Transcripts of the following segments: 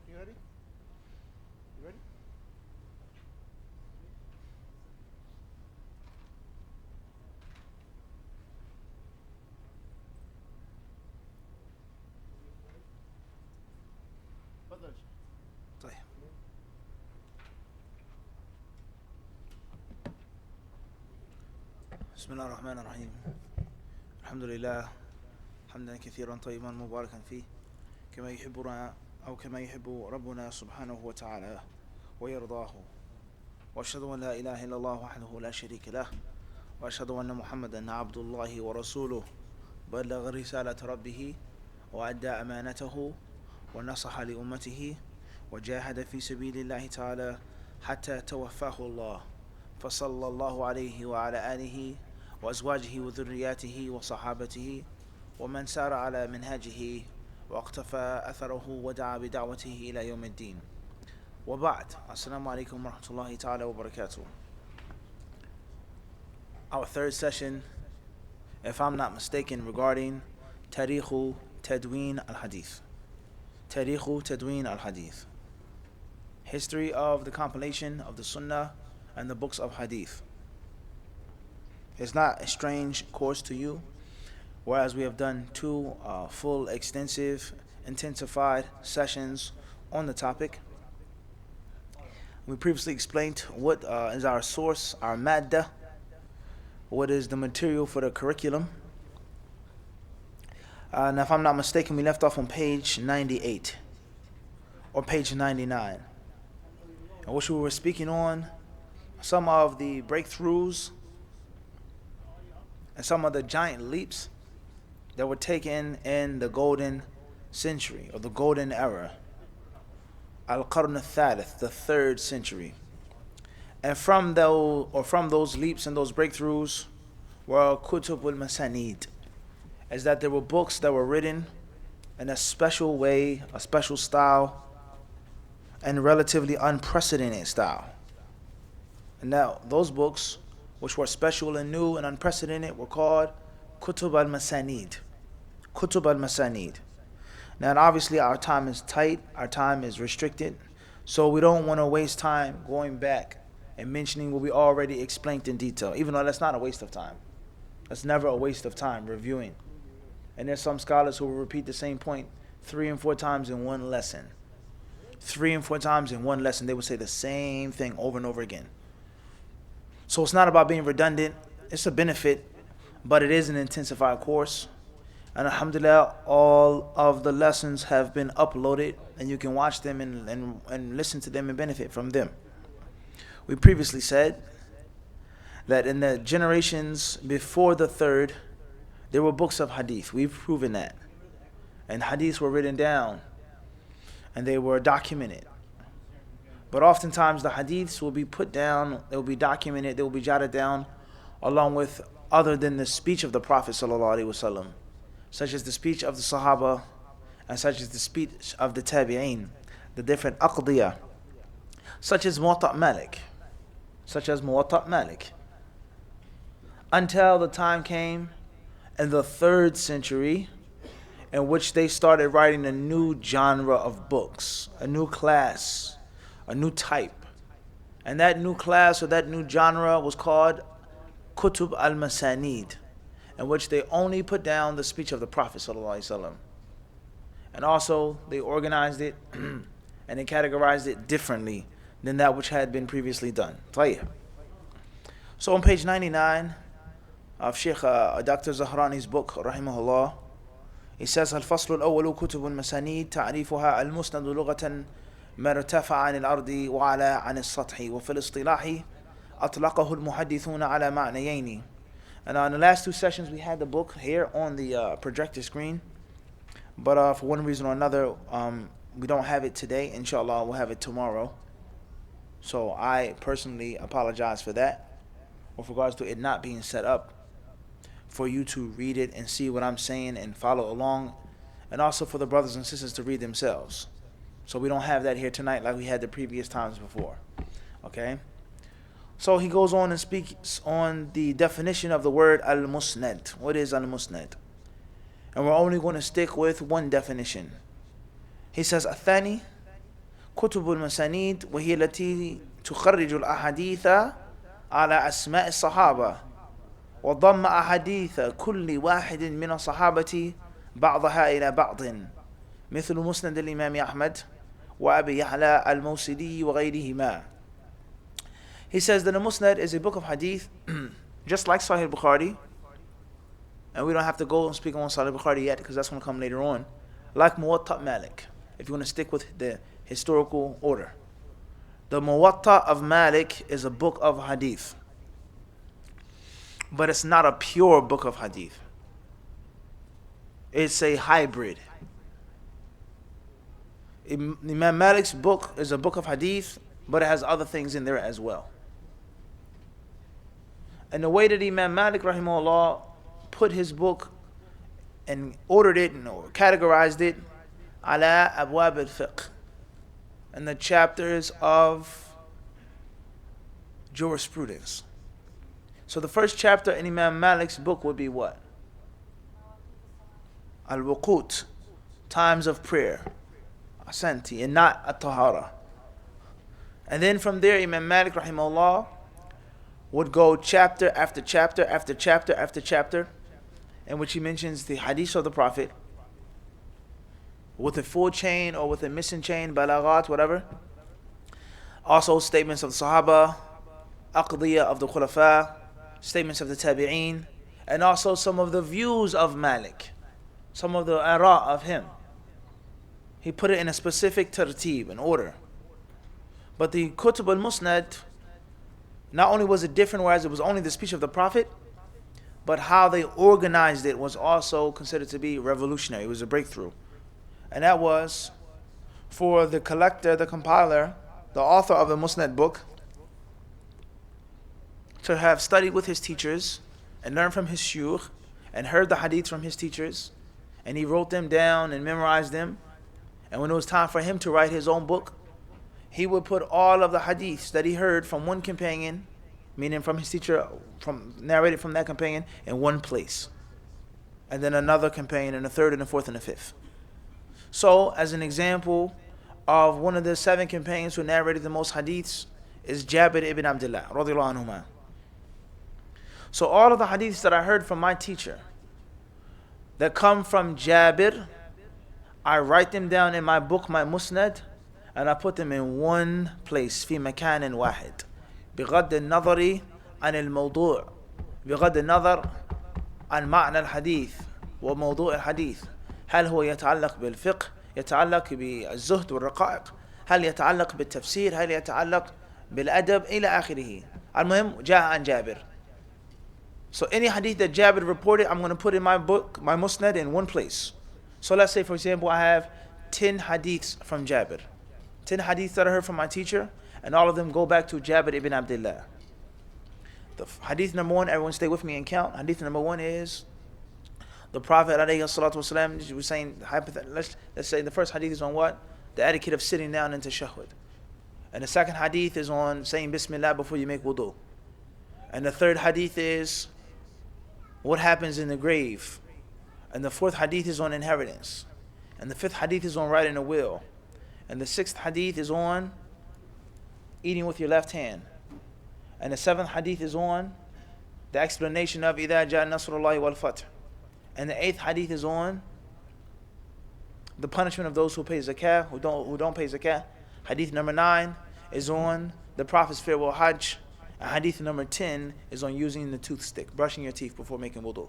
You ready? You ready? تفضل. طيب. بسم الله الرحمن الرحيم. الحمد لله حمدا كثيرا طيبا مباركا فيه كما يحبنا أو كما يحب ربنا سبحانه وتعالى ويرضاه. وأشهد أن لا إله إلا الله وحده لا شريك له وأشهد أن محمدا عبد الله ورسوله بلغ رسالة ربه وأدى أمانته ونصح لأمته وجاهد في سبيل الله تعالى حتى توفاه الله فصلى الله عليه وعلى آله وأزواجه وذرياته وصحابته ومن سار على منهاجه واقتفى أثره ودعا بدعوته إلى يوم الدين. وبعد, Assalamu alaikum wa rahmatullahi ta'ala wa barakatuh. Our third session, if I'm not mistaken, regarding Tarikhu Tadween al-Hadith. Tarikhu Tadween al-Hadith. History of the compilation of the Sunnah and the books of Hadith. It's not a strange course to you, whereas we have done two full, extensive, intensified sessions on the topic. We previously explained what is our source, our madda, what is the material for the curriculum. Now, if I'm not mistaken, we left off on page 98 or page 99, in which we were speaking on some of the breakthroughs and some of the giant leaps that were taken in the golden century or the golden era, Al-Qarn al-Thalith, the third century. And from those leaps and those breakthroughs were Kutub al-Masanid, is that there were books that were written in a special way, a special style, and relatively unprecedented style. And now those books, which were special and new and unprecedented, were called Kutub al-Masanid. Kutub al-Masanid. Now, obviously, our time is tight, our time is restricted, so we don't want to waste time going back and mentioning what we already explained in detail, even though that's not a waste of time. That's never a waste of time, reviewing. And there's some scholars who will repeat the same point 3 and 4 times in one lesson. 3 and 4 times in one lesson, they would say the same thing over and over again. So it's not about being redundant, it's a benefit, but it is an intensified course. And alhamdulillah, all of the lessons have been uploaded and you can watch them and listen to them and benefit from them. We previously said that in the generations before the third, there were books of hadith. We've proven that. And hadiths were written down and they were documented. But oftentimes the hadiths will be put down, they will be documented, they will be jotted down along with other than the speech of the Prophet ﷺ, such as the speech of the Sahaba and such as the speech of the Tabi'een, the different aqdiyah, such as Muwatta Malik, until the time came in the 3rd century in which they started writing a new genre of books, a new class, a new type. And that new class or that new genre was called Kutub al-Masanid, in which they only put down the speech of the Prophet ﷺ. And also they organized it and they categorized it differently than that which had been previously done. So on page 99 of Sheikh Dr. Zahrani's book, rahimahullah, he says, الفصل الأول كتب المسانيد تعريفها المسند لغة ما ارتفع عن الأرض وعلى عن السطح وفي الاصطلاح أطلقه المحدثون على معنيين. And in the last 2 sessions we had the book here on the projector screen, but for one reason or another we don't have it today. Inshallah we'll have it tomorrow. So I personally apologize for that, with regards to it not being set up for you to read it and see what I'm saying and follow along, and also for the brothers and sisters to read themselves. So we don't have that here tonight like we had the previous times before. Okay? So he goes on and speaks on the definition of the word al-musnad. What is al-musnad? And we're only going to stick with one definition. He says, Athani, كتب المسانيد وهي التي تخرج الأحاديث على أسماء الصحابة وضم أحاديث كل واحد من الصحابة بعضها إلى بعض مثل مسند الإمام أحمد وأبي يعلى الموصلي وغيرهما. He says that the Musnad is a book of hadith just like Sahih Bukhari, and we don't have to go and speak on Sahih Bukhari yet because that's going to come later on, like Muwatta Malik, if you want to stick with the historical order. The Muwatta of Malik is a book of hadith, but it's not a pure book of hadith. It's a hybrid. Imam Malik's book is a book of hadith, but it has other things in there as well. And the way that Imam Malik rahimahullah put his book and ordered it and categorized it, ala abwab al-fiqh, and the chapters of jurisprudence. So the first chapter in Imam Malik's book would be what? Al-wuqut, times of prayer, asanti, and not at-tahara. And then from there, Imam Malik rahimahullah would go chapter after chapter after chapter after chapter, in which he mentions the hadith of the Prophet with a full chain or with a missing chain, balaghat, whatever. Also statements of the Sahaba, aqdiyah of the Khulafa, statements of the Tabi'een, and also some of the views of Malik, some of the ara of him. He put it in a specific tartib, an order. But the Kutub al-Musnad, not only was it different, whereas it was only the speech of the Prophet, but how they organized it was also considered to be revolutionary. It was a breakthrough. And that was for the collector, the compiler, the author of the Musnad book, to have studied with his teachers and learned from his shuyukh and heard the hadith from his teachers, and he wrote them down and memorized them. And when it was time for him to write his own book, he would put all of the hadiths that he heard from one companion, meaning from his teacher, narrated from that companion, in one place. And then another companion, and a third, and a fourth, and a fifth. So, as an example of one of the 7 companions who narrated the most hadiths is Jabir ibn Abdullah, radiyallahu anhuma. So all of the hadiths that I heard from my teacher that come from Jabir, I write them down in my book, my Musnad, and I put them in one place, في مكان واحد, بغض النظر عن الموضوع, بغض النظر عن معنى الحديث وموضوع الحديث. هل هو يتعلق بالفقه، يتعلق بالزهد والرقائق، هل يتعلق بالتفسير، هل يتعلق بالأدب، إلى آخره. المهم جاء عن جابر. So any hadith that Jabir reported, I'm going to put in my book, my Musnad, in one place. So let's say, for example, I have 10 hadiths from Jabir. 10 hadiths that I heard from my teacher, and all of them go back to Jabir ibn Abdullah. The hadith number 1, everyone stay with me and count. Hadith number 1 is the Prophet ﷺ was saying, let's say the first hadith is on what? The etiquette of sitting down in tashahhud. And the second hadith is on saying Bismillah before you make wudu. And the third hadith is what happens in the grave. And the fourth hadith is on inheritance. And the fifth hadith is on writing a will. And the sixth hadith is on eating with your left hand. And the seventh hadith is on the explanation of إِذَا جَاءَ نَصْرُ اللَّهِ وَالْفَتْحِ. And the 8th hadith is on the punishment of those who pay zakah, who don't pay zakah. Hadith number 9 is on the Prophet's farewell hajj. And hadith number 10 is on using the toothstick, brushing your teeth before making wudu.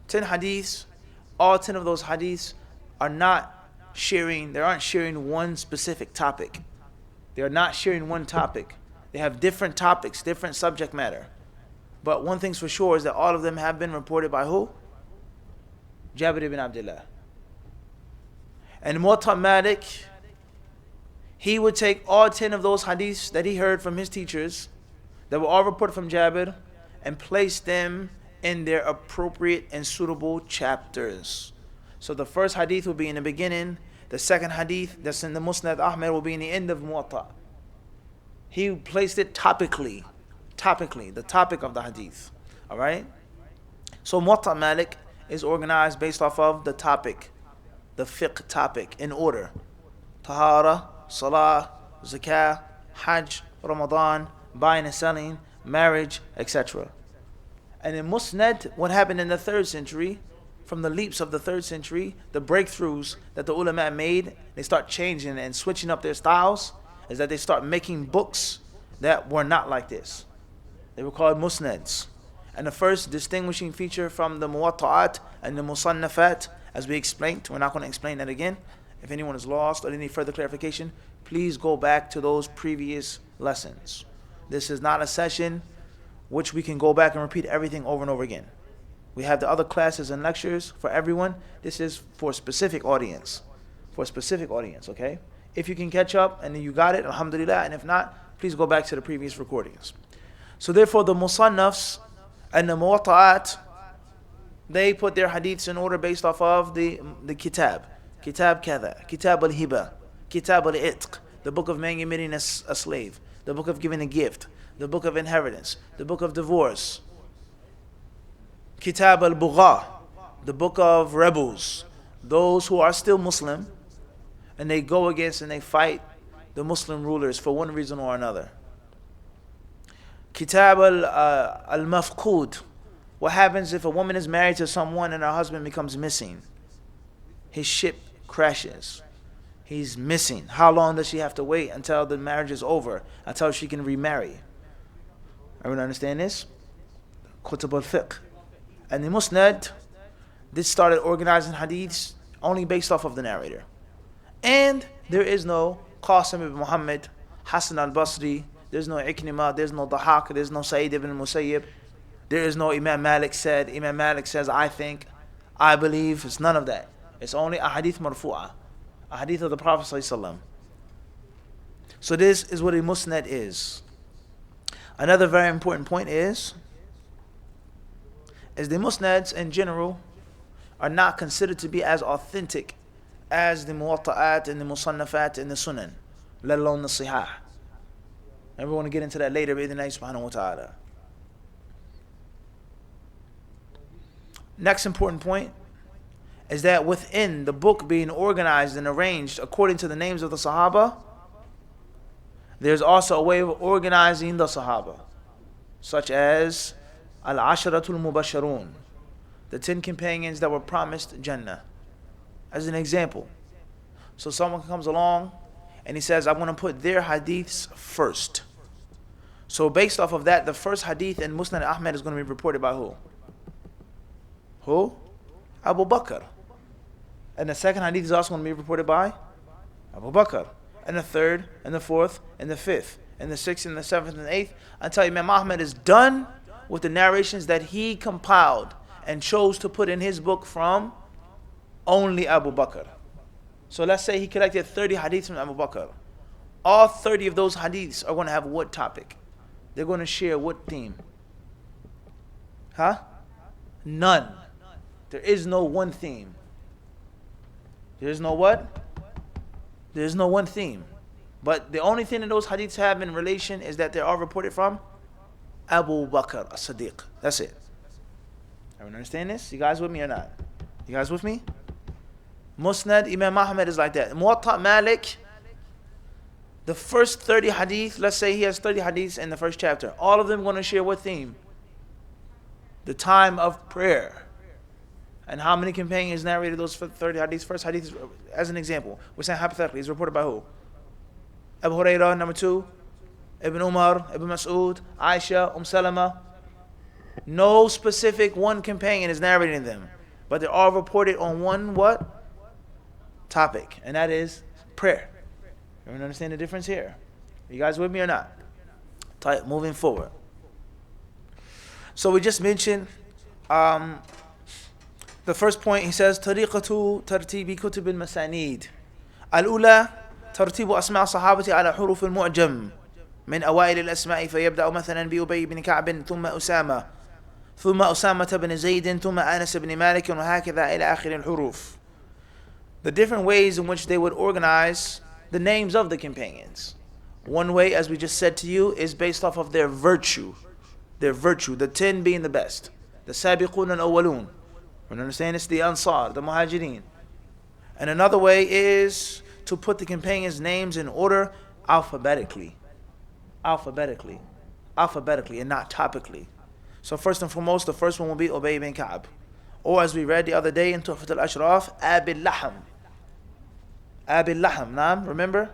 10 hadiths, all 10 of those hadiths aren't sharing one specific topic. They are not sharing one topic. They have different topics, different subject matter. But one thing's for sure is that all of them have been reported by who? Jabir ibn Abdullah. And Muwatta Malik, he would take all 10 of those hadiths that he heard from his teachers that were all reported from Jabir and place them in their appropriate and suitable chapters. So the first hadith will be in the beginning. The second hadith that's in the Musnad Ahmed will be in the end of Muwatta. He placed it topically, the topic of the hadith. Alright? So Muwatta Malik is organized based off of the topic, the fiqh topic, in order. Tahara, Salah, Zakah, Hajj, Ramadan, buying and selling, marriage, etc. And in Musnad, what happened in the 3rd century, from the leaps of the 3rd century, the breakthroughs that the ulama made, they start changing and switching up their styles, is that they start making books that were not like this. They were called Musnads. And the first distinguishing feature from the Muwatta'at and the Musannafat, as we explained, we're not going to explain that again. If anyone is lost or any further clarification, please go back to those previous lessons. This is not a session which we can go back and repeat everything over and over again. We have the other classes and lectures for everyone. This is for a specific audience. For a specific audience, okay? If you can catch up and you got it, alhamdulillah. And if not, please go back to the previous recordings. So therefore, the Musannafs and the Muwatta'at, they put their hadiths in order based off of the kitab. Kitab kada, Kitab al-Hiba, Kitab al-Itq, the book of manumitting a slave, the book of giving a gift, the book of inheritance, the book of divorce, Kitab al-Bugha, the book of rebels, those who are still Muslim, and they go against and they fight the Muslim rulers for one reason or another. Kitab al-Mafqud, what happens if a woman is married to someone and her husband becomes missing? His ship crashes. He's missing. How long does she have to wait until the marriage is over, until she can remarry? Everyone understand this? Kutub al-Fiqh. And the Musnad, this started organizing hadiths only based off of the narrator. And there is no Qasim ibn Muhammad, Hassan al-Basri, there's no Ikrimah, there's no Dahaq, there's no Sa'id ibn Musayyib, there is no Imam Malik says, I think, I believe. It's none of that. It's only a hadith marfu'ah, a hadith of the Prophet ﷺ. So this is what a Musnad is. Another very important point is the Musnads in general are not considered to be as authentic as the Muwatta'at and the Musannafat and the Sunan, let alone the Sihah. And we're going to get into that later, bi'idhnillahi subhanahu wa ta'ala. Next important point is that within the book being organized and arranged according to the names of the Sahaba, there's also a way of organizing the Sahaba, such as Al-Asharatul Mubasharun, the 10 companions that were promised Jannah. As an example, so someone comes along and he says, I'm going to put their hadiths first. So based off of that, the first hadith in Musnad Ahmad is going to be reported by who? Who? Abu Bakr. And the second hadith is also going to be reported by Abu Bakr. And the third, and the fourth, and the fifth, and the sixth, and the seventh, and the eighth, until Imam Ahmad is done with the narrations that he compiled and chose to put in his book from only Abu Bakr. So let's say he collected 30 hadiths from Abu Bakr. All 30 of those hadiths are going to have what topic? They're going to share what theme? Huh? None. There is no one theme. There is no what? There is no one theme. But the only thing that those hadiths have in relation is that they are reported from Abu Bakr as-Siddiq. That's it. Everyone understand this? You guys with me or not? You guys with me? Musnad Imam Ahmad is like that. Muwatta Malik, the first 30 hadith, let's say he has 30 hadiths in the first chapter. All of them going to share what theme? The time of prayer. And how many companions narrated those 30 hadiths? First hadith, as an example, we're saying hypothetically, is reported by who? Abu Hurairah, number 2. Ibn Umar, Ibn Mas'ud, Aisha, Salama. No specific one companion is narrating them, but they're all reported on one what? Topic, and that is prayer. Everyone understand the difference here? Are you guys with me or not? Moving forward. So we just mentioned the first point. He says طريقة ترتيب كتب المسانيد الأولى ترتيب أسماء الصحابة على حروف المعجم من أوائل الأسماء فيبدأ مثلا بأبي بن كعب ثم أسامة ثم أسامة بن زيد ثم أنس بن مالك وهكذا إلى آخر الحروف. The different ways in which they would organize the names of the companions. One way, as we just said to you, is based off of their virtue. Their virtue, the 10 being the best. The Sabiqun al-Awwalun. You understand? It's the Ansar, the Muhajirin. And another way is to put the companions' names in order alphabetically. Alphabetically. Alphabetically and not topically. So first and foremost, the first one will be Ubay bin Ka'b. Or as we read the other day in Tuhfat al-Ashraf, Abil Laham. Abil Laham, naam, remember?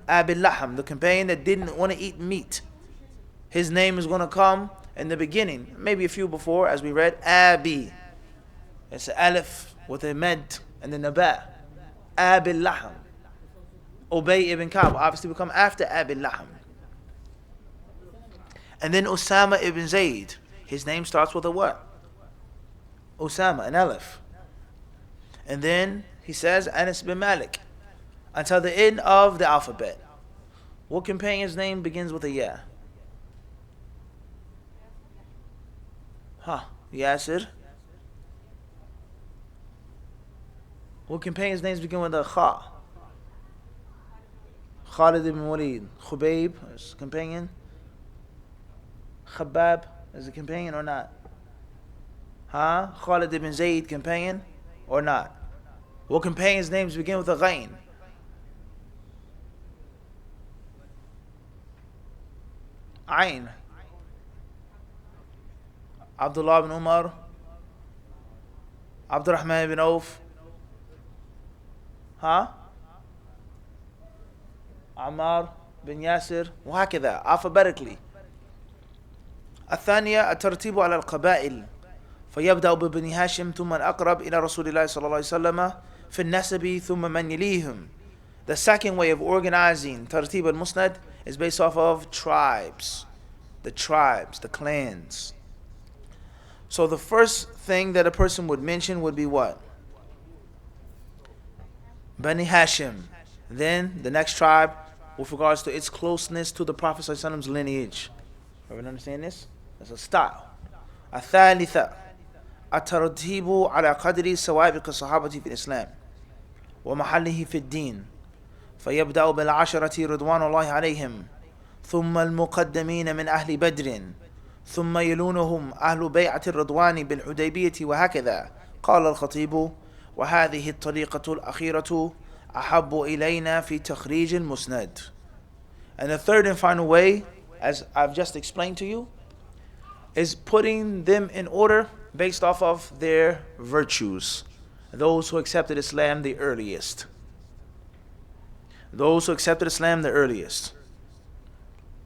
Abil Laham, the companion that didn't want to eat meat. His name is going to come in the beginning, maybe a few before, as we read, Abi. It's an alif with a med and then a ba. Abil Laham. Ubay ibn Ka'b obviously will come after Abil Laham. And then Usama ibn Zayd. His name starts with a what? Usama, an alif. And then he says Anas bin Malik. Until the end of the alphabet. What companion's name begins with a ya? Yasir. What companion's names begin with a kha? Khalid ibn Walid. Khubayb is a companion. Khabbab is a companion or not? Khalid ibn Zayd, companion or not? What companions' names begin with a ghain? Ayn. Abdullah ibn Umar. Abdurrahman ibn Auf. Ammar bin Yasir. وهكذا alphabetically. الثانية الترتيب على القبائل فيبدأ ببني هاشم ثم الأقرب إلى رسول الله صلى الله عليه وسلم في النسب ثم من يليهم. The second way of organizing ترتيب المسند is based off of tribes. The tribes, the clans. So the first thing that a person would mention would be what? Bani Hashim. Then the next tribe with regards to its closeness to the Prophet ﷺ's lineage. Everyone understand this? That's a style. الثالثة الترتيب على قدر سوابق الصحابة في الإسلام ومحله في الدين فيبدأ بالعشرة رضوان الله عليهم ثم المقدمين من أهل بدر ثم يلونهم أهل بيعة الرضوان بالحديبية وهكذا. قال الخطيب وهذه الطريقة الأخيرة أحب إلينا في تخريج المسند. And the third and final way, as I've just explained to you, is putting them in order based off of their virtues. Those who accepted Islam the earliest. Those who accepted Islam the earliest.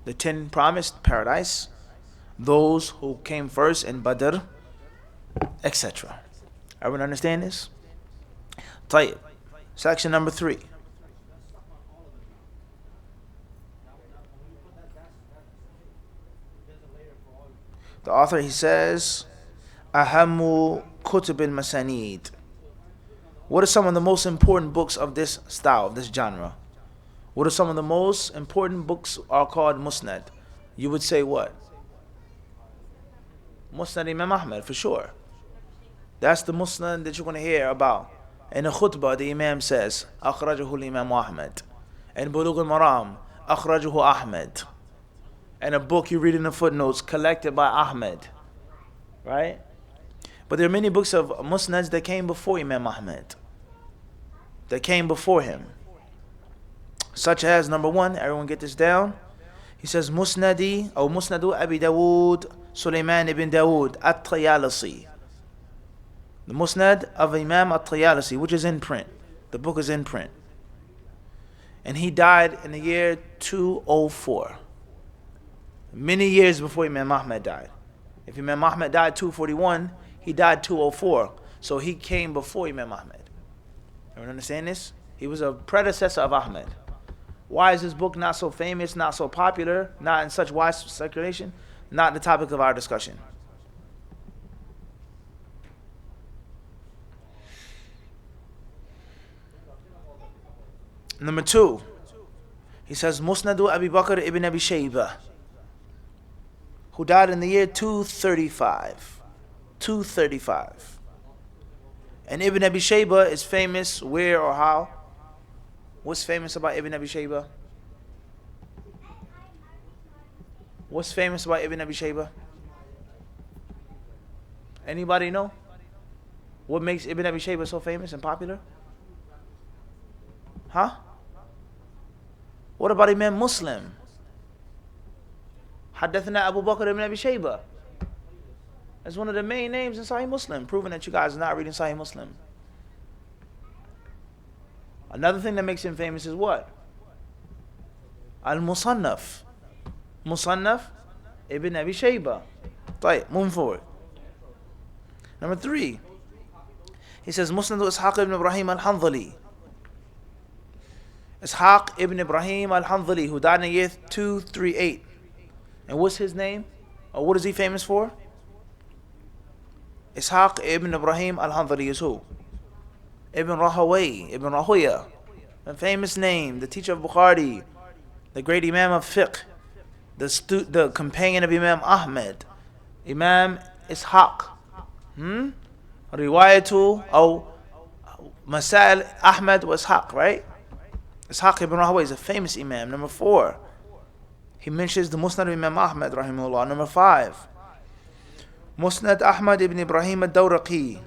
The 10 promised paradise. Those who came first in Badr, etc. Everyone understand this? طيب. Section number 3. The author, he says, أهم كتب المسانيد. What are some of the most important books of this style, of this genre? What are some of the most important books are called Musnad? You would say what? Musnad Imam Ahmad, for sure. That's the Musnad that you're going to hear about. In a khutbah, the Imam says, أخرجه Imam Ahmad. In Bulugh al-Maram, أخرجه Ahmad. And a book you read in the footnotes collected by Ahmed, right? But there are many books of Musnads that came before Imam Ahmed, that came before him, such as number 1. Everyone get this down. He says Musnadi or Musnadu Abi Dawood Sulaiman ibn Dawood at-Tayalisi, the Musnad of Imam at-Tayalisi, which is in print. The book is in print, and he died in the year 204. Many years before Imam Ahmad died. If Imam Ahmad died 241, he died 204. So he came before Imam Ahmad. Everyone understand this? He was a predecessor of Ahmad. Why is this book not so famous, not so popular, not in such wide circulation? Not the topic of our discussion. Number 2, he says Musnadu Abi Bakr ibn Abi Shaybah, who died in the year 235. 235. And Ibn Abi Shaybah is famous where or how? What's famous about Ibn Abi Shaybah? What's famous about Ibn Abi Shaybah? Anybody know? What makes Ibn Abi Shaybah so famous and popular? Huh? What about Imam Muslim? Haddathana Abu Bakr ibn Abi Shayba. That's one of the main names in Sahih Muslim, proving that you guys are not reading Sahih Muslim. Another thing that makes him famous is what? Al-Musannaf. Musannaf ibn Abi Shayba. Right, moving forward. Number 3. He says Musnad Ishaq ibn Ibrahim al-Hanzali. Ishaq ibn Ibrahim al-Hanzali, who died in the year 238. And what's his name? Or what is he famous for? Ishaq ibn Ibrahim al-Hanzali is who? Ibn Rahuya. A famous name, the teacher of Bukhari, the great Imam of Fiqh, the companion of Imam Ahmed, Imam Ishaq. Riwayatu or Masail Ahmed wa Ishaq, right? Ishaq ibn Rahuya is a famous Imam. Number 4, he mentions the Musnad of Imam Ahmed rahimahullah. Number 5, Musnad Ahmad ibn Ibrahim al-Dawraqi,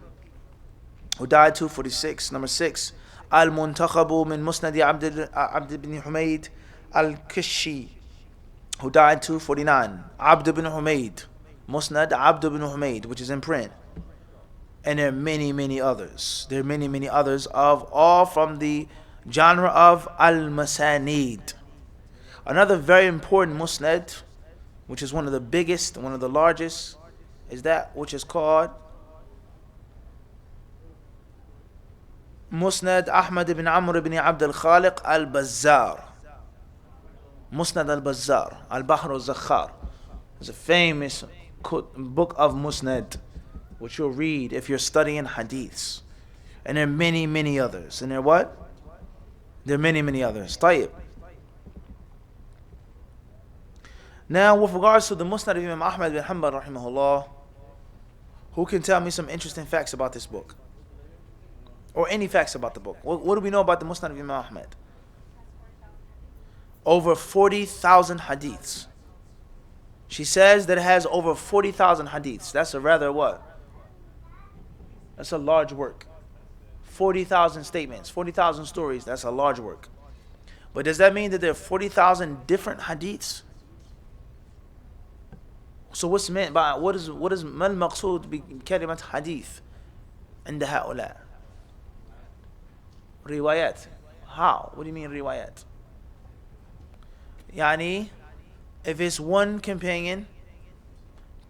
who died 246. Number 6, Al-Muntakhabu min Musnad Abd ibn Humayd al-Kishi, who died 249. Abd ibn Humayd, Musnad Abd ibn Humayd, which is in print. And there are many, many others. There are many, many others, of all from the genre of al-Masanid. Another very important Musnad, which is one of the biggest, one of the largest, is that which is called Musnad Ahmad ibn Amr ibn Abd al-Khaliq al-Bazzar. Musnad al-Bazzar, al-Bahr al-Zakhar. It's a famous book of Musnad, which you'll read if you're studying hadiths. And there are many, many others. And there are what? There are many, many others. Tayyib. Now, with regards to the Musnad of Imam Ahmad bin Hanbal rahimahullah, who can tell me some interesting facts about this book? Or any facts about the book? What do we know about the Musnad of Imam Ahmad? Over 40,000 hadiths. She says that it has over 40,000 hadiths. That's a rather what? That's a large work. 40,000 statements, 40,000 stories. That's a large work. But does that mean that there are 40,000 different hadiths? So what's meant by what is mal maqsood bi kalimat hadith عند هؤلاء? Riwayat. How? What do you mean riwayat? Yani, if it's one companion,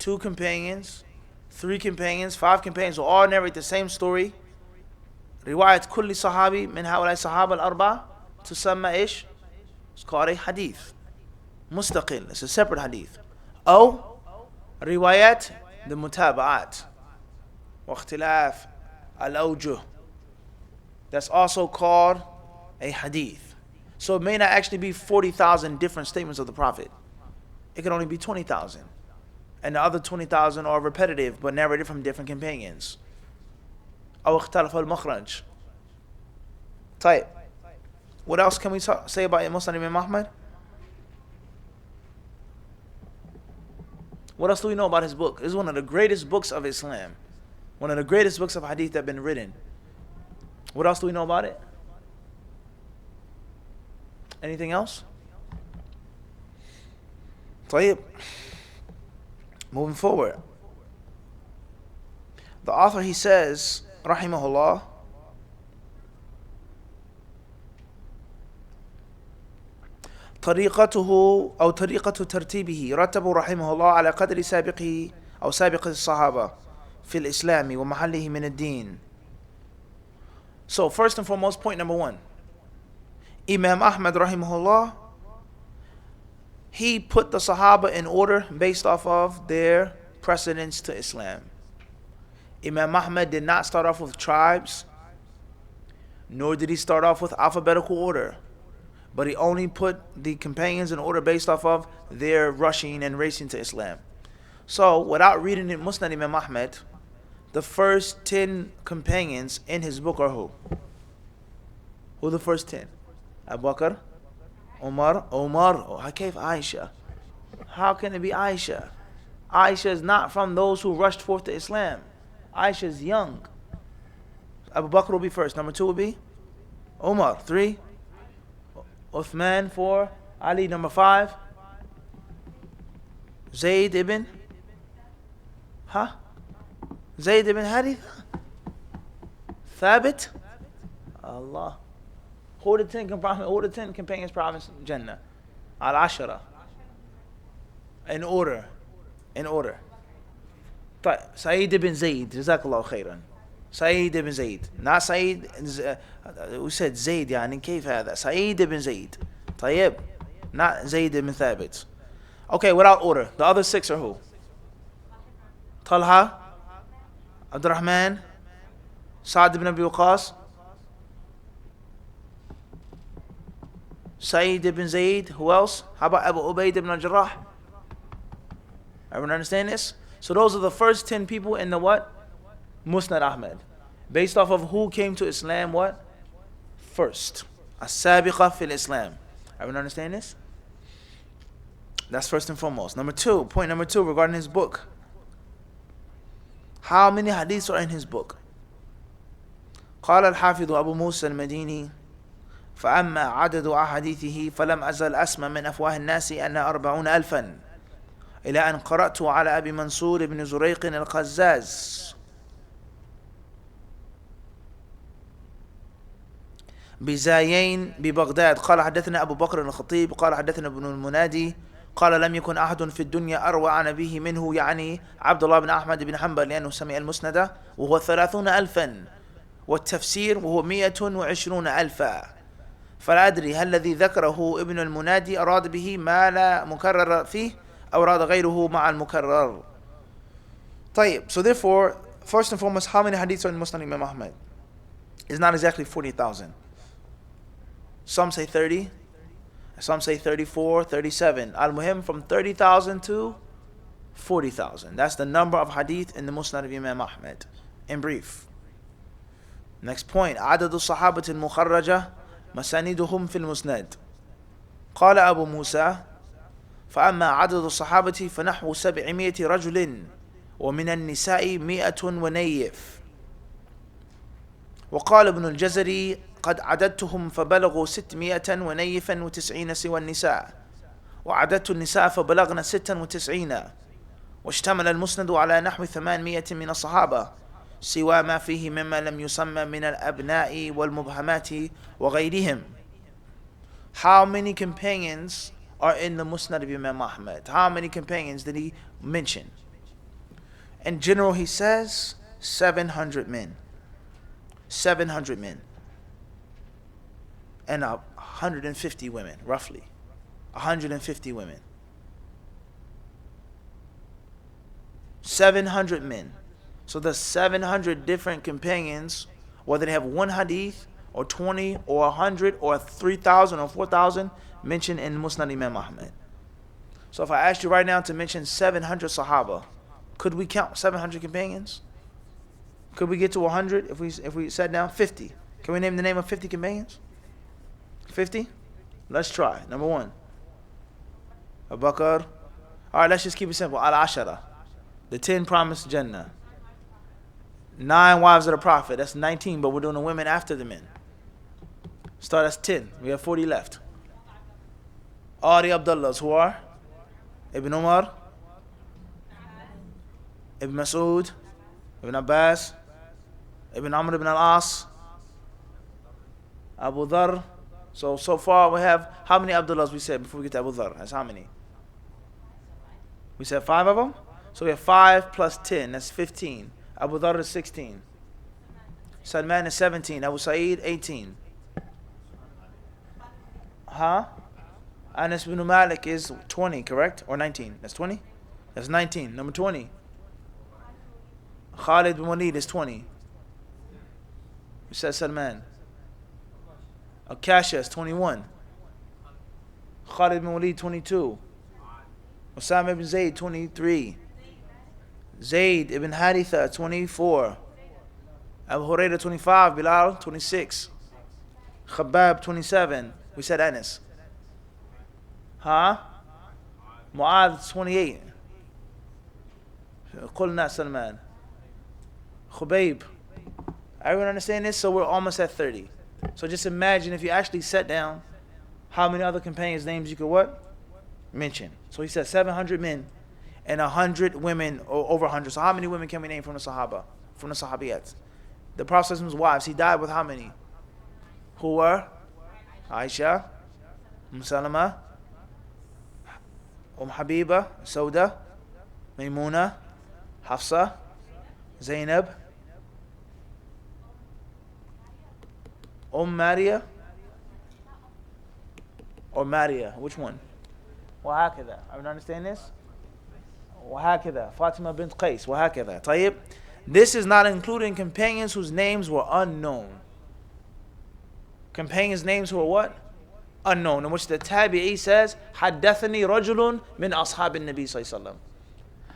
2 companions, 3 companions, 5 companions will all narrate the same story, riwayat kulli sahabi min هؤلاء الصحابة الأربعة تسمى إيش? It's called a hadith. مستقل. It's a separate hadith. أو روايات the mutaba'at واختلاف الأوجه. That's also called a hadith. So it may not actually be 40,000 different statements of the Prophet. It can only be 20,000. And the other 20,000 are repetitive but narrated from different companions. أو اختلف المخرج. طيب. What else can we say about Musnad Imam Ahmad? What else do we know about his book? This is one of the greatest books of Islam. One of the greatest books of hadith that have been written. What else do we know about it? Anything else? طيب. Moving forward. The author, he says, rahimahullah, طريقته أو طريقة ترتيبه رتب رحمه الله على قدر سابقه أو سابق الصحابة في الإسلام ومحله من الدين. So first and foremost, point number 1, Imam Ahmad rahimahullah, he put the Sahaba in order based off of their precedence to Islam. Imam Ahmad did not start off with tribes, nor did he start off with alphabetical order, but he only put the companions in order based off of their rushing and racing to Islam. So without reading in Musnad Imam Ahmad, the first 10 companions in his book are who? Who are the first 10? Abu Bakr, Umar. Oh, كيف Aisha? How can it be Aisha? Aisha is not from those who rushed forth to Islam. Aisha is young. Abu Bakr will be first. Number 2 will be Umar. 3, Uthman 4. Ali number 5. Zayd ibn. Zayd ibn Haritha. Thabit. Allah. Who the 10 companions promised Jannah? Al-Ashara. In order. But Sa'id ibn Zayd. Jazakallahu khairan. Sa'id ibn Zayd. Not Sa'id. We said Zayd. يعني كيف هذا? Sa'id ibn Zayd. طيب. Not Zayd ibn Thabit. Okay, without order. The other 6 are who? Talha. Abdurrahman. Sa'd ibn Abi Waqqas. Sa'id ibn Zayd. Who else? How about Abu Ubaid ibn al-Jarrah? Everyone understand this? So those are the first 10 people in the what? Musnad Ahmad. Based off of who came to Islam what? First. As-sabiqa fil Islam. Everyone understand this? That's first and foremost. Point number 2 regarding his book. How many hadiths are in his book? قال الحافظ أبو موسى المديني فأما عدد أحاديثه فلم أزل أسمع من أفواه الناس أنها 40,000 إلى أن قرأت على أبي منصور بن زريق القزاز بزايين ببغداد قال حدثنا أبو بكر الخطيب قال حدثنا ابن المنادي قال لم يكن أحد في الدنيا أروى عن أبيه منه يعني عبد الله بن أحمد بن حنبل لأنه سمع المسند وهو 30,000 والتفسير وهو 120,000 فلا أدري هل الذي ذكره ابن المنادي أراد به ما لا مكرر فيه أو أراد غيره مع المكرر. طيب, so therefore, first and foremost, how many hadiths are in Musnad Imam Ahmad? It's not exactly 40,000. Some say 30, some say 34, 37. Al-Muhim from 30,000 to 40,000. That's the number of hadith in the Musnad of Imam Ahmad. In brief. Next point. عدد الصحابة المخرجة مساندهم في المسند. قال أبو موسى فأما عدد الصحابة فنحو 700 رجل ومن النساء 100 ونيف. وقال ابن الجزري قد عددتهم فبلغوا 600 ونيفا و90 سوى النساء وعددت النساء فبلغن 96 واشتمل المسند على نحو 800 من الصحابة سوى ما فيه مما لم يسمى من الأبناء والمبهمات وغيرهم. How many companions are in the Musnad of Imam Ahmad? How many companions did he mention? In general, he says 700 men. 700 men. And 150 women, roughly. 150 women. 700 men. So the 700 different companions, whether they have one hadith, or 20, or 100, or 3,000, or 4,000, mentioned in Musnad Imam Ahmad. So if I asked you right now to mention 700 Sahaba, could we count 700 companions? Could we get to 100 if we sat down? 50. Can we name the name of 50 companions? 50? Let's try. Number 1. Abu Bakr. Alright, let's just keep it simple. Al-Ashara. The 10 promised Jannah. 9 wives of the Prophet. That's 19, but we're doing the women after the men. Start as 10. We have 40 left. All the Abdullahs who are? Ibn Umar, Ibn Mas'ud, Ibn Abbas, Ibn Amr ibn al-As, Abu Dhar. So far we have, how many Abdullahs we said before we get to Abu Dhar? That's how many? We said 5 of them? So we have 5 plus 10, that's 15. Abu Dhar is 16. Salman is 17. Abu Sa'id, 18. Anas ibn Malik is 20, correct? Or 19? That's 20? That's 19. Number 20. Khalid bin Walid is 20. We said Salman. Akasha is 21. Khalid bin Walid, 22. Osama ibn Zayd, 23. Zayd ibn Haritha, 24. Abu Hurairah, 25. Bilal, 26. Khabbab, 27. We said Anas. Mu'adh, 28. Qulna Salman. Khubayb. Everyone understand this? So we're almost at 30. So just imagine if you actually sat down, How many other companions' names you could what? Mention. So he said 700 men and 100 women, or over 100. So how many women can we name from the Sahaba, from the Sahabiyats? The Prophet's wives, he died with how many? Who were? Aisha, Salama, Habiba, Sauda, Maymuna, Hafsa, Zainab, Maria, or Maria? Which one? وهكذا. I don't understand this. وهكذا. Fatima bint Qais. وهكذا. طيب. This is not including companions whose names were unknown. Companions' names who were what? Unknown. In which the Tabi'i says, حدثني رجل من أصحاب النبي صلى الله عليه وسلم.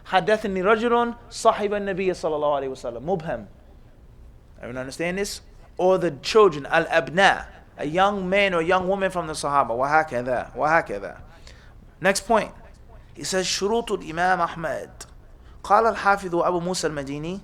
حدثني رجل صاحب النبي صلى الله عليه وسلم. مبهم. Everyone understand this? Or the children, al-abna, a young man or young woman from the Sahaba. وهكذا. وهكذا. Next point. He says, شروط الإمام أحمد. قال الحافظ أبو موسى المديني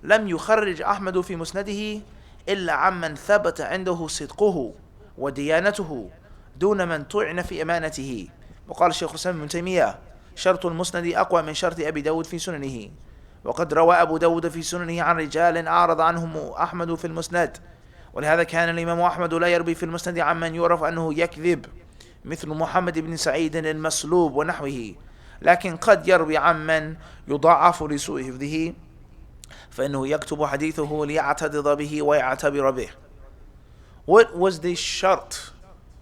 لم يخرج أحمد في مسنده إلا عمن ثبت عنده صدقه وديانته دون من طعن في أمانته. وقال الشيخ الإسلام ابن تيمية شرط المسند أقوى من شرط أبي داود في سننه. وقد روى أبو داود في سننه عن رجال أعرض عنهم أحمد في المسند. ولهذا كان الإمام أحمد لا يروي في المسند عمن يعرف أنه يكذب مثل محمد بن سعيد المسلوب ونحوه، لكن قد يروي عمن يضاعف لسوء حفظه فإنه يكتب حديثه ليعتضد به ويعتبر به. What was the shart?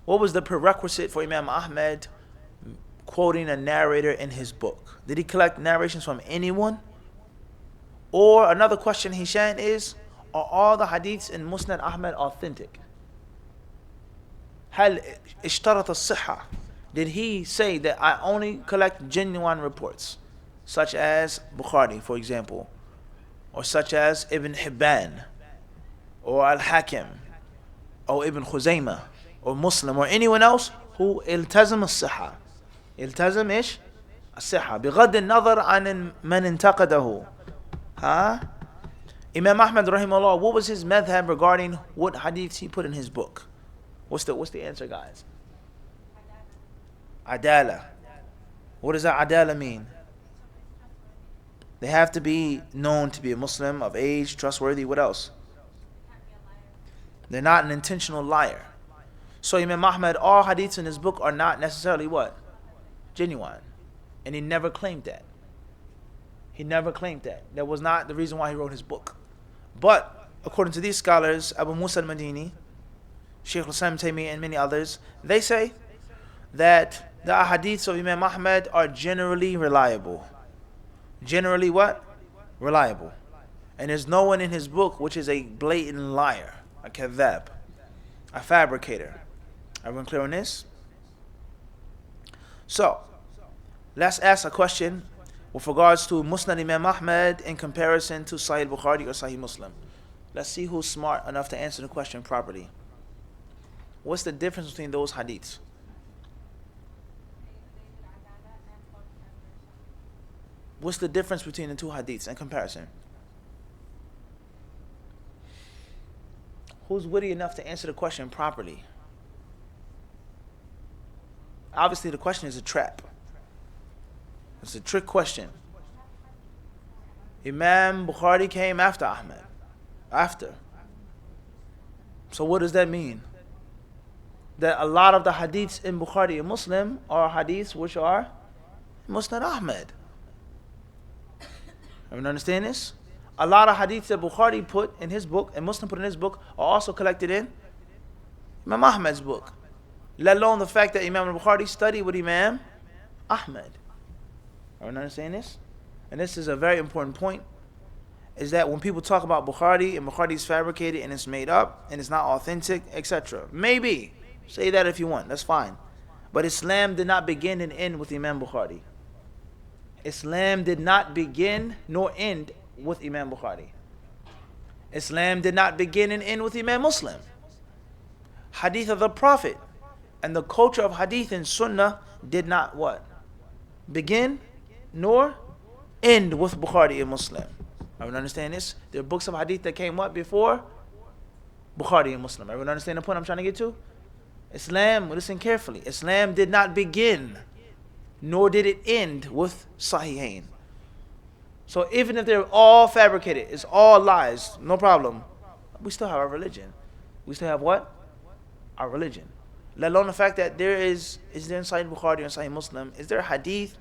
What was the prerequisite for Imam Ahmad quoting a narrator in his book? Did he collect narrations from anyone? Or another question, Hisham, is, are all the hadiths in Musnad Ahmad authentic? هل اشترط الصحة? Did he say that I only collect genuine reports, such as Bukhari, for example, or such as Ibn Hibban, or Al-Hakim, or Ibn Khuzaymah, or Muslim, or anyone else who التزم الصحة. التزم إيش؟ الصحة بغض النظر عن من انتقده. Imam Ahmad rahimahullah, what was his madhab regarding what hadiths he put in his book? What's the answer, guys? Adala. What does that adala mean? They have to be known to be a Muslim, of age, trustworthy. What else? They're not an intentional liar. So Imam Ahmad, all hadiths in his book are not necessarily what? Genuine. And he never claimed that. He never claimed that. That was not the reason why he wrote his book. But according to these scholars, Abu Musa al-Madini, Shaykh al-Islam Taymiyyah, and many others, they say that the ahadiths of Imam Ahmad are generally reliable. Generally what? Reliable. And there's no one in his book which is a blatant liar, a kadhab, a fabricator. Everyone clear on this? So, let's ask a question with regards to Musnad Imam Ahmad in comparison to Sahih Bukhari or Sahih Muslim. Let's see who's smart enough to answer the question properly. What's the difference between those hadiths? What's the difference between the two hadiths in comparison? Who's witty enough to answer the question properly? Obviously, the question is a trap. It's a trick question. Imam Bukhari came after Ahmad. After. So what does that mean? That a lot of the hadiths in Bukhari and Muslim are hadiths which are Musnad Ahmad. Everyone understand this? A lot of hadiths that Bukhari put in his book and Muslim put in his book are also collected in Imam Ahmad's book. Let alone the fact that Imam Bukhari studied with Imam Ahmad. Everyone understand this? And this is a very important point, is that when people talk about Bukhari and Bukhari is fabricated and it's made up and it's not authentic, etc. Maybe. Say that if you want. That's fine. But Islam did not begin and end with Imam Bukhari. Islam did not begin nor end with Imam Bukhari. Islam did not begin and end with Imam Muslim. Hadith of the Prophet and the culture of Hadith and Sunnah did not what? Begin nor end with Bukhari and Muslim. Everyone understand this? There are books of Hadith that came what before? Bukhari and Muslim. Everyone understand the point I'm trying to get to? Islam, listen carefully, Islam did not begin, nor did it end with Sahihain. So even if they're all fabricated, it's all lies, no problem, we still have our religion. We still have what? Our religion. Let alone the fact that there is there in Sahih Bukhari and Sahih Muslim, is there a hadith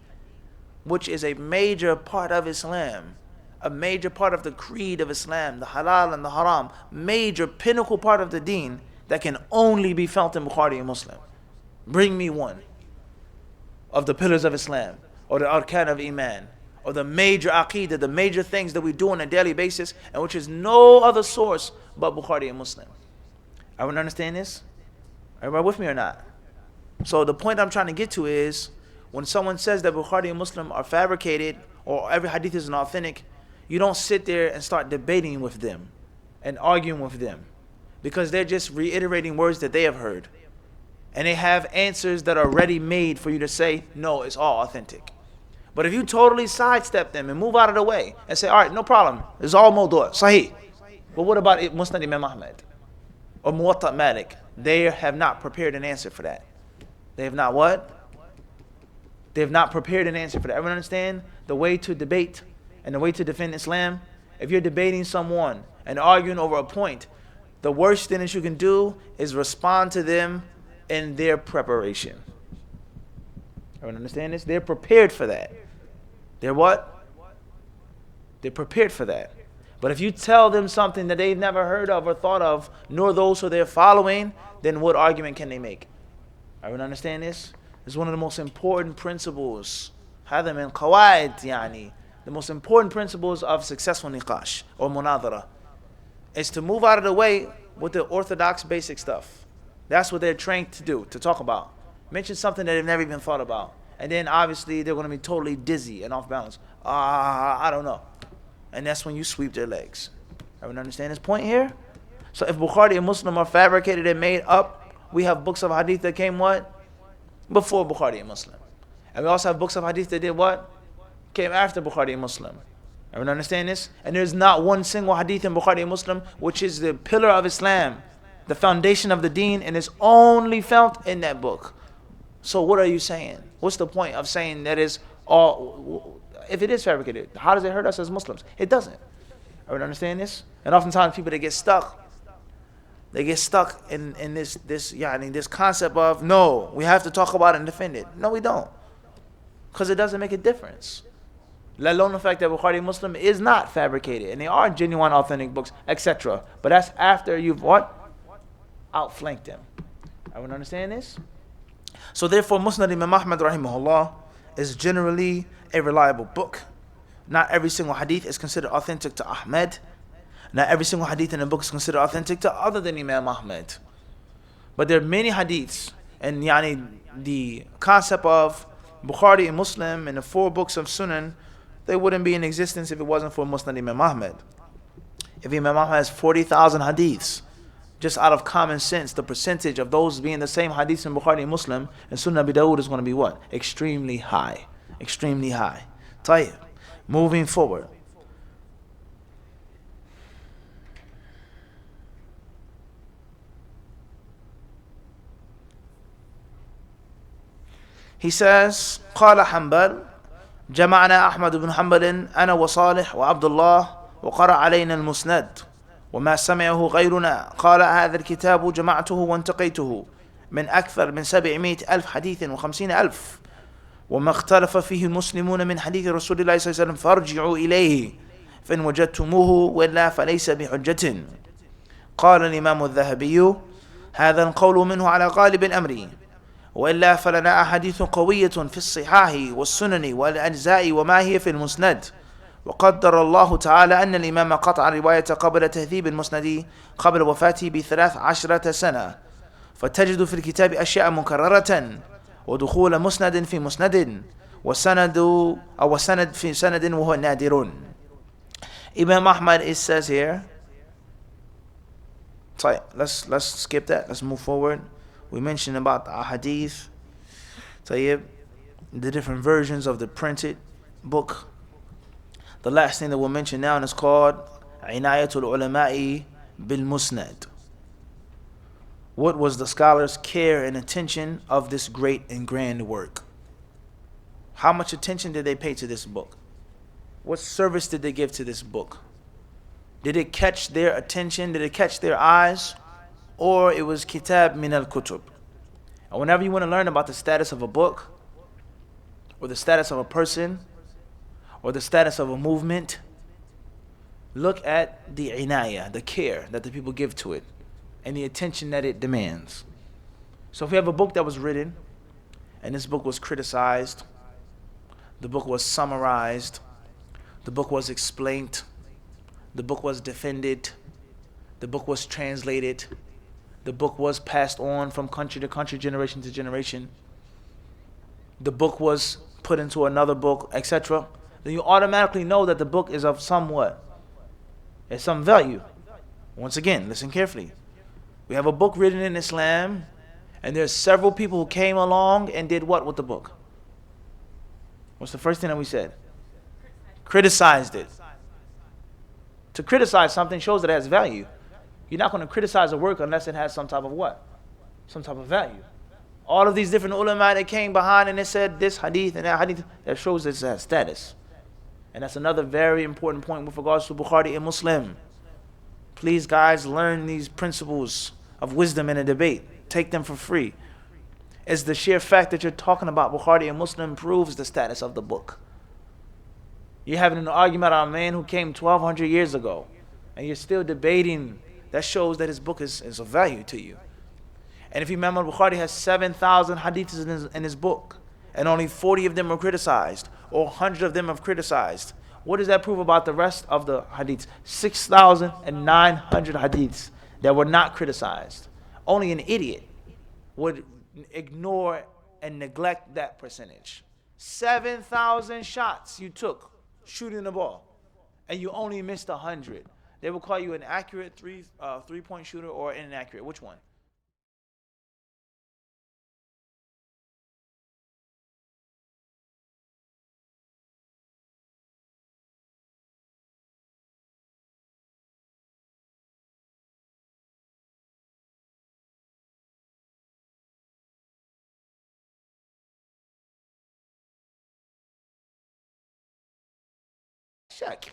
which is a major part of Islam, a major part of the creed of Islam, the halal and the haram, major pinnacle part of the deen that can only be felt in Bukhari and Muslim? Bring me one of the pillars of Islam, or the arkan of Iman, or the major aqeedah, the major things that we do on a daily basis, and which is no other source but Bukhari and Muslim. Everyone understand this? Everybody with me or not? So the point I'm trying to get to is, when someone says that Bukhari and Muslim are fabricated, or every hadith is inauthentic, you don't sit there and start debating with them and arguing with them, because they're just reiterating words that they have heard, and they have answers that are ready made for you to say, no, it's all authentic. But if you totally sidestep them and move out of the way and say, all right, no problem, it's all mawdu', sahih. But what about Musnad Imam Ahmad or Muwatta Malik? They have not prepared an answer for that. They have not what? They have not prepared an answer for that. Everyone understand the way to debate and the way to defend Islam? If you're debating someone and arguing over a point, the worst thing that you can do is respond to them in their preparation. Everyone understand this? They're prepared for that. They're what? They're prepared for that. But if you tell them something that they've never heard of or thought of, nor those who they're following, then what argument can they make? Everyone understand this? It's one of the most important principles. هذا من قواعد يعني. The most important principles of successful niqash or munadara is to move out of the way with the orthodox basic stuff. That's what they're trained to do, to talk about. Mention something that they've never even thought about. And then obviously they're going to be totally dizzy and off balance. I don't know. And that's when you sweep their legs. Everyone understand this point here? So if Bukhari and Muslim are fabricated and made up, we have books of hadith that came what? Before Bukhari and Muslim. And we also have books of hadith that did what? Came after Bukhari and Muslim. Everyone understand this? And there's not one single hadith in Bukhari and Muslim which is the pillar of Islam, the foundation of the deen, and is only found in that book. So what are you saying? What's the point of saying that is all, if it is fabricated, how does it hurt us as Muslims? It doesn't. Everyone understand this? And oftentimes people, they get stuck in this concept of, no, we have to talk about it and defend it. No, we don't. Because it doesn't make a difference. Let alone the fact that Bukhari Muslim is not fabricated, and they are genuine, authentic books, etc. But that's after you've what? Outflanked them. Everyone understand this? So therefore, Musnad Imam Ahmad rahimahullah is generally a reliable book. Not every single hadith is considered authentic to Ahmad. Not every single hadith in the book is considered authentic to other than Imam Ahmad. But there are many hadiths, and the concept of Bukhari and Muslim and the 4 books of Sunnah, they wouldn't be in existence if it wasn't for Musnad Imam Ahmad. If Imam Ahmad has 40,000 hadiths, just out of common sense, the percentage of those being the same hadiths in Bukhari and Muslim and Sunnah Abi Dawud is going to be what? Extremely high. Extremely high. Tayyib. Moving forward. He says, قال حنبل جمعنا أحمد بن حنبل أنا وصالح وعبد الله وقرأ علينا المسند وما سمعه غيرنا قال هذا الكتاب جمعته وانتقيته من أكثر من 700,000 حديث و50,000 وما اختلف فيه المسلمون من حديث رسول الله صلى الله عليه وسلم فارجعوا إليه فإن وجدتموه وإلا فليس بحجة. قال الإمام الذهبي هذا القول منه على غالب الأمر وإلا فلنا أحاديث قوية في الصحاح والسنن والأجزاء وما هي في المسند. وقدر الله تعالى أن الإمام قطع الرواية قبل تهذيب المسند قبل وفاته ب13 سنة، فتجد في الكتاب أشياء مكررة ودخول مسند في مسند وسند في سند وهو نادر. Imam Ahmad, it says here, sorry, let's skip that, let's move forward. We mentioned about the hadith, the different versions of the printed book. The last thing that we'll mention now is called Inayatul Ulama'i Bil Musnad. What was the scholars' care and attention of this great and grand work? How much attention did they pay to this book? What service did they give to this book? Did it catch their attention? Did it catch their eyes? Or it was kitab min al-kutub? And whenever you want to learn about the status of a book, or the status of a person, or the status of a movement, look at the inayah, the care that the people give to it, and the attention that it demands. So if we have a book that was written, and this book was criticized, the book was summarized, the book was explained, the book was defended, the book was translated, the book was passed on from country to country, generation to generation, the book was put into another book, etc., then you automatically know that the book is of somewhat, it's some value. Once again, listen carefully. We have a book written in Islam, and there's several people who came along and did what with the book? What's the first thing that we said? Criticized it. To criticize something shows that it has value. You're not going to criticize a work unless it has some type of what? Some type of value. All of these different ulama that came behind and they said this hadith and that hadith, that shows its status. And that's another very important point with regards to Bukhari and Muslim. Please, guys, learn these principles of wisdom in a debate. Take them for free. It's the sheer fact that you're talking about Bukhari and Muslim proves the status of the book. You're having an argument on a man who came 1,200 years ago, and you're still debating. That shows that his book is of value to you. And if you remember, Bukhari has 7,000 hadiths in his book, and only 40 of them were criticized, or 100 of them have criticized. What does that prove about the rest of the hadiths? 6,900 hadiths that were not criticized. Only an idiot would ignore and neglect that percentage. 7,000 shots you took shooting the ball, and you only missed 100. They will call you an accurate three-point shooter or an inaccurate. Which one? Check.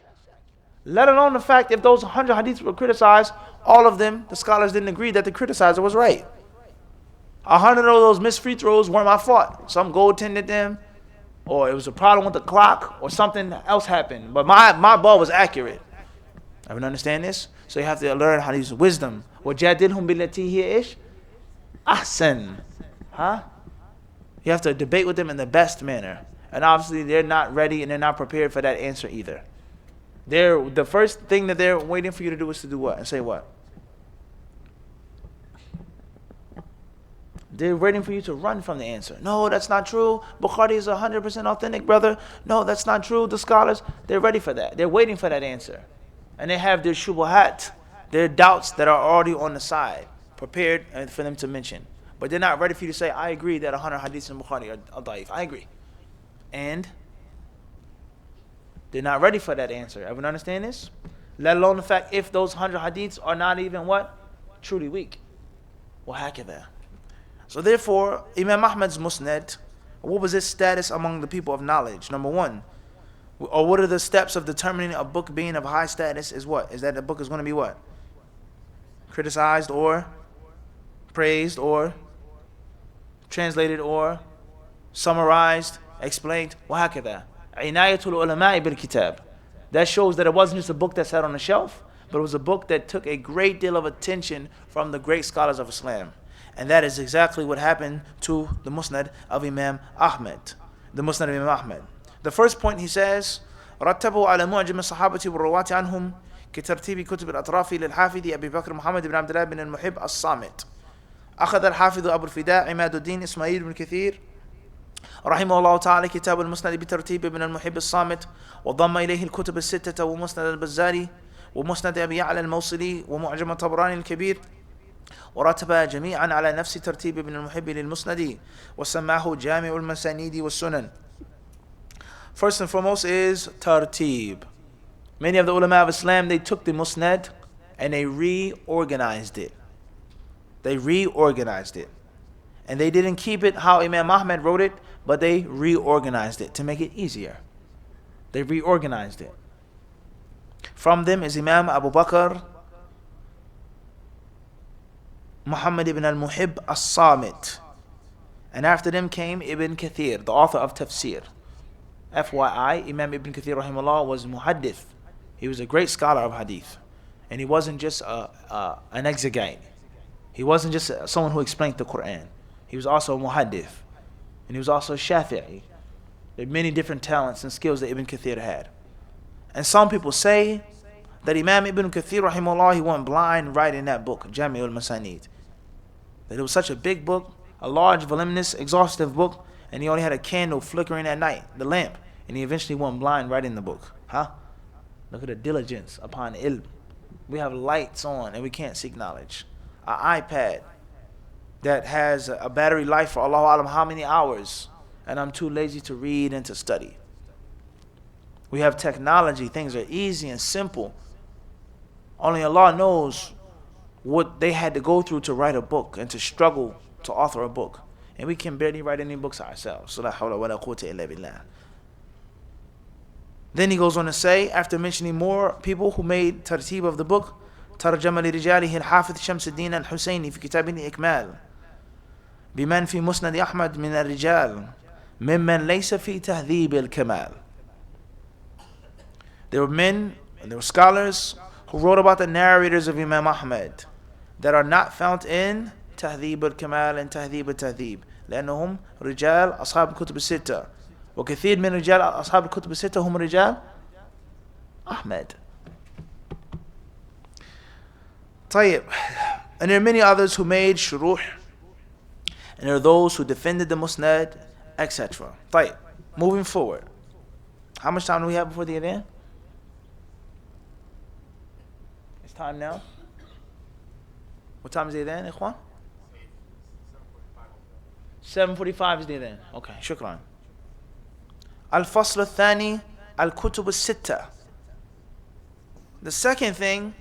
Let alone the fact if those 100 hadiths were criticized, all of them, the scholars didn't agree that the criticizer was right. 100 of those missed free throws weren't my fault. Some goaltended them, or it was a problem with the clock, or something else happened. But my ball was accurate. Everyone understand this? So you have to learn how to use wisdom. وَجَادِلْهُمْ بِالَّتِي هِيَ إِيش أَحْسَنُ. You have to debate with them in the best manner. And obviously they're not ready and they're not prepared for that answer either. The first thing that they're waiting for you to do is to do what? And say what? They're waiting for you to run from the answer. No, that's not true. Bukhari is 100% authentic, brother. No, that's not true. The scholars, they're ready for that. They're waiting for that answer. And they have their shubuhat, their doubts that are already on the side, prepared for them to mention. But they're not ready for you to say, I agree that 100 hadiths in Bukhari are daif. I agree. And they're not ready for that answer. Everyone understand this? Let alone the fact if those 100 hadiths are not even what? Truly weak. وَهَكَذَا. So therefore, Imam Ahmad's Musnad, what was his status among the people of knowledge? Number one, or what are the steps of determining a book being of high status is what? Is that the book is going to be what? Criticized or praised or translated or summarized, explained, وَهَكَذَا. Inayatul ulama'i bil kitab. That shows that it wasn't just a book that sat on the shelf, but it was a book that took a great deal of attention from the great scholars of Islam. And that is exactly what happened to the Musnad of Imam Ahmad. The Musnad of Imam Ahmad. The first point he says, رتبوا على معجم الصحابة والرواة عنهم كترتيب كتب الأطراف للحافظ أبي بكر محمد بن عبد الله بن المحب الصامت. أخذ الحافظ أبو الفداء عماد الدين إسماعيل بن كثير رحمه الله تعالى كتاب المسند بترتيب ابن المحب الصامت، وضم إليه الكتب الستة ومسند البزاري ومسند أبي يعلى الموصلي ومعجم الطبراني الكبير، ورتب جميعا على نفس ترتيب ابن المحب للمسند وسماه جامع المسانيد والسنن. First and foremost is tartib. Many of the ulama of Islam, they took the musnad and they reorganized it. They reorganized it. And they didn't keep it how Imam Ahmed wrote it, but they reorganized it to make it easier. They reorganized it. From them is Imam Abu Bakr Muhammad ibn al-Muhib as-Samit. And after them came Ibn Kathir, the author of Tafsir. FYI, Imam Ibn Kathir rahimahullah was muhaddith. He was a great scholar of hadith. And he wasn't just an exegete. He wasn't just someone who explained the Quran. He was also a muhaddith. And he was also a shafi'i. There are many different talents and skills that Ibn Kathir had. And some people say that Imam Ibn Kathir rahimahullah, he went blind writing that book, Jami'ul Masanid. That it was such a big book, a large, voluminous, exhaustive book, and he only had a candle flickering at night, the lamp, and he eventually went blind writing the book. Look at the diligence upon ilm. We have lights on and we can't seek knowledge. An iPad that has a battery life for Allahu Alam how many hours, and I'm too lazy to read and to study. We have technology, things are easy and simple. Only Allah knows what they had to go through to write a book and to struggle to author a book. And we can barely write any books ourselves. So la hawla wa la quwwata illa billah. Then he goes on to say, after mentioning more people who made tartib of the book, ترجم لرجاله الحافظ شمس الدين الحسيني في كتابه إكمال بمن في مسند أحمد من الرجال ممن ليس في تهذيب الكمال. There were men and there were scholars who wrote about the narrators of Imam Ahmed that are not found in تهذيب الكمال and تهذيب التهذيب لأنهم رجال أصحاب الكتب الستة وكثير من رجال أصحاب الكتب الستة هم رجال أحمد. طيب. And there are many others who made shuruh, and there are those who defended the musnad, etc. طيب. Moving forward. How much time do we have before the adhan? It's time now. What time is the adhan, ikhwan? 7:45 is the adhan. Okay, shukran. Al-Fasl al-Thani, Al-Kutub al-Sitta. The second thing,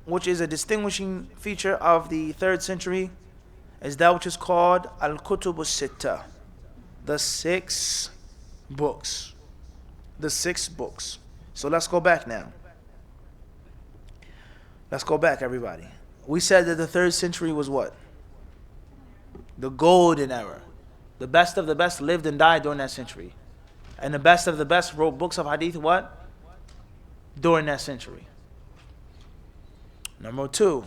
which is a distinguishing feature of the 3rd century, is that which is called Al-Kutub al-Sitta. The 6 books. The 6 books. So let's go back now. Let's go back, everybody. We said that the 3rd century was what? The golden era. The best of the best lived and died during that century. And the best of the best wrote books of hadith what? During that century. Number 2,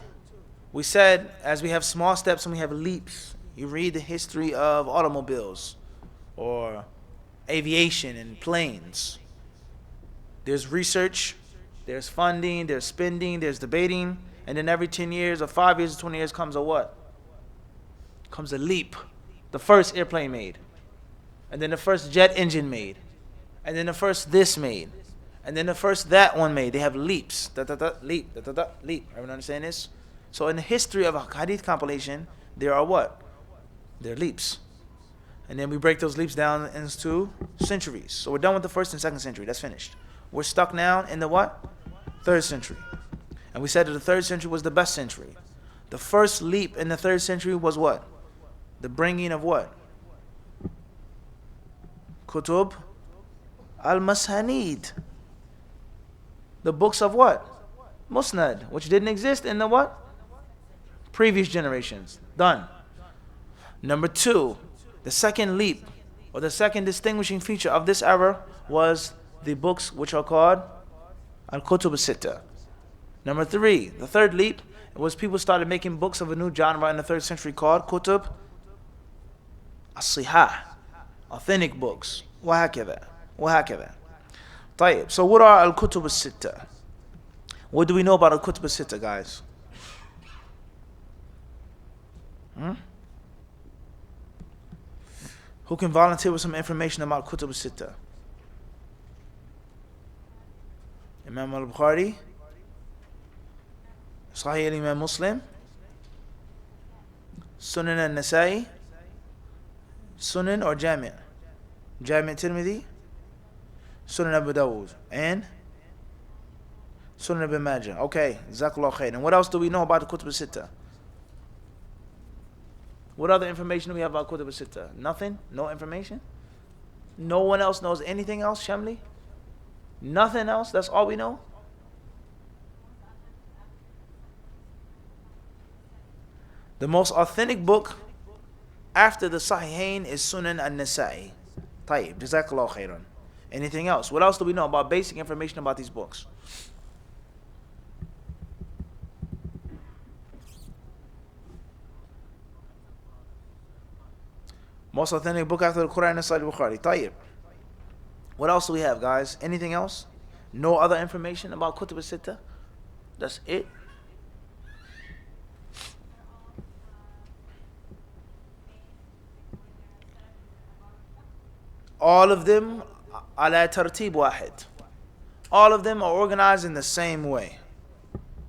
we said as we have small steps and we have leaps. You read the history of automobiles or aviation and planes. There's research, there's funding, there's spending, there's debating, and then every 10 years or 5 years or 20 years comes a what? Comes a leap. The first airplane made. And then the first jet engine made. And then the first this made. And then the first that one made. They have leaps. Leap. Leap. Everyone understand this? So in the history of a hadith compilation, there are what? There are leaps. And then we break those leaps down into centuries. So we're done with the 1st and 2nd century. That's finished. We're stuck now in the what? 3rd century. And we said that the 3rd century was the best century. The first leap in the 3rd century was what? The bringing of what? Kutub al-Masanid. The books of what? Musnad, which didn't exist in the what? Previous generations. Done. Number 2, the second leap, or the second distinguishing feature of this era was the books which are called Al-Kutub al-Sitta. Number 3, the third leap, was people started making books of a new genre in the 3rd century called Kutub al-Sihah, authentic books. وهكذا. طيب. So what are Al-Kutub al-Sitta? What do we know about Al-Kutub al-Sitta, guys? Who can volunteer with some information about Kutub al-Sitta? Imam al-Bukhari, Sahih al-Imam Muslim, Sunan al-Nasai, Sunan or Jami'? Jami' Tirmidhi, Sunan Abu Dawud, and Sunan Ibn Majah. Okay, Jazakallah khair. And what else do we know about the Kutub al-Sitta? What other information do we have about Kutub al-Sitta? Nothing? No information? No one else knows anything else, Shamli? Nothing else? That's all we know? The most authentic book after the Sahihain is Sunan al-Nasa'i. Tayyib, Jazakallah khairan. Anything else? What else do we know about basic information about these books? Most authentic book after the Quran is Sahih Bukhari. Tayyib. What else do we have, guys? Anything else? No other information about Kutub al-Sitta? That's it? All of them ala tartib wahid. All of them are organized in the same way.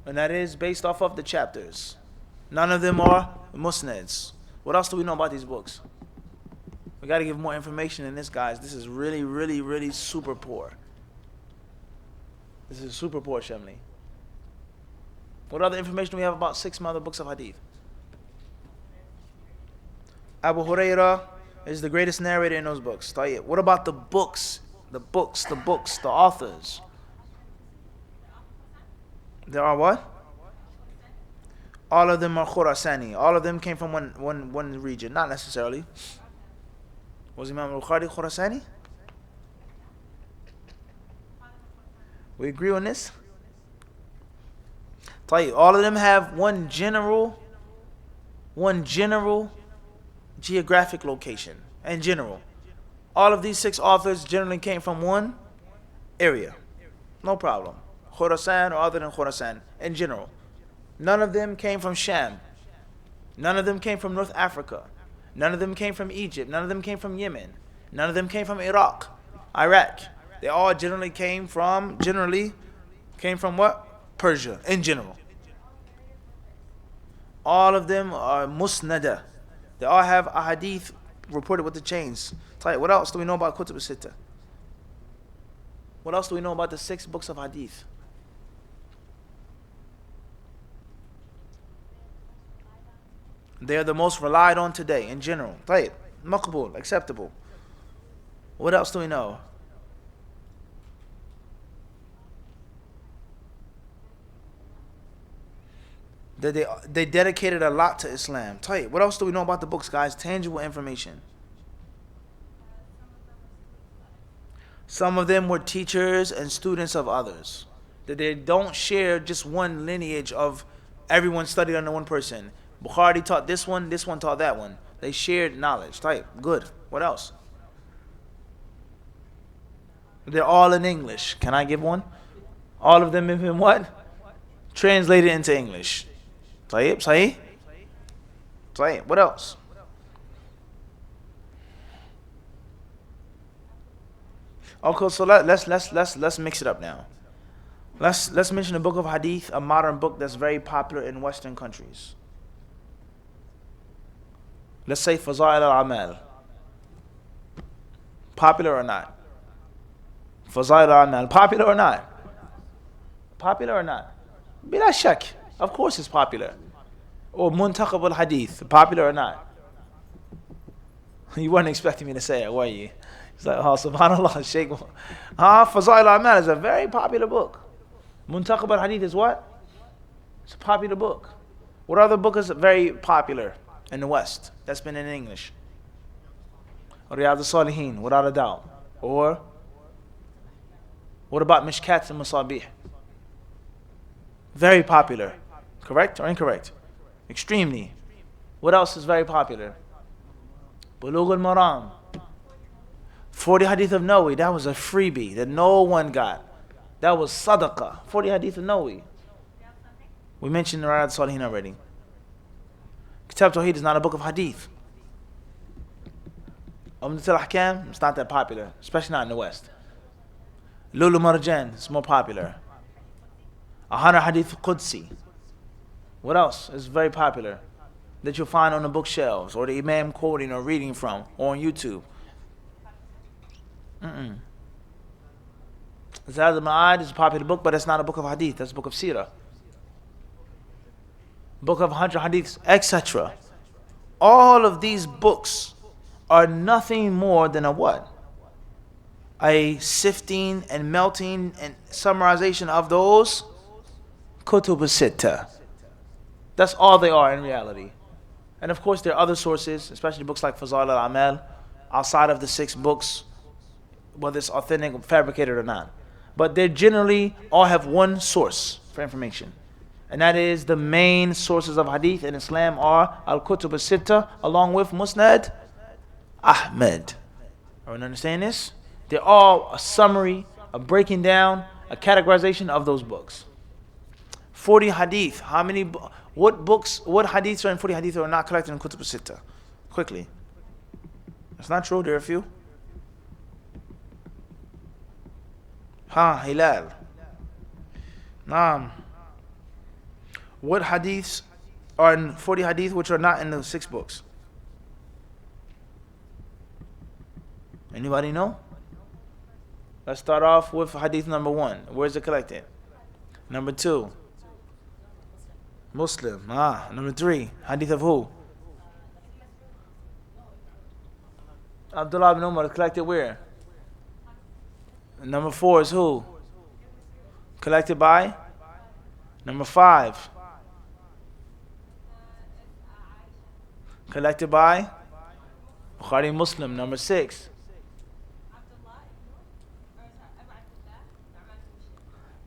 And that is based off of the chapters. None of them are musnads. What else do we know about these books? We got to give more information in this, guys. This is really, really, really super poor. This is super poor, Shamli. What other information do we have about 6 other books of hadith? Abu Hurairah is the greatest narrator in those books. What about the books? The authors. There are what? All of them are Khurasani. All of them came from one region. Not necessarily. Was Imam al-Bukhari Khurasani? We agree on this? All of them have one general geographic location. In general. All of these 6 authors generally came from one area. No problem. Khurasan or other than Khurasan. In general. None of them came from Sham. None of them came from North Africa. None of them came from Egypt. None of them came from Yemen. None of them came from Iraq. They all generally came from what? Persia, in general. All of them are musnada. They all have a hadith reported with the chains. What else do we know about Kutub al-Sitta? What else do we know about the 6 books of hadith? They are the most relied on today in general. Maqbul, acceptable. What else do we know? That they dedicated a lot to Islam. What else do we know about the books, guys? Tangible information. Some of them were teachers and students of others. That they don't share just one lineage of everyone studied under one person. Bukhari taught this one taught that one. They shared knowledge. Good. What else? They're all in English. Can I give one? All of them have been what? Translated into English. Sahih? What else? Okay, so let's mix it up now. Let's mention a book of hadith, a modern book that's very popular in Western countries. Let's say Faza'il al-Amal. Popular or not? Faza'il al-Amal. Popular or not? Popular or not? Bila shak. Of course it's popular. Or Muntaqab al-Hadith. Popular or not? You weren't expecting me to say it, were you? It's like, oh, subhanAllah, Shaykh. Faza'il al-Amal is a very popular book. Muntaqab al-Hadith is what? It's a popular book. What other book is very popular in the West that's been in English? Riyadh al-Salihin, without a doubt. Or what about Mishkat al-Masabih? Very popular. Correct or incorrect? Extremely. What else is very popular? Bulugh al-Maram. 40 Hadith of Nawawi. That was a freebie that no one got. That was sadaqah. 40 Hadith of Nawawi. We mentioned Riyadh al-Salihin already. Kitab Tawheed is not a book of hadith. Untitled Chapter, it's not that popular, especially not in the West. Lulu Marjan, it's more popular. 100 Hadith Qudsi. What else is very popular that you'll find on the bookshelves or the Imam quoting or reading from or on YouTube? Zad al-Ma'ad is a popular book, but it's not a book of hadith, that's a book of seerah. Book of 100 hadiths, etc. All of these books are nothing more than a what? A sifting and melting and summarization of those Ketubah Sitta. That's all they are in reality. And of course, there are other sources, especially books like Fazal al-Amal, outside of the 6 books, whether it's authentic or fabricated or not. But they generally all have one source for information. And that is the main sources of hadith in Islam are Al-Kutub al-Sitta along with Musnad Ahmed. Everyone understand this? They're all a summary, a breaking down, a categorization of those books. 40 hadith. What hadiths are in 40 hadith are not collected in Kutub al-Sitta? Quickly. That's not true, there are a few. Hilal. Naam. What hadiths are in 40 hadith which are not in the 6 books? Anybody know? Let's start off with hadith number 1. Where is it collected? Number 2. Muslim. Number 3. Hadith of who? Abdullah ibn Umar. Collected where? Number 4 is who? Collected by? Number 5. Collected by? Bukhari Muslim. Number 6.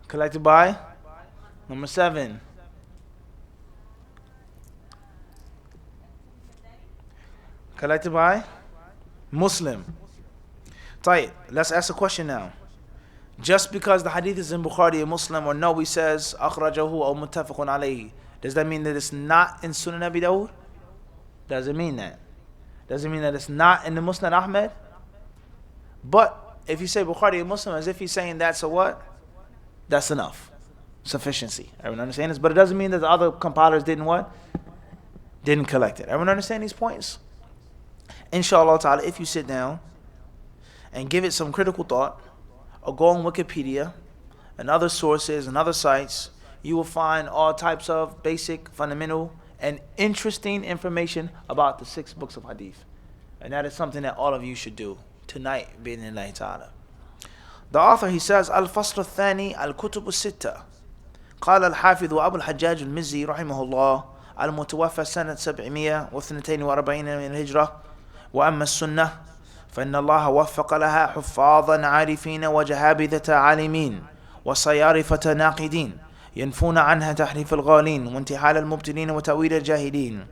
Collected by? Number 7. Collected by? Muslim. Tight. Let's ask a question now. Just because the hadith is in Bukhari and Muslim, or no, he says akhrajahu or muttafaqun alayhi, does that mean that it's not in Sunnah Abi Dawud? Doesn't mean that. Doesn't mean that it's not in the Musnad Ahmed. But if you say Bukhari and Muslim as if he's saying that's a what? That's enough. Sufficiency. Everyone understand this? But it doesn't mean that the other compilers didn't what? Didn't collect it. Everyone understand these points? Inshallah ta'ala, if you sit down and give it some critical thought, or go on Wikipedia and other sources and other sites, you will find all types of basic, fundamental, and interesting information about the 6 books of hadith. And that is something that all of you should do tonight, bi'idhnillahi ta'ala. The author, he says, Al-Fasl al-Thani al-Kutub al-Sitta. قال الحافظ أبو الحجاج المزي رحمه الله المتوفى سنة 742 من الهجرة. وأما السنة فإن الله وفق لها حفاظا عارفين وجهابذة عالمين وصيارفة ناقدين ينفون عنها تحريف الغالين وانتحال المبتلين وتأويل الجاهلين،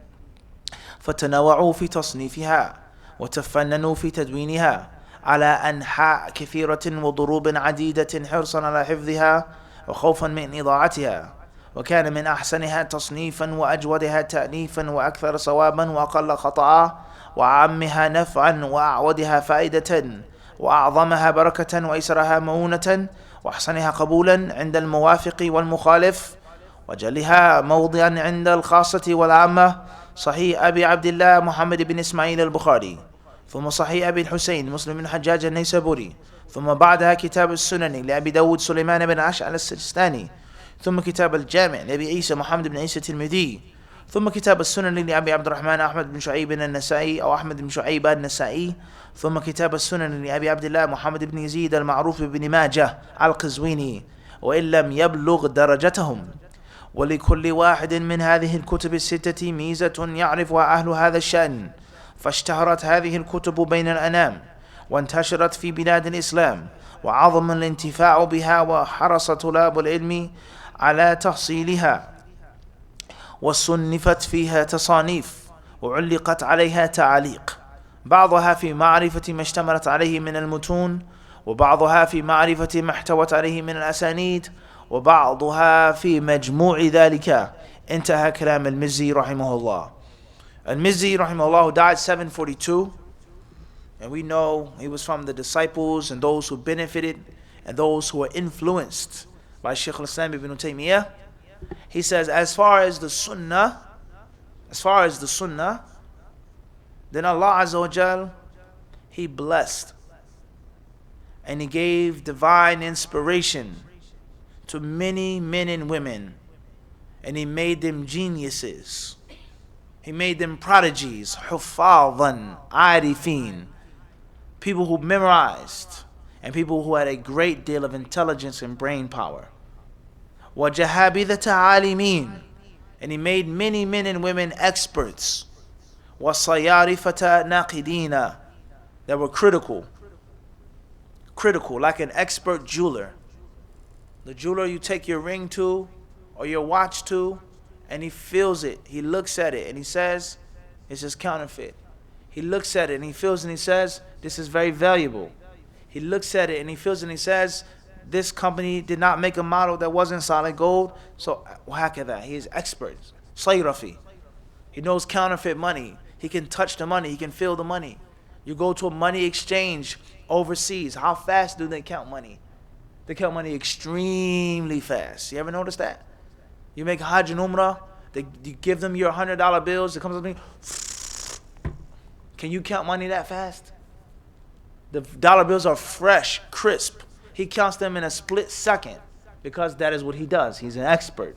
فتنوعوا في تصنيفها وتفننوا في تدوينها على أنحاء كثيرة وضروب عديدة حرصا على حفظها وخوفا من إضاعتها. وكان من أحسنها تصنيفا وأجودها تأليفا وأكثر صوابا وأقل خطأ وأعمها نفعا وأعودها فائدة وأعظمها بركة وأيسرها مؤونة وأحسنها قبولا عند الموافق والمخالف وجلها موضعا عند الخاصة والعامة صحيح أبي عبد الله محمد بن إسماعيل البخاري، ثم صحيح أبي الحسين مسلم بن حجاج النيسابوري، ثم بعدها كتاب السنن لأبي داود سليمان بن أشعل السجستاني، ثم كتاب الجامع لأبي عيسى محمد بن عيسى الترمذي، ثم كتاب السنن لأبي عبد الرحمن أحمد بن شعيب النسائي أو أحمد بن شعيب النسائي، ثم كتاب السنن لأبي عبد الله محمد بن يزيد المعروف بن ماجه القزويني وإن لم يبلغ درجتهم. ولكل واحد من هذه الكتب الستة ميزة يعرفها أهل هذا الشأن، فاشتهرت هذه الكتب بين الأنام وانتشرت في بلاد الإسلام وعظم الانتفاع بها وحرص طلاب العلم على تحصيلها، وصنفت فيها تصانيف وعلقت عليها تعاليق، بعضها في معرفة ما اشتملت عليه من المتون وبعضها في معرفة ما احتوت عليه من الأسانيد وبعضها في مجموع ذلك. انتهى كلام المزي رحمه الله. Al-Mizzi rahimahullah, who died 742, and we know he was from the disciples and those who benefited and those who were influenced by Shaykh al-Islam ibn Taymiyyah. He says, as far as the Sunnah, then Allah Azza wa Jal, He blessed and He gave divine inspiration to many men and women, and He made them geniuses. He made them prodigies, حُفَّاظًا عَارِفِينَ, people who memorized, and people who had a great deal of intelligence and brain power. وَجَهَابِذَةَ عَالِمِينَ, and he made many men and women experts. وَصَيَارِفَةَ نَاقِدِينَ, that were critical, like an expert jeweler. The jeweler you take your ring to or your watch to, and he feels it, he looks at it, and he says, this is counterfeit. He looks at it and he feels and he says, this is very valuable. He looks at it and he feels and he says, this company did not make a model that wasn't solid gold. So that he is expert. Sayrafi. He knows counterfeit money. He can touch the money. He can feel the money. You go to a money exchange overseas. How fast do they count money? They count money extremely fast. You ever notice that? You make Hajj and Umrah, you give them your $100 bills, it comes up to me. Can you count money that fast? The dollar bills are fresh, crisp. He counts them in a split second because that is what he does. He's an expert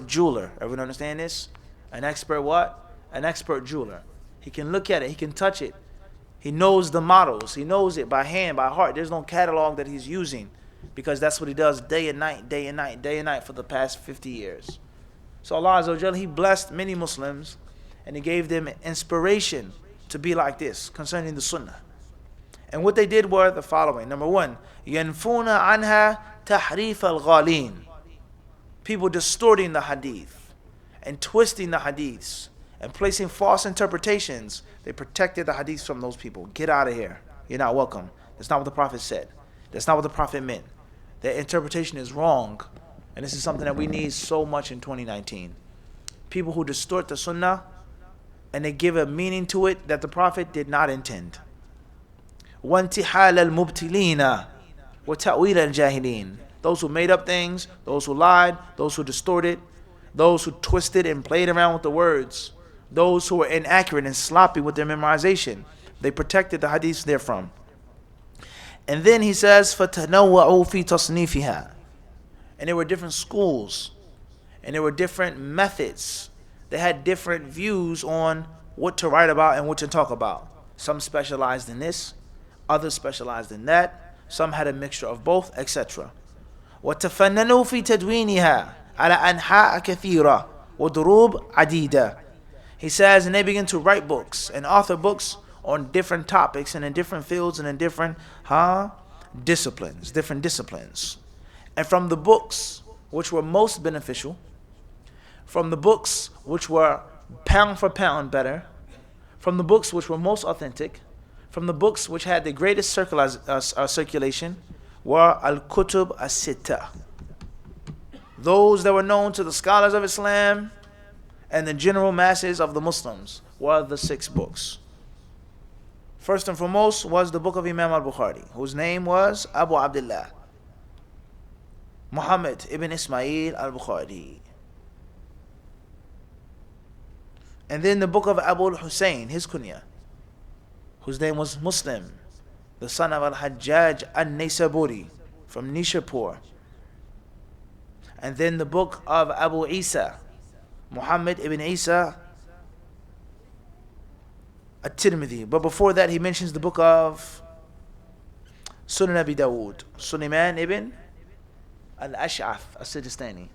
jeweler. Everyone understand this? An expert what? An expert jeweler. He can look at it. He can touch it. He knows the models. He knows it by hand, by heart. There's no catalog that he's using because that's what he does day and night, day and night, day and night for the past 50 years. So Allah Azza wa Jalla, He blessed many Muslims and He gave them inspiration to be like this concerning the Sunnah. And what they did were the following. Number one, يَنْفُونَ عَنْهَا تَحْرِيفَ الْغَالِينَ, people distorting the hadith and twisting the hadiths and placing false interpretations. They protected the hadiths from those people. Get out of here. You're not welcome. That's not what the Prophet said. That's not what the Prophet meant. Their interpretation is wrong. And this is something that we need so much in 2019. People who distort the Sunnah and they give a meaning to it that the Prophet did not intend. وَانْتِحَالَ الْمُبْتِلِينَ وَتَأْوِيلَ الْجَاهِلِينَ, those who made up things, those who lied, those who distorted, those who twisted and played around with the words, those who were inaccurate and sloppy with their memorization. They protected the hadiths therefrom. And then he says, فَتَنَوَّعُوا فِي تَصْنِيفِهَا, and there were different schools, and there were different methods. They had different views on what to write about and what to talk about. Some specialized in this, others specialized in that, some had a mixture of both, etc. وَتَفَنَّنُوا فِي تَدْوِينِهَا عَلَى أَنْحَاءَ كَثِيرَةٍ وَضُرُوبٍ عَدِيدَةٍ. He says, and they begin to write books and author books on different topics and in different fields and in different disciplines, different disciplines. And from the books which were most beneficial, from the books which were pound for pound better, from the books which were most authentic, from the books which had the greatest circulation, were al-kutub as-sitta, those that were known to the scholars of Islam and the general masses of the Muslims, were the 6 books. First and foremost was the book of Imam al-Bukhari, whose name was Abu Abdullah Muhammad ibn Ismail al-Bukhari. And then the book of Abu al-Hussein, his kunya, whose name was Muslim, the son of al-Hajjaj al-Naysaburi from Nishapur. And then the book of Abu Isa, Muhammad ibn Isa at-Tirmidhi. But before that, he mentions the book of Sunan Abi Dawood, Sulaiman ibn al-Ash'af as-Sijistani.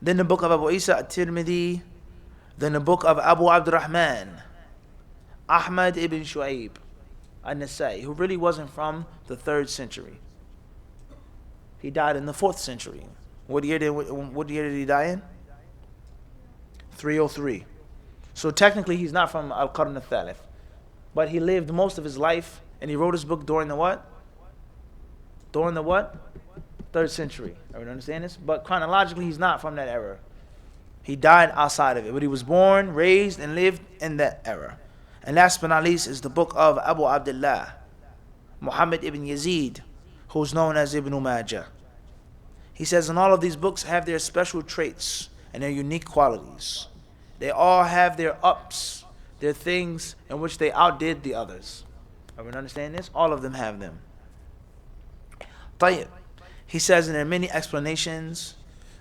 Then the book of Abu Isa at-Tirmidhi. Then the book of Abu Abdurrahman, Ahmad ibn Shu'aib al-Nasai, who really wasn't from the 3rd century. He died in the 4th century. What year did he die in? 303. So technically he's not from Al-Qarn al-Thalith. But he lived most of his life and he wrote his book during the what? During the what? 3rd century. Everyone understand this? But chronologically he's not from that era. He died outside of it. But he was born, raised, and lived in that era. And last but not least is the book of Abu Abdullah, Muhammad ibn Yazid, who's known as Ibn Majah. He says, and all of these books have their special traits and their unique qualities. They all have their ups, their things in which they outdid the others. Everyone understand this? All of them have them. طيب. He says, and there are many explanations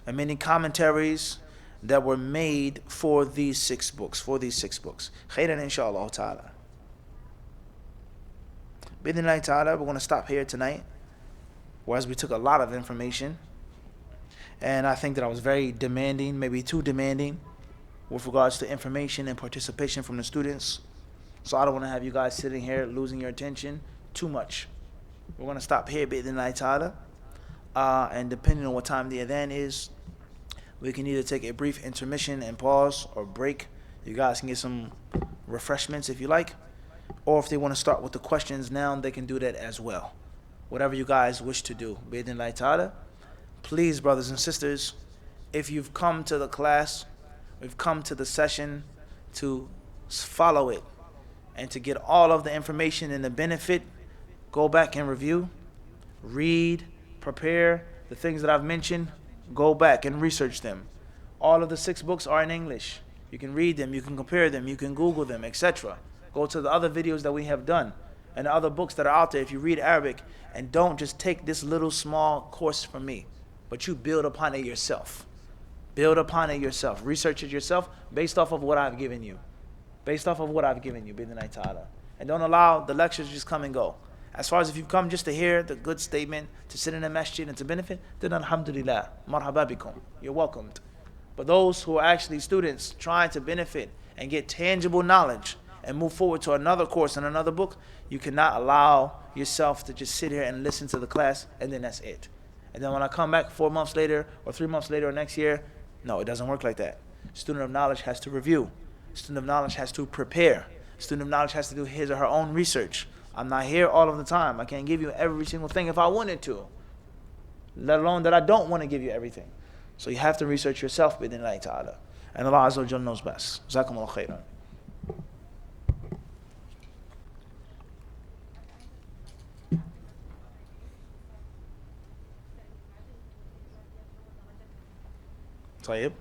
and many commentaries. that were made for these 6 books. Khairan inshallah ta'ala. Bidnillahi ta'ala, we're going to stop here tonight, whereas we took a lot of information. And I think that I was very demanding, maybe too demanding, with regards to information and participation from the students. So I don't want to have you guys sitting here losing your attention too much. We're going to stop here, bi'idhnillahi ta'ala. And depending on what time the adhan is, we can either take a brief intermission and pause or break. You guys can get some refreshments if you like. Or if they want to start with the questions now, they can do that as well. Whatever you guys wish to do, bi'idhnillahi ta'ala. Please, brothers and sisters, if you've come to the class, we've come to the session to follow it and to get all of the information and the benefit, go back and review, read, prepare the things that I've mentioned, go back and research them. All of the 6 books are in English. You can read them, you can compare them, you can Google them, etc. Go to the other videos that we have done and the other books that are out there if you read Arabic, and don't just take this little small course from me, but you build upon it yourself. Build upon it yourself. Research it yourself based off of what I've given you. Bidnillahi ta'ala. And don't allow the lectures to just come and go. As far as if you've come just to hear the good statement, to sit in the masjid and to benefit, then alhamdulillah, marhaba bikum, you're welcomed. But those who are actually students trying to benefit and get tangible knowledge and move forward to another course and another book, you cannot allow yourself to just sit here and listen to the class and then that's it. And then when I come back 4 months later or 3 months later or next year, no, it doesn't work like that. Student of knowledge has to review. Student of knowledge has to prepare. Student of knowledge has to do his or her own research. I'm not here all of the time. I can't give you every single thing if I wanted to, let alone that I don't want to give you everything. So you have to research yourself, bi'idhnillahi ta'ala. And Allah Azza wa Jalla knows best. Jazakumullah khairan. Tayyib.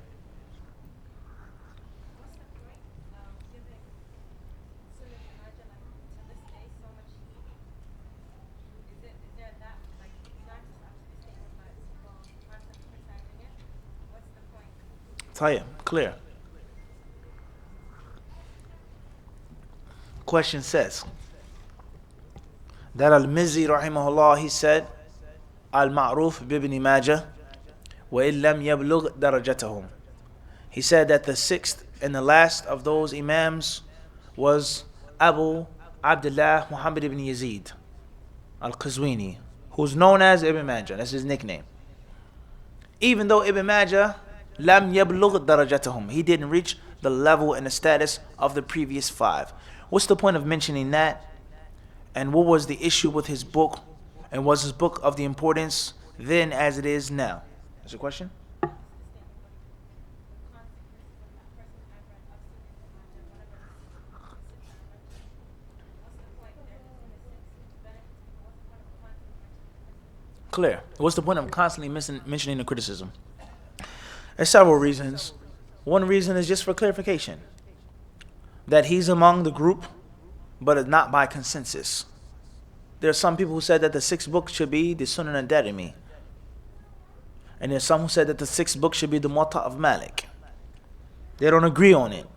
Tayyib, clear. Question says that Al-Mizzi rahimahullah, he said, Al-Ma'ruf bibni Majah wa illam yablugh darajatahum. He said that the 6th and the last of those imams was Abu Abdullah Muhammad ibn Yazid al-Qazwini, who's known as Ibn Majah. That's his nickname. Even though Ibn Majah lam yablugh darajatahum, he didn't reach the level and the status of the previous 5. What's the point of mentioning that? And what was the issue with his book? And was his book of the importance then as it is now? That's your question? Clear. What's the point of constantly mentioning the criticism? There's several reasons. One reason is just for clarification, that he's among the group, but it's not by consensus. There are some people who said that the 6th book should be the Sunnah al-Darimi. And there's some who said that the 6th book should be the Muwatta of Malik. They don't agree on it.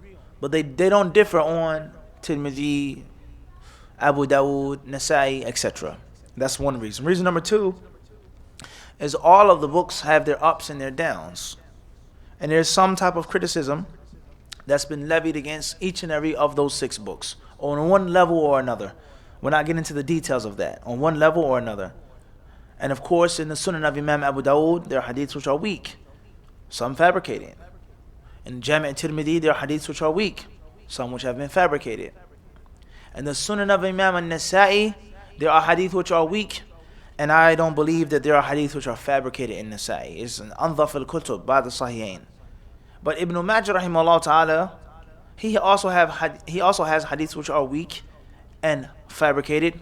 But they don't differ on Tirmidhi, Abu Dawud, Nasa'i, etc. That's one reason. Reason number 2 is all of the books have their ups and their downs. And there's some type of criticism that's been levied against each and every of those 6 books, on one level or another. We're not getting into the details of that, on one level or another. And of course, in the Sunnah of Imam Abu Dawud, there are hadiths which are weak, some fabricated. In Jami' Tirmidhi, there are hadiths which are weak, some which have been fabricated. In the Sunnah of Imam al-Nasa'i, there are hadiths which are weak, and I don't believe that there are hadiths which are fabricated in Nasa'i. It's an Andhaf al-Kutub, Ba'd al-Sahihain. But Ibn Majah rahimahullah ta'ala, he also has hadiths which are weak and fabricated,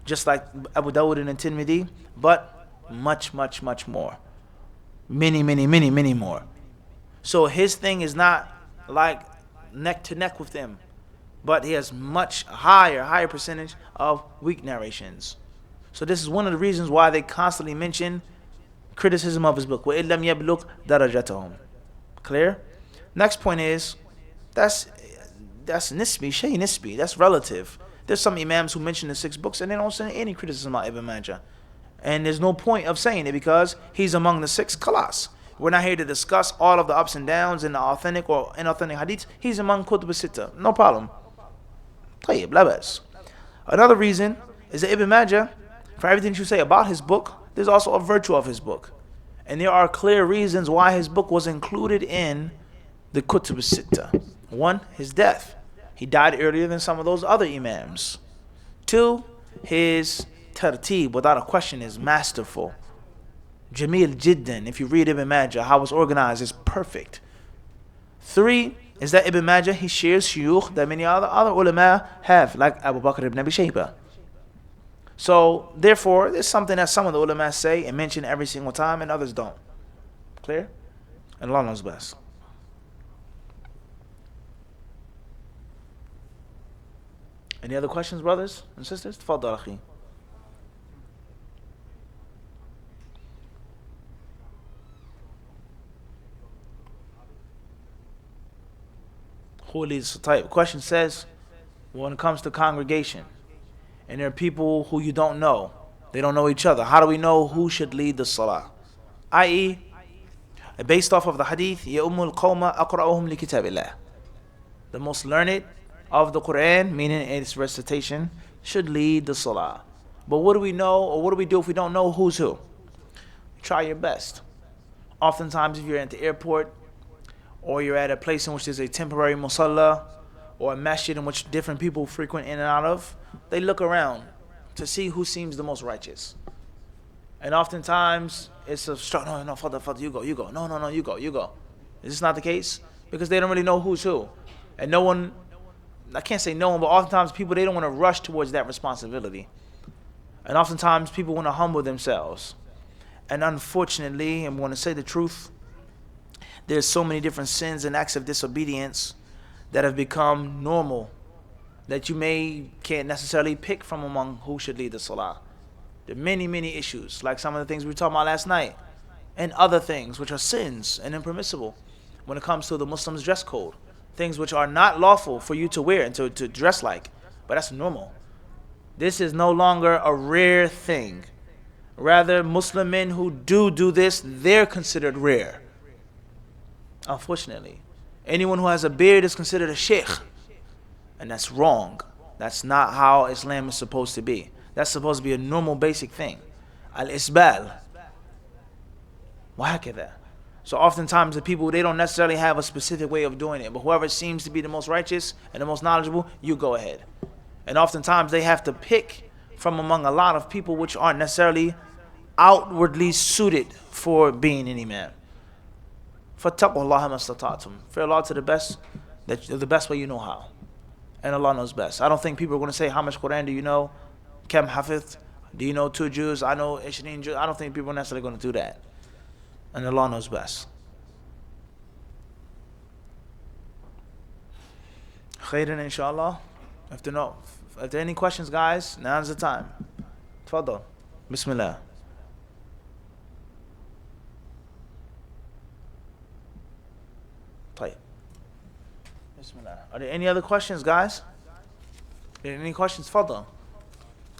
just like Abu Dawud and Tirmidhi, but much, much, much more. Many, many, many, many more. So his thing is not like neck to neck with them, but he has much higher percentage of weak narrations. So this is one of the reasons why they constantly mention criticism of his book. وَإِلَّمْ يَبْلُغْ دَرَجَتَهُمْ. Clear? Next point is, that's nisbi, shay nisbi, that's relative. There's some imams who mention the 6 books and they don't say any criticism about Ibn Majah. And there's no point of saying it because he's among the 6 khalas. We're not here to discuss all of the ups and downs in the authentic or inauthentic hadiths. He's among Ketubah Sitta. No problem. طيب, لا بأس. Another reason is that Ibn Majah, for everything you say about his book, there's also a virtue of his book. And there are clear reasons why his book was included in the Ketubah Sitta. 1, his death. He died earlier than some of those other imams. 2, his tartib, without a question, is masterful. Jamil Jiddan, if you read Ibn Majah, how it's organized is perfect. 3 is that Ibn Majah, he shares shuyukh that many other ulama have, like Abu Bakr ibn Abi Shaybah. So, therefore, there's something that some of the ulama say and mention every single time and others don't. Clear? And Allah knows best. Any other questions, brothers and sisters? Tfaddal akhi. Who leads the type? Question says, when it comes to congregation, and there are people who you don't know, they don't know each other, how do we know who should lead the salah? I.e., based off of the hadith, يَأُمُّ الْقَوْمَ أَقْرَأُهُمْ لِكِتَابِ اللَّهِ. The most learned of the Quran, meaning its recitation, should lead the salah. But what do we know, or what do we do if we don't know who's who? Try your best. Oftentimes, if you're at the airport, or you're at a place in which there's a temporary musalla, or a masjid in which different people frequent in and out of, they look around to see who seems the most righteous. And oftentimes, it's a struggle. No, Father, you go. No, you go. Is this not the case? Because they don't really know who's who. And no one, I can't say no one, but oftentimes people, they don't want to rush towards that responsibility. And oftentimes people want to humble themselves. And unfortunately, I'm going to say the truth, there's so many different sins and acts of disobedience that have become normal that you can't necessarily pick from among who should lead the salah. There are many, many issues, like some of the things we were talking about last night, and other things which are sins and impermissible when it comes to the Muslim's dress code. Things which are not lawful for you to wear and to dress like, but that's normal. This is no longer a rare thing. Rather, Muslim men who do this, they're considered rare. Unfortunately, anyone who has a beard is considered a sheikh, and that's wrong. That's not how Islam is supposed to be. That's supposed to be a normal, basic thing. Al-isbal. وهكذا. So oftentimes the people, they don't necessarily have a specific way of doing it, but whoever seems to be the most righteous and the most knowledgeable, you go ahead. And oftentimes they have to pick from among a lot of people which aren't necessarily outwardly suited for being an imam. فَاتَّقُوا اللَّهَ مَا اسْتَطَعْتُمْ. Fear Allah to the best way you know how. And Allah knows best. I don't think people are going to say, how much Quran do you know? Kam hafith? Do you know 2 Jews? I know 20 Jews. I don't think people are necessarily going to do that. And Allah knows best. Khairan inshallah. If there are any questions, guys, now's the time. Tfaddal. Bismillah. طيب. Bismillah. Are there any other questions, guys? Are there any questions? Tfaddal.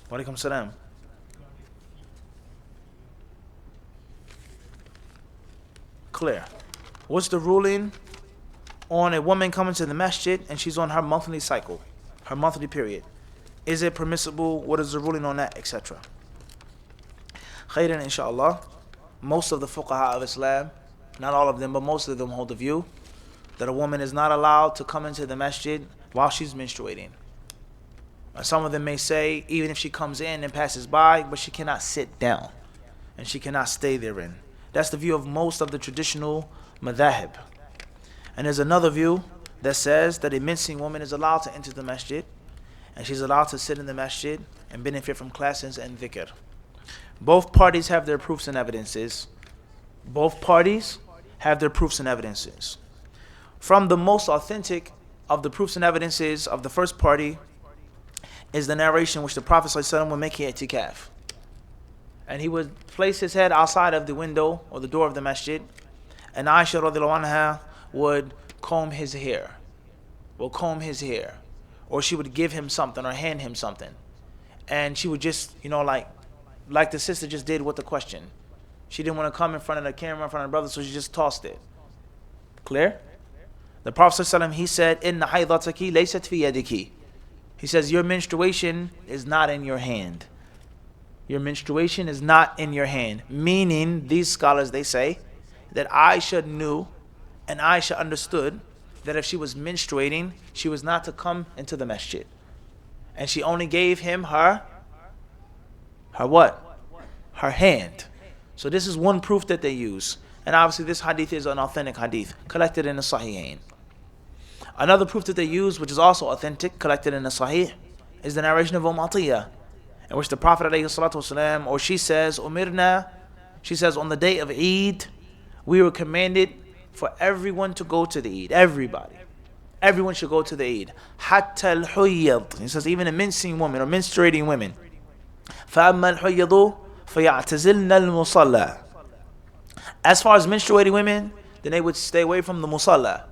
Wa alaikum salam. Clear. What's the ruling on a woman coming to the masjid and she's on her monthly cycle, her monthly period? Is it permissible? What is the ruling on that, etc.? Khairan inshallah. Most of the fuqaha of Islam, not all of them, but most of them hold the view that a woman is not allowed to come into the masjid while she's menstruating. Some of them may say even if she comes in and passes by, but she cannot sit down and she cannot stay therein. That's the view of most of the traditional madhahib. And there's another view that says that a mincing woman is allowed to enter the masjid and she's allowed to sit in the masjid and benefit from classes and dhikr. Both parties have their proofs and evidences. Both parties have their proofs and evidences. From the most authentic of the proofs and evidences of the first party is the narration which the Prophet ﷺ would make i'tikaf. And he would place his head outside of the window or the door of the masjid, and Aisha radiallahu anha would comb his hair, or she would give him something or hand him something, and she would just, like the sister just did with the question. She didn't want to come in front of the camera, in front of the brother, so she just tossed it. Clear? The Prophet ﷺ, he said, "Inna haydataki laysat fi yadiki." He says, your menstruation is not in your hand. Your menstruation is not in your hand. Meaning, these scholars, they say, that Aisha knew and Aisha understood that if she was menstruating, she was not to come into the masjid. And she only gave him her what? Her hand. So this is one proof that they use. And obviously this hadith is an authentic hadith, collected in the Sahihain. Another proof that they use, which is also authentic, collected in the Sahih, is the narration of Omata, in which the Prophet ﷺ, or she says, Umirna, she says, on the day of Eid, we were commanded for everyone to go to the Eid. Everyone should go to the Eid. Hatta al-huyyad. He says, even a mincing woman or menstruating women. فَأَمَّا الْحُيَّضُ فَيَعْتَزِلْنَ الْمُصَلَّى. As far as menstruating women, then they would stay away from the musalla.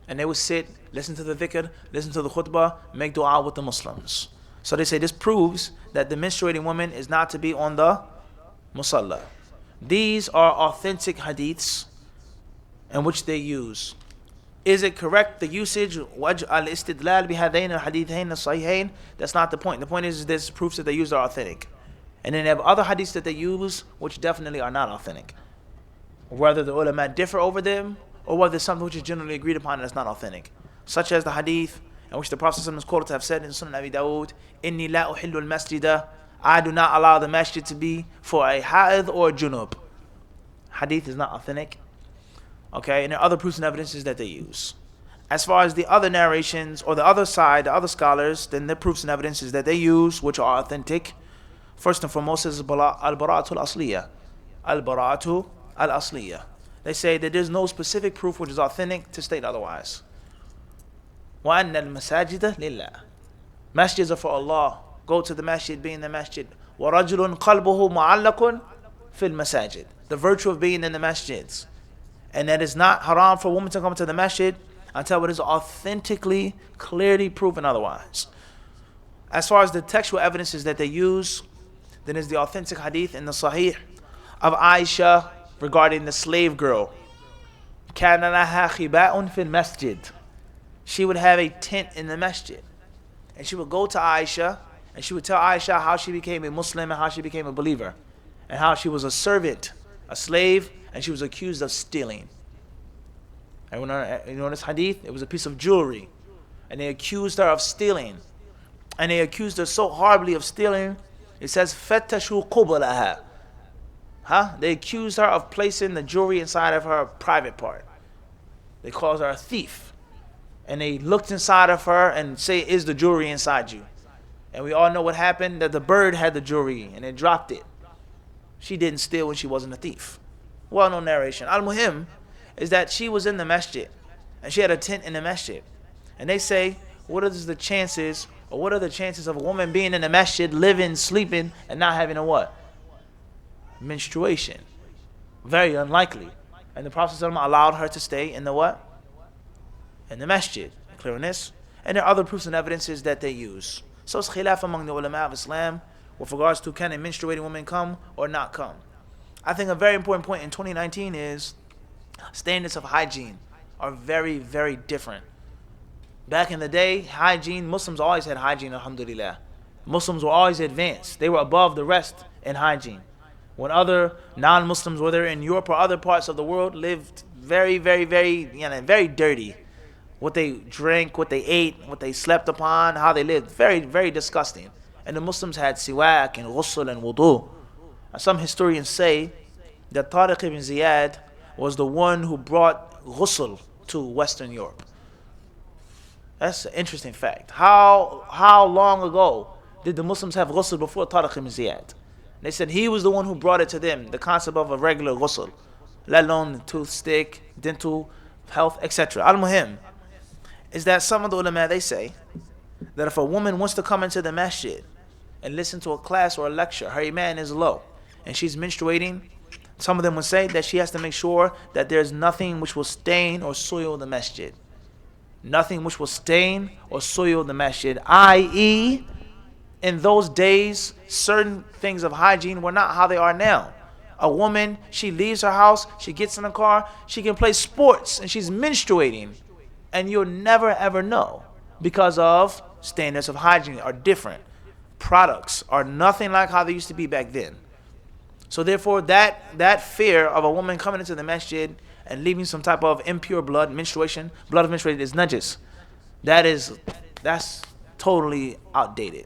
And they would sit, listen to the dhikr, listen to the khutbah, make dua with the Muslims. So they say this proves that the menstruating woman is not to be on the musalla. These are authentic hadiths in which they use. Is it correct, the usage, وَجْعَ الْإِسْتِدْلَالِ بِهَذَيْنِ الْحَدِيثَيْنِ الصَّحِيحَيْنِ? That's not the point. The point is this proofs that they use are authentic. And then they have other hadiths that they use which definitely are not authentic. Whether the ulama differ over them, or whether it's something which is generally agreed upon and it's not authentic. Such as the hadith in which the Prophet ﷺ is quoted to have said in Sunnah Abi Dawud, إِنِّي لَا أُحِلُّ الْمَسْجِدَ. I do not allow the masjid to be for a ha'id or a junub. Hadith is not authentic. Okay, and there are other proofs and evidences that they use. As far as the other narrations, or the other side, the other scholars, then the proofs and evidences that they use, which are authentic, first and foremost is al-bara'atu al-asliyah. Al-bara'atu al-asliyah. They say that there's no specific proof which is authentic to state otherwise. وَأَنَّ الْمَسَاجِدَ لِلَّهِ. Masjids are for Allah. Go to the masjid, be in the masjid. وَرَجُلٌ قَلْبُهُ مُعَلَّقٌ فِي الْمَسَاجِد. The virtue of being in the masjids. And that it's not haram for a woman to come to the masjid until it is authentically, clearly proven otherwise. As far as the textual evidences that they use, then is the authentic hadith in the Sahih of Aisha regarding the slave girl. كَانَ لَهَا خِبَاءٌ فِي الْمَسْجِدِ. She would have a tent in the masjid. And she would go to Aisha, and she would tell Aisha how she became a Muslim and how she became a believer. And how she was a servant, a slave, and she was accused of stealing. You know this hadith? It was a piece of jewelry. And they accused her of stealing. And they accused her so horribly of stealing. It says, فَتَّشُوا قُبَلَهَا. They accused her of placing the jewelry inside of her private part. They called her a thief. And they looked inside of her and say, is the jewelry inside you? And we all know what happened, that the bird had the jewelry and it dropped it. She didn't steal when she wasn't a thief. Well-known narration. Al-Muhim is that she was in the masjid. And she had a tent in the masjid. And they say, what are the chances of a woman being in the masjid, living, sleeping, and not having a what? Menstruation. Very unlikely. And the Prophet ﷺ allowed her to stay in the what? In the masjid. Clear on this? And there are other proofs and evidences that they use. So it's khilaf among the ulama of Islam with regards to can a menstruating woman come or not come. I think a very important point in 2019 is standards of hygiene are very, very different. Back in the day, hygiene, Muslims always had hygiene, alhamdulillah. Muslims were always advanced. They were above the rest in hygiene. When other non-Muslims, whether in Europe or other parts of the world, lived very, very, very, very dirty. What they drank, what they ate, what they slept upon, how they lived, very, very disgusting. And the Muslims had siwak and ghusl and wudu. Some historians say that Tariq ibn Ziyad was the one who brought ghusl to Western Europe. That's an interesting fact. How long ago did the Muslims have ghusl before Tariq ibn Ziyad? They said he was the one who brought it to them, the concept of a regular ghusl, let alone the toothstick, dental health, etc. Al-Muhim is that some of the ulama, they say that if a woman wants to come into the masjid and listen to a class or a lecture, her iman is low, and she's menstruating, some of them would say that she has to make sure that there's nothing which will stain or soil the masjid. Nothing which will stain or soil the masjid, i.e., in those days, certain things of hygiene were not how they are now. A woman, she leaves her house, she gets in a car, she can play sports, and she's menstruating. And you'll never ever know because of standards of hygiene are different. Products are nothing like how they used to be back then. So therefore, that fear of a woman coming into the masjid and leaving some type of impure blood, blood of menstruation is najis. That's totally outdated.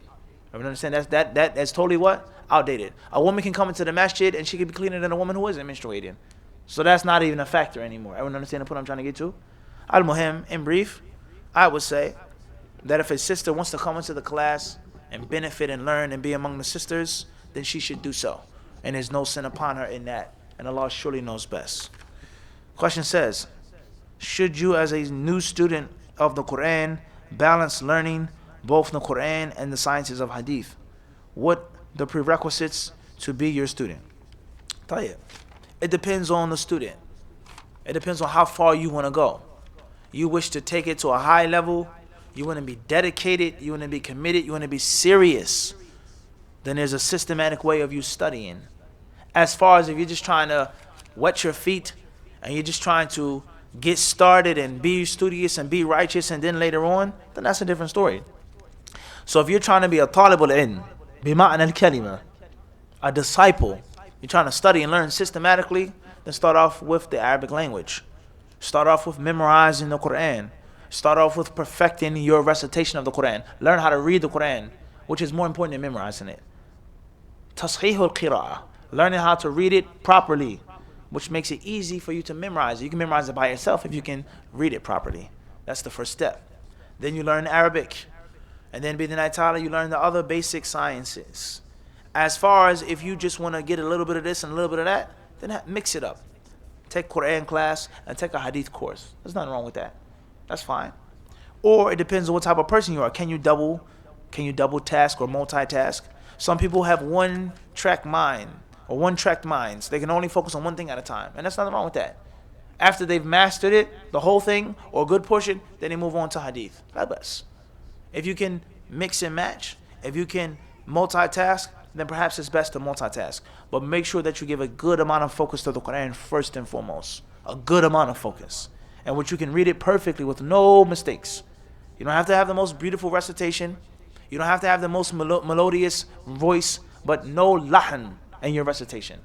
Everyone understand? That's totally what? Outdated. A woman can come into the masjid and she can be cleaner than a woman who isn't menstruating. So that's not even a factor anymore. Everyone understand the point I'm trying to get to? Al-Muhim, in brief, I would say that if a sister wants to come into the class and benefit and learn and be among the sisters, then she should do so. And there's no sin upon her in that. And Allah surely knows best. Question says, should you as a new student of the Quran balance learning both the Quran and the sciences of Hadith? What the prerequisites to be your student? Tayyib. It depends on the student. It depends on how far you want to go. You wish to take it to a high level, you want to be dedicated, you want to be committed, you want to be serious, then there's a systematic way of you studying. As far as if you're just trying to wet your feet and you're just trying to get started and be studious and be righteous and then later on, then that's a different story. So if you're trying to be a talibul ilm, bima'na al-kalima, a disciple, you're trying to study and learn systematically, then start off with the Arabic language. Start off with memorizing the Quran. Start off with perfecting your recitation of the Quran. Learn how to read the Quran, which is more important than memorizing it. Tasheehul qira'ah, learning how to read it properly, which makes it easy for you to memorize it. You can memorize it by yourself if you can read it properly. That's the first step. Then you learn Arabic. And then bidhnillahi ta'ala, you learn the other basic sciences. As far as if you just want to get a little bit of this and a little bit of that, then mix it up. Take Quran class and take a Hadith course. There's nothing wrong with that. That's fine. Or it depends on what type of person you are. Can you double task or multitask? Some people have one track mind or one tracked minds. They can only focus on one thing at a time. And there's nothing wrong with that. After they've mastered it, the whole thing or a good portion, then they move on to Hadith. Labas. If you can mix and match, if you can multitask, then perhaps it's best to multitask. But make sure that you give a good amount of focus to the Quran first and foremost. A good amount of focus. And which you can read it perfectly with no mistakes. You don't have to have the most beautiful recitation. You don't have to have the most melodious voice, but no lahan in your recitation.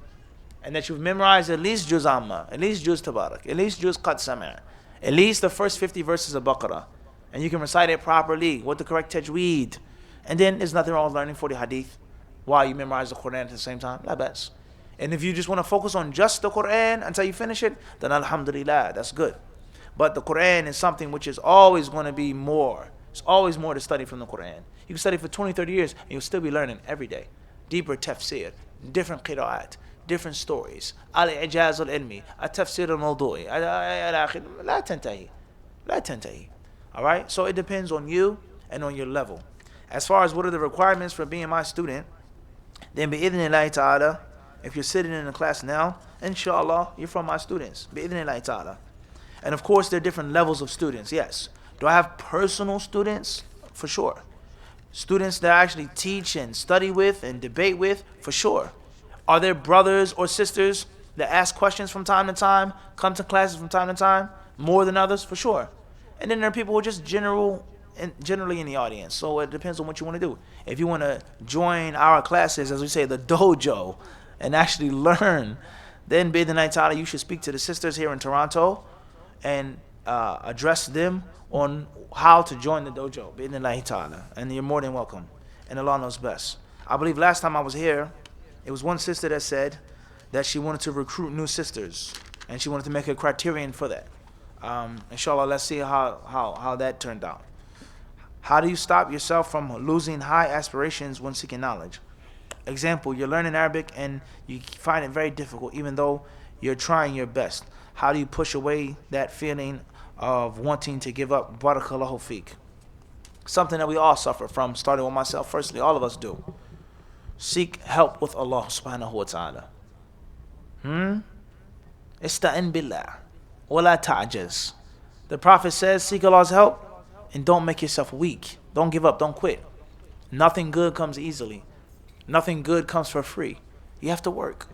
And that you've memorized at least Juz Amma, at least Juz Tabarak, at least Juz Qad Sama', at least the first 50 verses of Baqarah. And you can recite it properly with the correct tajweed. And then there's nothing wrong with learning 40 hadith while you memorize the Quran at the same time. La bas. And if you just want to focus on just the Quran until you finish it, then alhamdulillah, that's good. But the Quran is something which is always going to be more. There's always more to study from the Quran. You can study for 20, 30 years and you'll still be learning every day. Deeper tafsir, different qira'at, different stories. Al-ijaz al-ilmi, al-tafsir al-mawdu'i, la tantahi. La tantahi. Alright? So it depends on you and on your level. As far as what are the requirements for being my student, then bi'idhnillahi ta'ala, if you're sitting in the class now, inshallah, you're from my students. Bi'idhnillahi ta'ala. And of course, there are different levels of students, yes. Do I have personal students? For sure. Students that I actually teach and study with and debate with? For sure. Are there brothers or sisters that ask questions from time to time, come to classes from time to time, more than others? For sure. And then there are people who are just generally in the audience. So it depends on what you want to do. If you want to join our classes, as we say, the dojo, and actually learn, then bidhnillahi ta'ala, you should speak to the sisters here in Toronto and address them on how to join the dojo, bidhnillahi ta'ala. And you're more than welcome. And Allah knows best. I believe last time I was here, it was one sister that said that she wanted to recruit new sisters. And she wanted to make a criterion for that. Inshallah, let's see how that turned out. How do you stop yourself from losing high aspirations when seeking knowledge? Example, you're learning Arabic and you find it very difficult even though you're trying your best. How do you push away that feeling of wanting to give up? Barakallahu feek. Something that we all suffer from, starting with myself firstly, all of us do. Seek help with Allah subhanahu wa ta'ala. Ista'in billah. Wala ta'jaz. The Prophet says, seek Allah's help and don't make yourself weak. Don't give up. Don't quit. Nothing good comes easily. Nothing good comes for free. You have to work.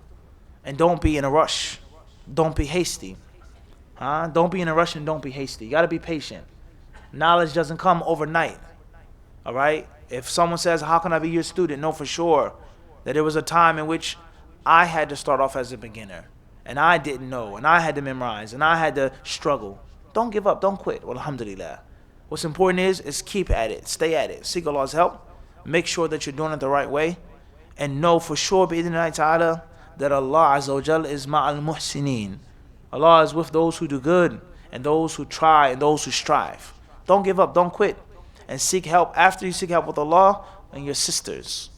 And don't be in a rush. Don't be hasty. Don't be in a rush and don't be hasty. You got to be patient. Knowledge doesn't come overnight. All right? If someone says, how can I be your student? Know for sure that there was a time in which I had to start off as a beginner. And I didn't know. And I had to memorize. And I had to struggle. Don't give up. Don't quit. Well, alhamdulillah. What's important is keep at it. Stay at it. Seek Allah's help. Make sure that you're doing it the right way. And know for sure, bi'idhnillahi ta'ala, that Allah Azza wa Jal is ma'al muhsineen. Allah is with those who do good and those who try and those who strive. Don't give up. Don't quit. And seek help. After you seek help with Allah and your sisters,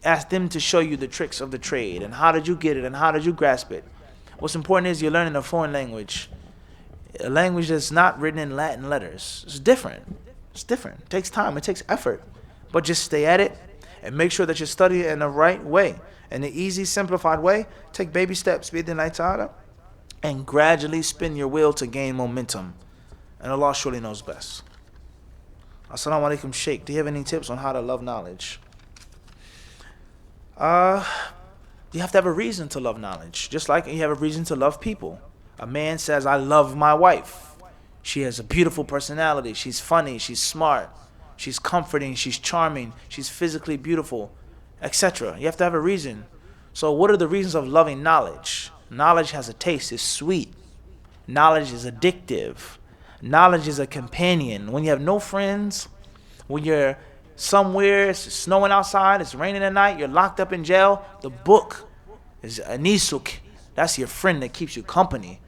ask them to show you the tricks of the trade and how did you get it and how did you grasp it. What's important is you're learning a foreign language. A language that's not written in Latin letters. It's different. It's different. It takes time. It takes effort. But just stay at it and make sure that you study it in the right way. In the easy, simplified way. Take baby steps, bi'idhnillahi ta'ala, and gradually spin your wheel to gain momentum. And Allah surely knows best. Assalamu alaikum, Sheikh. Do you have any tips on how to love knowledge? You have to have a reason to love knowledge. Just like you have a reason to love people. A man says, I love my wife. She has a beautiful personality. She's funny. She's smart. She's comforting. She's charming. She's physically beautiful, etc. You have to have a reason. So what are the reasons of loving knowledge? Knowledge has a taste. It's sweet. Knowledge is addictive. Knowledge is a companion. When you have no friends, when you're somewhere, it's snowing outside, it's raining at night, you're locked up in jail, the book is anisuk. That's your friend that keeps you company.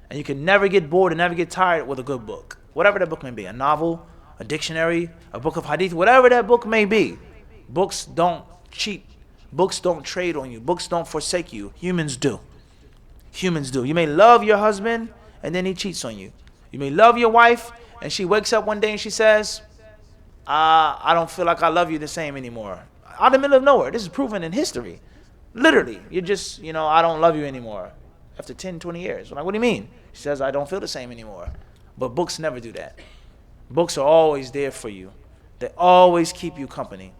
And you can never get bored and never get tired with a good book. Whatever that book may be, a novel, a dictionary, a book of hadith, whatever that book may be. Books don't cheat. Books don't trade on you. Books don't forsake you. Humans do. Humans do. You may love your husband and then he cheats on you. You may love your wife and she wakes up one day and she says, I don't feel like I love you the same anymore. Out of the middle of nowhere. This is proven in history. Literally. You're just, I don't love you anymore. After 10, 20 years. I'm like, what do you mean? She says, I don't feel the same anymore. But books never do that. Books are always there for you. They always keep you company.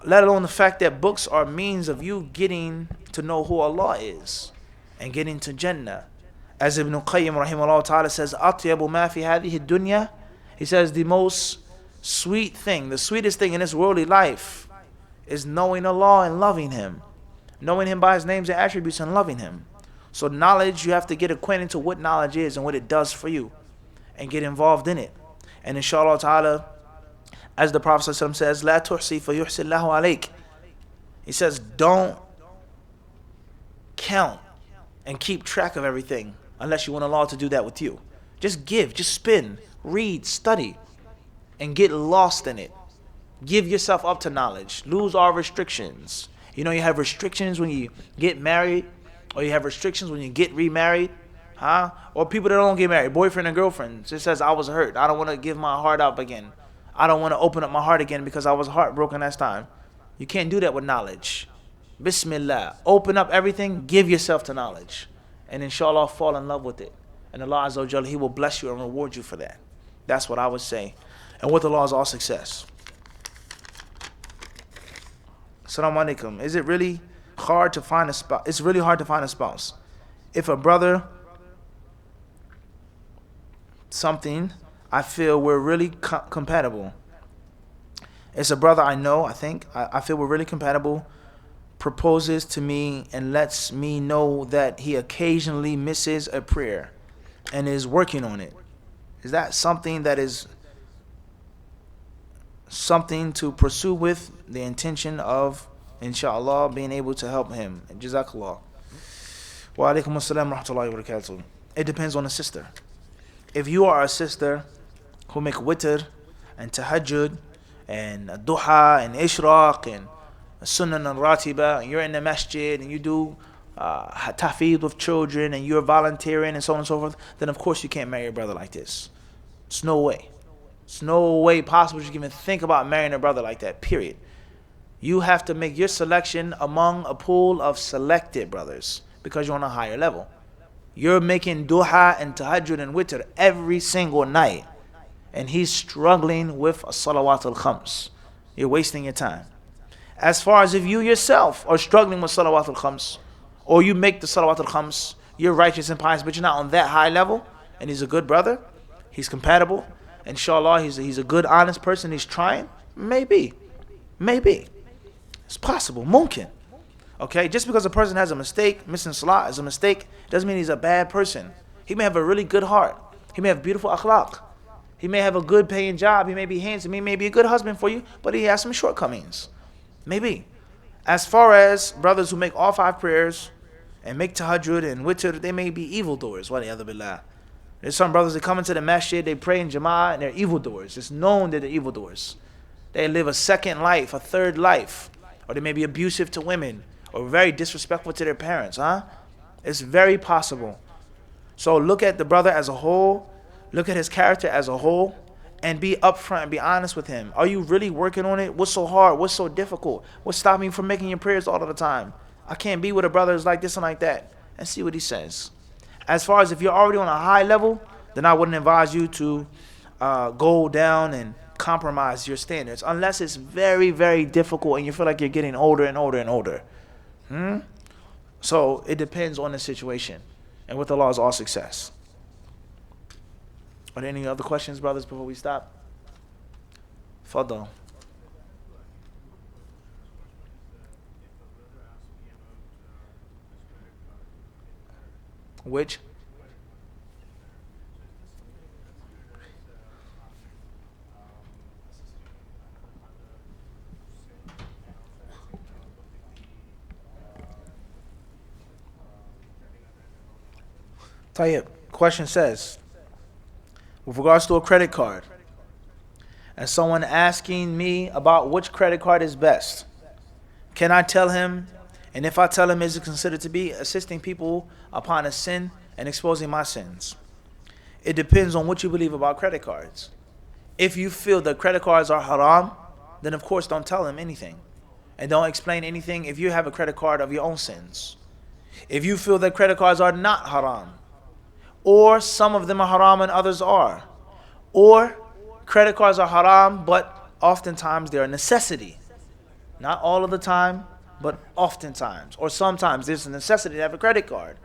Let alone the fact that books are means of you getting to know who Allah is and getting to Jannah. As Ibn Qayyim rahimahullah ta'ala says, أَطْيَبُ مَا فِي هَذِهِ الدُّنْيَا. He says the most sweet thing, the sweetest thing in this worldly life is knowing Allah and loving Him. Knowing Him by His names and attributes and loving Him. So knowledge, you have to get acquainted to what knowledge is and what it does for you. And get involved in it. And inshallah ta'ala, as the Prophet says, لَا تُحْصِي فَيُحْصِي اللَّهُ عَلَيْكَ. He says, don't count and keep track of everything unless you want Allah to do that with you. Just give, just spin, read, study, and get lost in it. Give yourself up to knowledge. Lose all restrictions. You have restrictions when you get married, or you have restrictions when you get remarried. Or people that don't get married, boyfriend and girlfriend, just says, I was hurt. I don't want to give my heart up again. I don't want to open up my heart again because I was heartbroken last time. You can't do that with knowledge. Bismillah. Open up everything. Give yourself to knowledge. And inshallah, fall in love with it. And Allah Azza wa Jalla, He will bless you and reward you for that. That's what I would say. And with Allah is all success. Assalamu alaikum. Is it really hard to find a spouse? It's really hard to find a spouse. If a brother, something, I feel we're really compatible. It's a brother I know, I think. I feel we're really compatible. Proposes to me and lets me know that he occasionally misses a prayer and is working on it. Is that something that is something to pursue with the intention of, inshallah, being able to help him? Jazakallah. Wa alaikum assalam wa rahmatullahi wa barakatuh. It depends on the sister. If you are a sister who make witr and tahajjud and duha and ishraq and Sunnah and ratiba, and you're in the masjid and you do tafeed with children and you're volunteering and so on and so forth, then of course you can't marry a brother like this. It's no way. It's no way possible you can even think about marrying a brother like that, period. You have to make your selection among a pool of selected brothers because you're on a higher level. You're making duha and tahajjud and witr every single night, and he's struggling with a salawat al-khams. You're wasting your time. As far as if you yourself are struggling with salawat al-khams, or you make the salawat al-khams, you're righteous and pious, but you're not on that high level, and he's a good brother, he's compatible, inshallah, he's a good, honest person, he's trying, maybe. It's possible, mumkin. Okay, just because a person has a mistake, missing salah is a mistake, doesn't mean he's a bad person. He may have a really good heart. He may have beautiful akhlaq. He may have a good paying job. He may be handsome. He may be a good husband for you, but he has some shortcomings. Maybe. As far as brothers who make all 5 prayers and make tahajjud and witr, they may be evildoers. Waliyadhu. There's some brothers that come into the masjid, they pray in jama'ah, and they're evildoers. It's known that they're evildoers. They live a second life, a third life. Or they may be abusive to women, or very disrespectful to their parents. It's very possible. So look at the brother as a whole, look at his character as a whole, and be upfront and be honest with him. Are you really working on it? What's so hard? What's so difficult? What's stopping you from making your prayers all of the time? I can't be with a brother who's like this and like that. And see what he says. As far as if you're already on a high level, then I wouldn't advise you to go down and compromise your standards, unless it's very, very difficult and you feel like you're getting older and older and older. So it depends on the situation. And with Allah is all success. Are there any other questions, brothers, before we stop? Fadal. Which? Tayyib. Question says, with regards to a credit card, and someone asking me about which credit card is best, can I tell him? And if I tell him, is it considered to be assisting people upon a sin and exposing my sins? It depends on what you believe about credit cards. If you feel that credit cards are haram, then of course don't tell him anything. And don't explain anything if you have a credit card of your own sins. If you feel that credit cards are not haram, or some of them are haram and others are, or credit cards are haram but oftentimes they're a necessity, not all of the time, but oftentimes, or sometimes there's a necessity to have a credit card,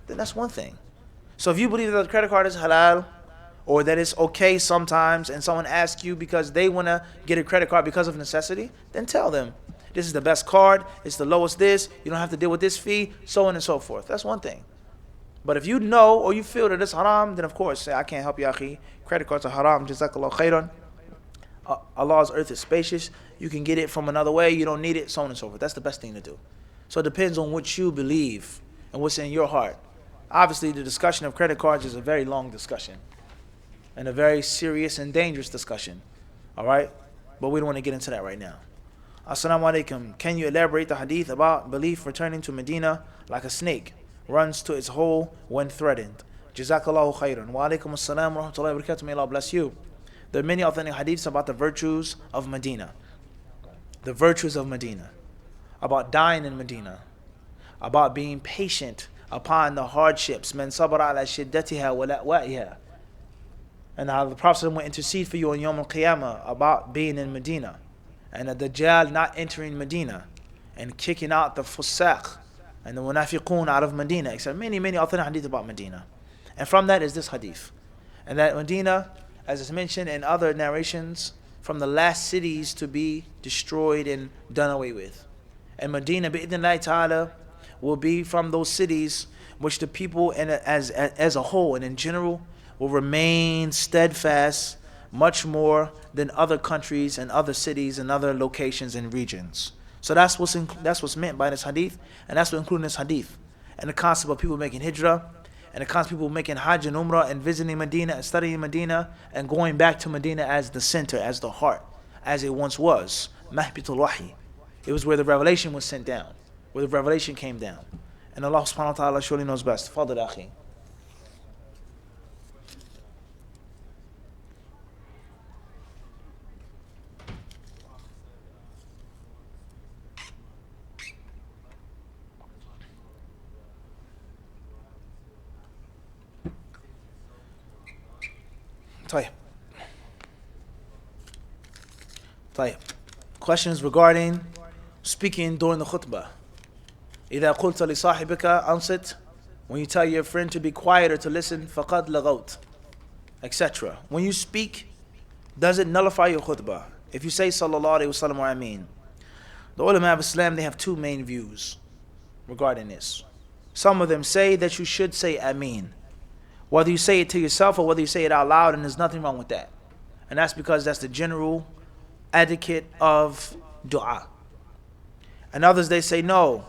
then that's one thing. So if you believe that the credit card is halal, or that it's okay sometimes, and someone asks you because they want to get a credit card because of necessity, then tell them, this is the best card, it's the lowest this, you don't have to deal with this fee, so on and so forth. That's one thing. But if you know or you feel that it's haram, then of course say, I can't help you, akhi. Credit cards are haram, jazakallah khairan. Allah's earth is spacious. You can get it from another way, you don't need it, so on and so forth. That's the best thing to do. So it depends on what you believe and what's in your heart. Obviously, the discussion of credit cards is a very long discussion and a very serious and dangerous discussion. All right? But we don't want to get into that right now. Assalamu alaikum. Can you elaborate the hadith about belief returning to Medina like a snake runs to its hole when threatened? Jazakallahu khairan. Wa alaikum assalam wa rahmatullahi wa barakatuh. May Allah bless you. There are many authentic hadiths about the virtues of Medina. The virtues of Medina. About dying in Medina. About being patient upon the hardships. Man sabara ala shiddatiha wa la'wa'iha. And how the Prophet will intercede for you on Yawm al-Qiyamah about being in Medina. And the Dajjal not entering Medina. And kicking out the Fusaq and the Munafiqun out of Medina. Except many, many authentic hadith about Medina. And from that is this hadith. And that Medina, as is mentioned in other narrations, from the last cities to be destroyed and done away with. And Medina, bi'idhnillahi ta'ala, will be from those cities which the people as a whole and in general will remain steadfast much more than other countries and other cities and other locations and regions. So that's what's meant by this hadith, and that's what included in this hadith. And the concept of people making hijrah, and the concept of people making hajj and umrah and visiting Medina and studying Medina and going back to Medina as the center, as the heart, as it once was. Mahbitul Wahi. It was where the revelation was sent down, where the revelation came down. And Allah subhanahu wa ta'ala surely knows best. Fadl akhi. طيب. طيب. Questions regarding speaking during the khutbah. إذا قلت لصاحبك أنصت, when you tell your friend to be quiet or to listen, فقد لغوت, etc. When you speak, does it nullify your khutbah? If you say sallallahu alayhi wa sallam or ameen. The ulama of Islam, they have two main views regarding this. Some of them say that you should say ameen, whether you say it to yourself or whether you say it out loud, and there's nothing wrong with that. And that's because that's the general etiquette of dua. And others, they say no.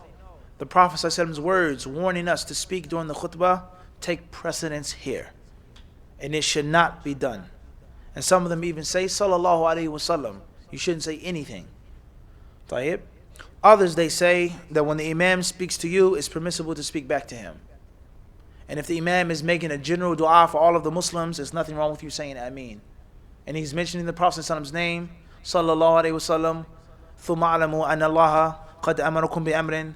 The Prophet ﷺ's words warning us to speak during the khutbah take precedence here, and it should not be done. And some of them even say sallallahu alayhi wa sallam, you shouldn't say anything. طيب. Others, they say that when the imam speaks to you, it's permissible to speak back to him. And if the imam is making a general dua for all of the Muslims, there's nothing wrong with you saying ameen. And he's mentioning the Prophet's name, sallallahu alayhi wa sallam, ثُمَّ عَلَمُوا أَنَّ اللَّهَ قَدْ أَمَرَكُمْ بِأَمْرٍ,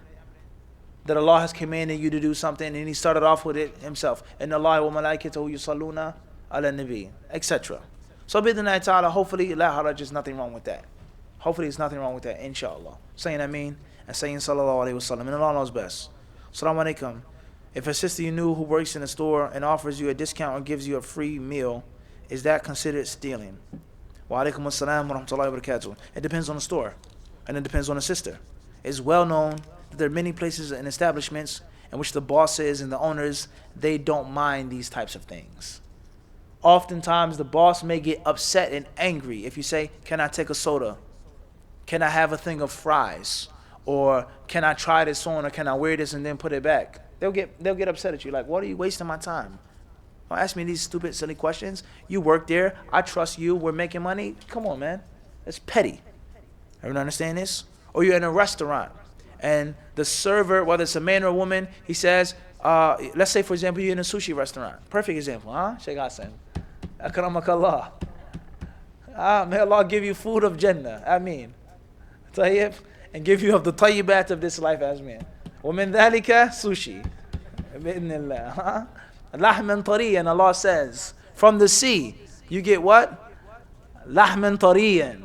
that Allah has commanded you to do something, and he started off with it himself. إِنَّ اللَّهَ وَمَلَائِكَتَهُ يُصَلُّونَ عَلَى النَّبِيِّ, etc. So bid'nai ta'ala, hopefully, la haraj, is nothing wrong with that. Hopefully there's nothing wrong with that, inshallah. Saying ameen and saying sallallahu alayhi wa sallam, and Allah knows best. Assalamu alaikum. If a sister you knew who works in a store and offers you a discount or gives you a free meal, is that considered stealing? Wa alaikum assalam wa rahmatullahi wa barakatuh. It depends on the store, and it depends on the sister. It's well known that there are many places and establishments in which the bosses and the owners, they don't mind these types of things. Oftentimes the boss may get upset and angry if you say, can I take a soda? Can I have a thing of fries? Or can I try this on, or can I wear this and then put it back? They'll get upset at you, like, what are you wasting my time? Don't ask me these stupid, silly questions. You work there, I trust you, we're making money. Come on, man. That's petty. Everyone understand this? Or you're in a restaurant and the server, whether it's a man or a woman, he says, let's say for example you're in a sushi restaurant. Perfect example, huh? Shaykh Hassan. Akramakallah. May Allah give you food of Jannah. Ameen. Tayyib. And give you of the tayyibat of this life as man. وَمِن ذَلِكَ sushi. بِإِذْنِ اللَّهِ. لَحْمًا طَرِيًّا, Allah says. From the sea, you get what? لَحْمًا طَرِيًّا.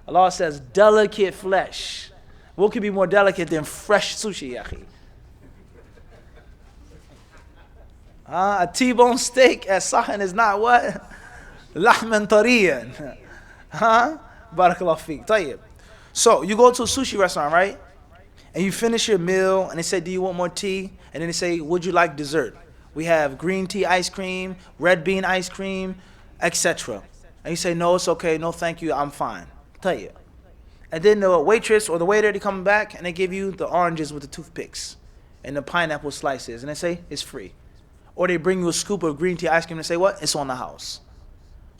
Allah says, delicate flesh. What could be more delicate than fresh sushi, yakhi? A T-bone steak at Sahan is not what? لَحْمًا طَرِيًّا. Barakallahu feek. Tayyib. So you go to a sushi restaurant, right? And you finish your meal, and they say, do you want more tea? And then they say, would you like dessert? We have green tea ice cream, red bean ice cream, etc. And you say, no, it's okay. No, thank you. I'm fine. Tell you. And then the waitress or the waiter, they come back, and they give you the oranges with the toothpicks and the pineapple slices. And they say, it's free. Or they bring you a scoop of green tea ice cream and say, what? It's on the house.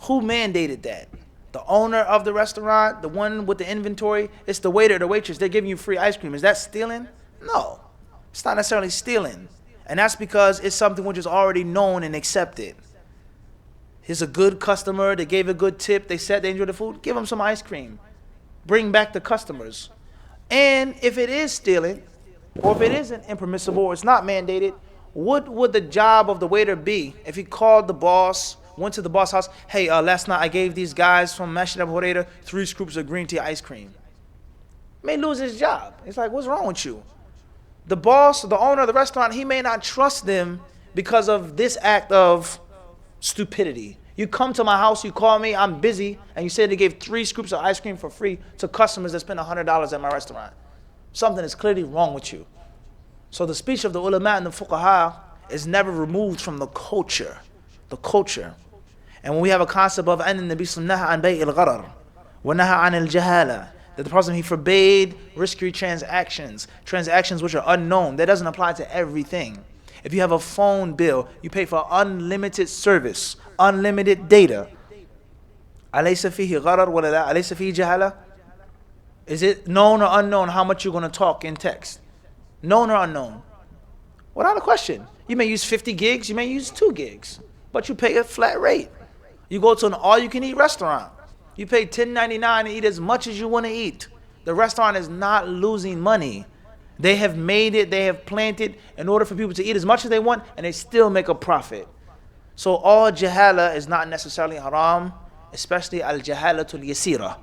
Who mandated that? The owner of the restaurant, the one with the inventory, it's the waiter, the waitress, they're giving you free ice cream. Is that stealing? No. It's not necessarily stealing. And that's because it's something which is already known and accepted. He's a good customer, they gave a good tip, they said they enjoyed the food, give them some ice cream. Bring back the customers. And if it is stealing, or if it isn't impermissible, or it's not mandated, what would the job of the waiter be if he called the boss, went to the boss' house, hey, last night I gave these guys from Masjid 3 scoops of green tea ice cream. May lose his job. It's like, what's wrong with you? The boss, the owner of the restaurant, he may not trust them because of this act of stupidity. You come to my house, you call me, I'm busy, and you say they gave 3 scoops of ice cream for free to customers that spend $100 at my restaurant. Something is clearly wrong with you. So the speech of the ulama and the fuqaha is never removed from the culture. The culture. And when we have a concept of أن النبي صلى الله عن بيع الغرر ونهى عن الجهالة, that the Prophet, he forbade risky transactions which are unknown. That doesn't apply to everything. If you have a phone bill, you pay for unlimited service, unlimited data. أليس فيه غرر ولا لا؟ أليس فيه جهالة? Is it known or unknown how much you're going to talk in text? Known or unknown? Without a question. You may use 50 gigs, you may use 2 gigs, but you pay a flat rate. You go to an all-you-can-eat restaurant. You pay $10.99 and eat as much as you want to eat. The restaurant is not losing money. They have made it, they have planned it in order for people to eat as much as they want, and they still make a profit. So all jahala is not necessarily haram, especially al-jahalatul yasira.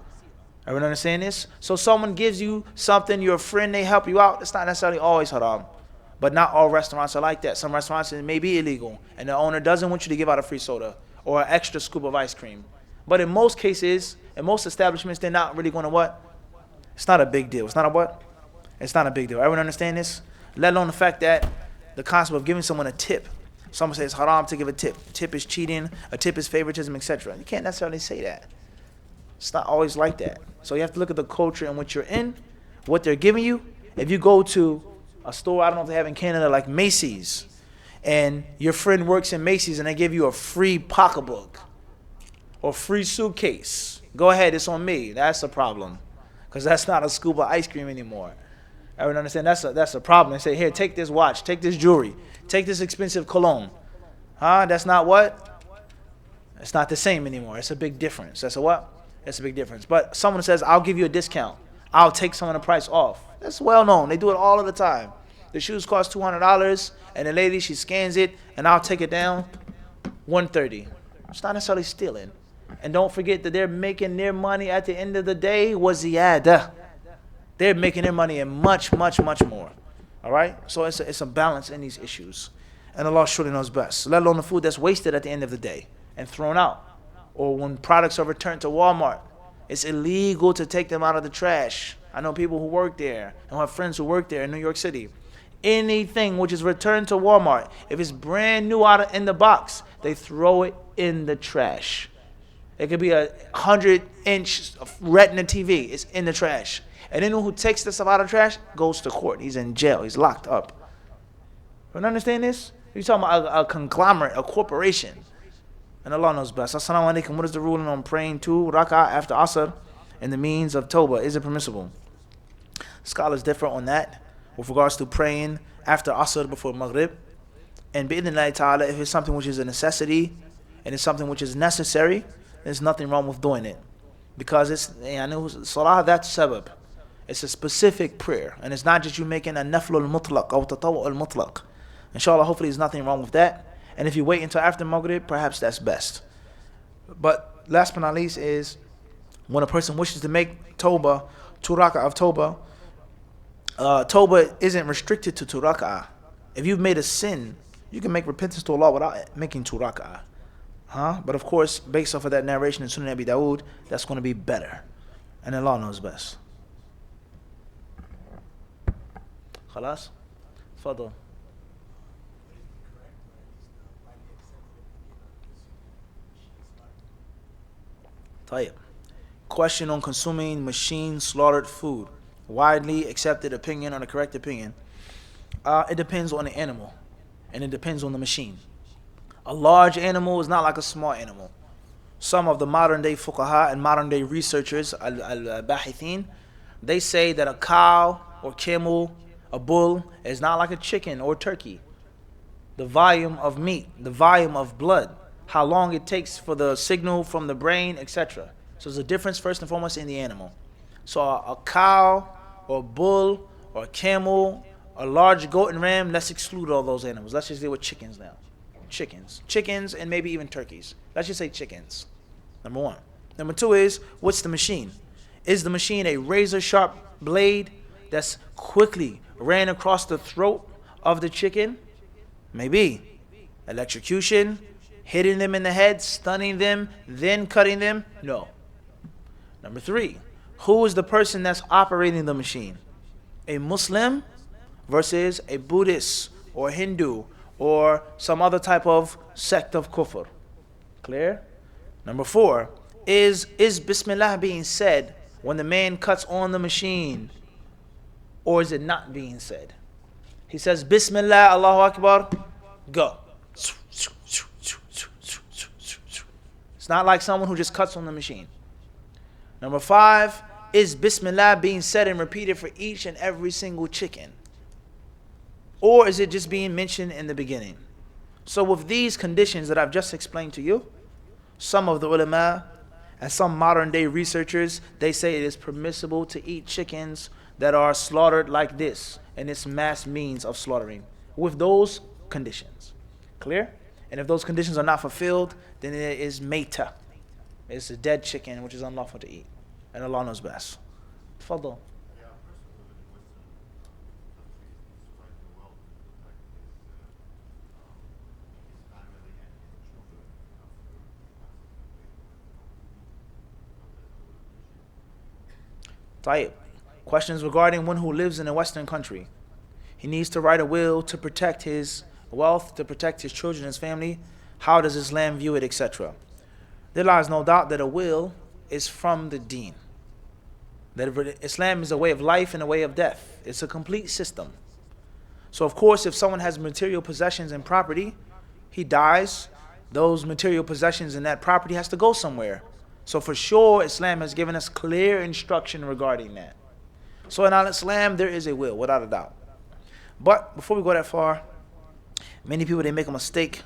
Everyone understand this? So someone gives you something, your friend, they help you out, it's not necessarily always haram. But not all restaurants are like that. Some restaurants it may be illegal, and the owner doesn't want you to give out a free soda or an extra scoop of ice cream. But in most cases, in most establishments, they're not really going to what? It's not a big deal. It's not a what? It's not a big deal. Everyone understand this? Let alone the fact that the concept of giving someone a tip. Someone says it's haram to give a tip. Tip is cheating. A tip is favoritism, etc. You can't necessarily say that. It's not always like that. So you have to look at the culture in which you're in, what they're giving you. If you go to a store, I don't know if they have in Canada, like Macy's, and your friend works in Macy's and they give you a free pocketbook or free suitcase, go ahead, it's on me. That's a problem, because that's not a scoop of ice cream anymore. Everyone understand? That's a problem. They say, here, take this watch, take this jewelry, take this expensive cologne. That's not what? It's not the same anymore. It's a big difference. That's a what? It's a big difference. But someone says, I'll give you a discount. I'll take some of the price off. That's well known. They do it all of the time. The shoes cost $200, and the lady, she scans it, and I'll take it down $130. It's not necessarily stealing. And don't forget that they're making their money at the end of the day was ziyada. They're making their money in much, much, much more. All right? So it's a balance in these issues. And Allah surely knows best. Let alone the food that's wasted at the end of the day and thrown out. Or when products are returned to Walmart, it's illegal to take them out of the trash. I know people who work there and have friends who work there in New York City. Anything which is returned to Walmart, if it's brand new in the box, they throw it in the trash. It could be a 100-inch retina TV. It's in the trash. And anyone who takes this stuff out of the trash goes to court. He's in jail. He's locked up. You understand this? You're talking about a conglomerate, a corporation. And Allah knows best. Assalamu alaikum. What is the ruling on praying 2 rak'ah after Asr and the means of Tawbah? Is it permissible? Scholars differ on that with regards to praying after Asr before Maghrib. And bi'idhnillahi ta'ala, if it's something which is a necessity and it's something which is necessary, there's nothing wrong with doing it. Because it's Salah, that's sabab. It's a specific prayer. And it's not just you making a nafl al-mutlaq or tatawu al-mutlaq. Inshallah, hopefully there's nothing wrong with that. And if you wait until after Maghrib, perhaps that's best. But last but not least is when a person wishes to make Tawbah, 2 rak'ah of Tawbah, Tawbah isn't restricted to 2 rak'ah. If you've made a sin, you can make repentance to Allah without making 2 rak'ah. But of course, based off of that narration in Sunnah Abi Dawood, that's going to be better. And Allah knows best. Khalas? Fadl. Question on consuming machine slaughtered food. Widely accepted opinion or the correct opinion. It depends on the animal. And it depends on the machine. A large animal is not like a small animal. Some of the modern day fuqaha and modern day researchers, al-bahithin, they say that a cow or camel, a bull, is not like a chicken or turkey. The volume of meat, the volume of blood, how long it takes for the signal from the brain, etc. So there's a difference first and foremost in the animal. So a cow or a bull or a camel, a large goat and ram, let's exclude all those animals. Let's just deal with chickens now. Chickens and maybe even turkeys. Let's just say chickens. Number 1. Number 2 is, what's the machine? Is the machine a razor sharp blade that's quickly ran across the throat of the chicken? Maybe. Electrocution, hitting them in the head, stunning them, then cutting them? No. Number 3, who is the person that's operating the machine? A Muslim versus a Buddhist or Hindu or some other type of sect of kufr. Clear? Number 4, is Bismillah being said when the man cuts on the machine, or is it not being said? He says Bismillah, Allahu Akbar, go. It's not like someone who just cuts on the machine. Number 5, is Bismillah being said and repeated for each and every single chicken? Or is it just being mentioned in the beginning? So with these conditions that I've just explained to you, some of the ulama and some modern day researchers, they say it is permissible to eat chickens that are slaughtered like this, and it's mass means of slaughtering with those conditions. Clear? And if those conditions are not fulfilled, then there is meta. It's a dead chicken, which is unlawful to eat. And Allah knows best. Tafadhal. Tayyib. Questions regarding one who lives in a Western country. He needs to write a will to protect his wealth, to protect his children, his family. How does Islam view it, etc.? There lies no doubt that a will is from the deen. That Islam is a way of life and a way of death. It's a complete system. So of course, if someone has material possessions and property, he dies, those material possessions and that property has to go somewhere. So for sure, Islam has given us clear instruction regarding that. So in Al-Islam, there is a will, without a doubt. But before we go that far, many people, they make a mistake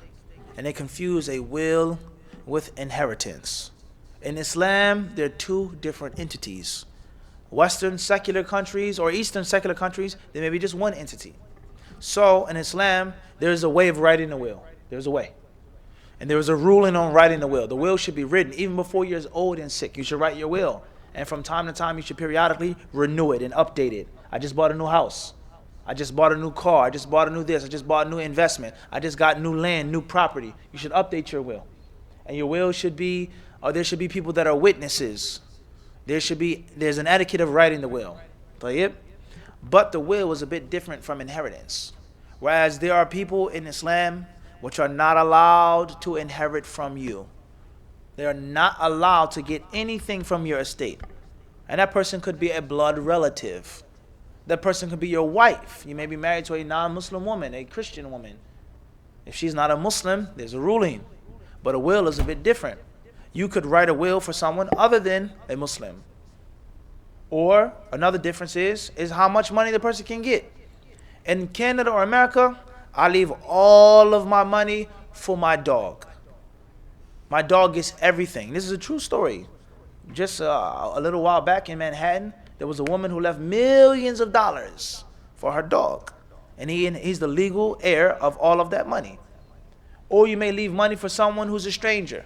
and they confuse a will with inheritance. In Islam, there are two different entities. Western secular countries or Eastern secular countries, there may be just one entity. So in Islam, there is a way of writing a will. There's a way. And there is a ruling on writing the will. The will should be written even before you're old and sick. You should write your will. And from time to time, you should periodically renew it and update it. I just bought a new house. I just bought a new car. I just bought a new this. I just bought a new investment. I just got new land, new property. You should update your will. And your will should be, or there should be people that are witnesses. There's an etiquette of writing the will. But the will is a bit different from inheritance. Whereas there are people in Islam which are not allowed to inherit from you. They are not allowed to get anything from your estate. And that person could be a blood relative. That person could be your wife. You may be married to a non-Muslim woman, a Christian woman. If she's not a Muslim, there's a ruling. But a will is a bit different. You could write a will for someone other than a Muslim. Or another difference is how much money the person can get. In Canada or America, I leave all of my money for my dog. My dog gets everything. This is a true story. Just a little while back in Manhattan, there was a woman who left millions of dollars for her dog. And he's the legal heir of all of that money. Or you may leave money for someone who's a stranger.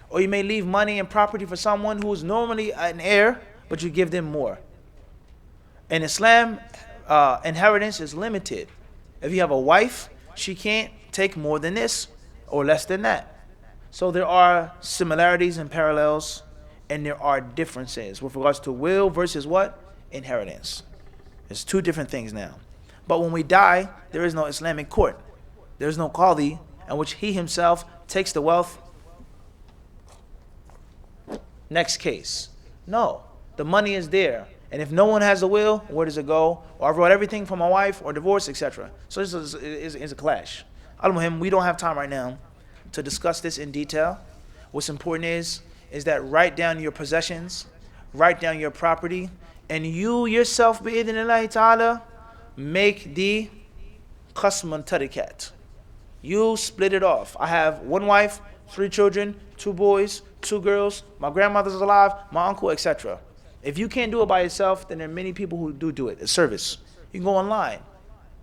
Or you may leave money and property for someone who is normally an heir, but you give them more. In Islam, inheritance is limited. If you have a wife, she can't take more than this or less than that. So there are similarities and parallels, and there are differences with regards to will versus what? Inheritance. It's two different things now. But when we die, there is no Islamic court. There is no qadi in which he himself takes the wealth. Next case. No. The money is there. And if no one has a will, where does it go? Or I wrote everything for my wife or divorce, etc. So this is a clash. Al-Muhim, we don't have time right now to discuss this in detail. What's important is that write down your possessions, write down your property, and you yourself, bi'idhnillahi ta'ala, make the qasman tarikat. You split it off. I have one wife, 3 children, 2 boys, 2 girls, my grandmother's alive, my uncle, etc. If you can't do it by yourself, then there are many people who do it. A service. You can go online.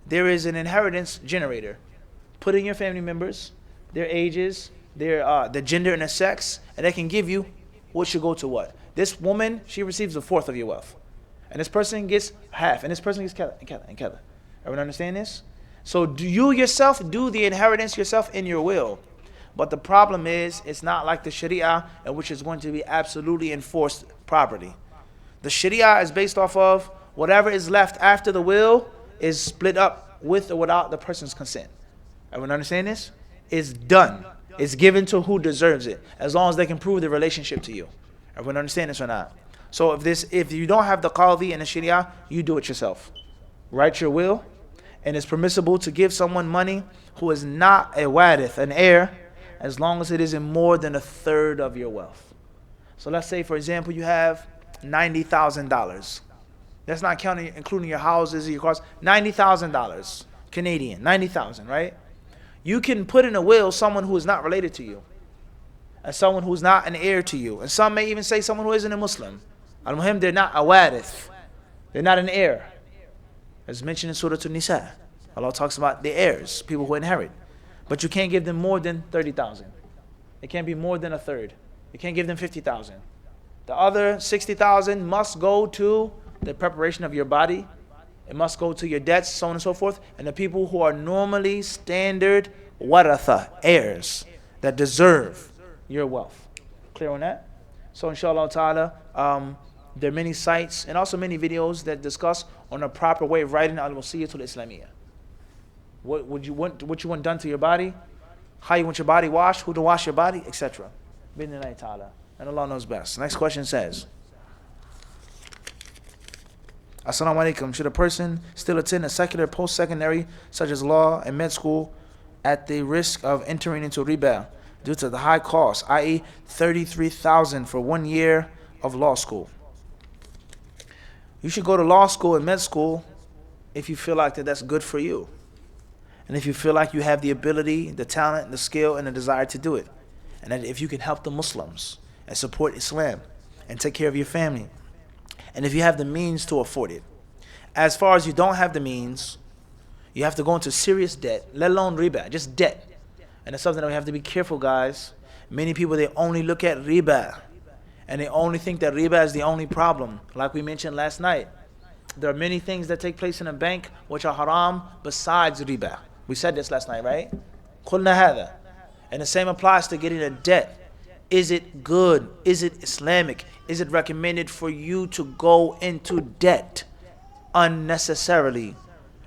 There is an inheritance generator. Put in your family members, their ages, the gender and the sex, and they can give you what should go to what. This woman, she receives 1/4 of your wealth. And this person gets half. And this person gets kada and kada. Everyone understand this? So do you yourself do the inheritance yourself in your will. But the problem is, it's not like the Sharia, in which is going to be absolutely enforced property. The Sharia is based off of whatever is left after the will is split up with or without the person's consent. Everyone understand this? It's done. It's given to who deserves it, as long as they can prove the relationship to you. Everyone understand this or not? So if you don't have the qadi and the Sharia, you do it yourself. Write your will, and it's permissible to give someone money who is not a warith, an heir, as long as it isn't more than 1/3 of your wealth. So let's say, for example, you have $90,000. That's not counting, including your houses, your cars. $90,000 Canadian, 90,000, right? You can put in a will someone who is not related to you, and someone who's not an heir to you, and some may even say someone who isn't a Muslim. Al-Muhim, they're not a warith. They're not an heir. As mentioned in Surah An-Nisa, Allah talks about the heirs, people who inherit. But you can't give them more than 30,000. It can't be more than a third. You can't give them 50,000. The other 60,000 must go to the preparation of your body. It must go to your debts, so on and so forth. And the people who are normally standard waratha, heirs, that deserve your wealth. Clear on that? So inshallah ta'ala, there are many sites and also many videos that discuss on a proper way of writing al-wasiyyatul islamiyya. What you want done to your body, how you want your body washed, who to wash your body, etc. Bidnillahi ta'ala. And Allah knows best. Next question says, Assalamu alaikum. Should a person still attend a secular post-secondary such as law and med school at the risk of entering into riba due to the high cost, i.e. 33,000 for 1 year of law school? You should go to law school and med school if you feel like that's good for you. And if you feel like you have the ability, the talent, the skill, and the desire to do it. And that if you can help the Muslims and support Islam and take care of your family. And if you have the means to afford it. As far as you don't have the means, you have to go into serious debt, let alone riba, just debt. And it's something that we have to be careful, guys. Many people, they only look at riba. And they only think that riba is the only problem. Like we mentioned last night. There are many things that take place in a bank which are haram besides riba. We said this last night, right? قُلْنَا هَذَا. And the same applies to getting a debt. Is it good? Is it Islamic? Is it recommended for you to go into debt unnecessarily?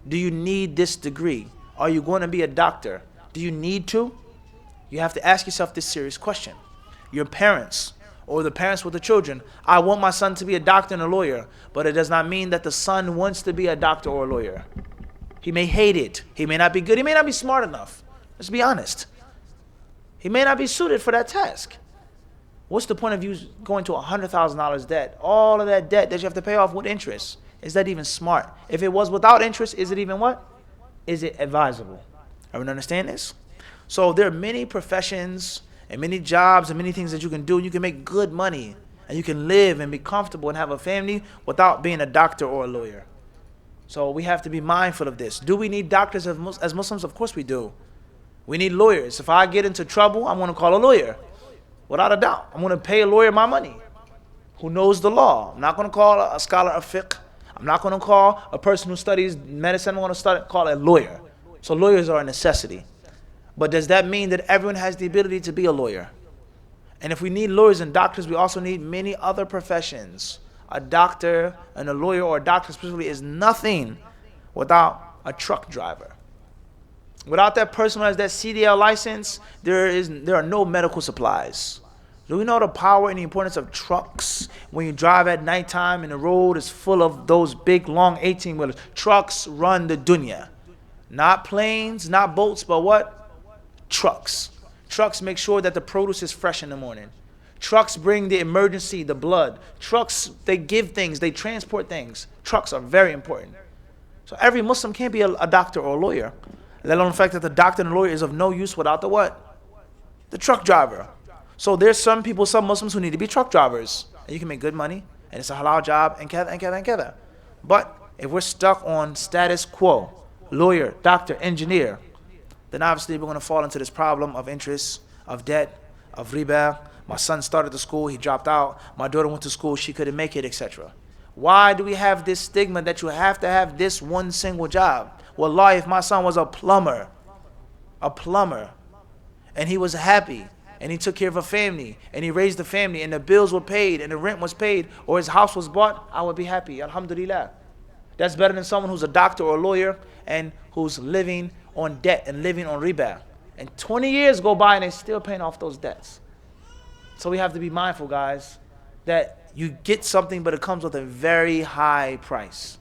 Do you need this degree? Are you going to be a doctor? Do you need to? You have to ask yourself this serious question. Your parents or the parents with the children, I want my son to be a doctor and a lawyer, but it does not mean that the son wants to be a doctor or a lawyer. He may hate it. He may not be good. He may not be smart enough. Let's be honest. He may not be suited for that task. What's the point of you going to $100,000 debt? All of that debt that you have to pay off with interest. Is that even smart? If it was without interest, is it even what? Is it advisable? Everyone understand this? So there are many professions and many jobs and many things that you can do. You can make good money and you can live and be comfortable and have a family without being a doctor or a lawyer. So we have to be mindful of this. Do we need doctors as Muslims? Of course we do. We need lawyers. If I get into trouble, I'm going to call a lawyer. Without a doubt. I'm going to pay a lawyer my money who knows the law. I'm not going to call a scholar of fiqh. I'm not going to call a person who studies medicine. I'm going to call a lawyer. So lawyers are a necessity. But does that mean that everyone has the ability to be a lawyer? And if we need lawyers and doctors, we also need many other professions. A doctor and a lawyer, or a doctor specifically, is nothing without a truck driver. Without that person who has that CDL license, there are no medical supplies. Do we know the power and the importance of trucks? When you drive at nighttime and the road is full of those big, long 18-wheelers. Trucks run the dunya. Not planes, not boats, but what? Trucks. Trucks make sure that the produce is fresh in the morning. Trucks bring the emergency, the blood. Trucks, they give things, they transport things. Trucks are very important. So every Muslim can't be a doctor or a lawyer. Let alone the fact that the doctor and the lawyer is of no use without the what? The truck driver. So there's some people, some Muslims who need to be truck drivers. And you can make good money. And it's a halal job and kada and kada and kada. But if we're stuck on status quo, lawyer, doctor, engineer, then obviously we're going to fall into this problem of interest, of debt, of riba. My son started the school, he dropped out. My daughter went to school, she couldn't make it, etc. Why do we have this stigma that you have to have this one single job? Wallahi, if my son was a plumber, and he was happy, and he took care of a family, and he raised the family, and the bills were paid, and the rent was paid, or his house was bought, I would be happy, alhamdulillah. That's better than someone who's a doctor or a lawyer, and who's living on debt and living on riba. And 20 years go by, and they're still paying off those debts. So we have to be mindful, guys, that you get something, but it comes with a very high price.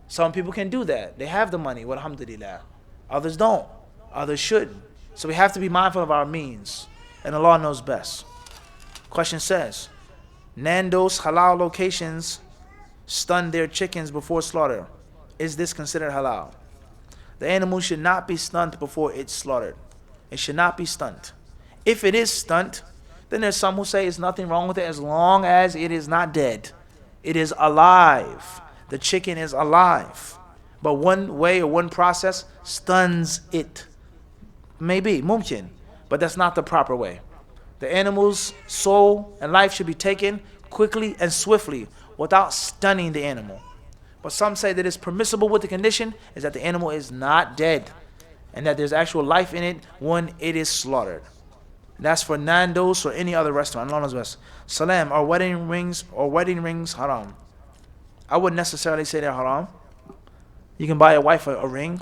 Some people can do that. They have the money, alhamdulillah. Others don't. Others shouldn't. So we have to be mindful of our means. And Allah knows best. Question says, Nando's halal locations stun their chickens before slaughter. Is this considered halal? The animal should not be stunned before it's slaughtered. It should not be stunned. If it is stunned, then there's some who say it's nothing wrong with it as long as it is not dead. It is alive. The chicken is alive. But one way or one process stuns it. Maybe, mumkin. But that's not the proper way. The animal's soul and life should be taken quickly and swiftly without stunning the animal. But some say that it's permissible with the condition is that the animal is not dead and that there's actual life in it when it is slaughtered. That's for Nando's or any other restaurant. Allah knows best. Salam, are wedding rings haram? I wouldn't necessarily say they're haram. You can buy a wife a ring,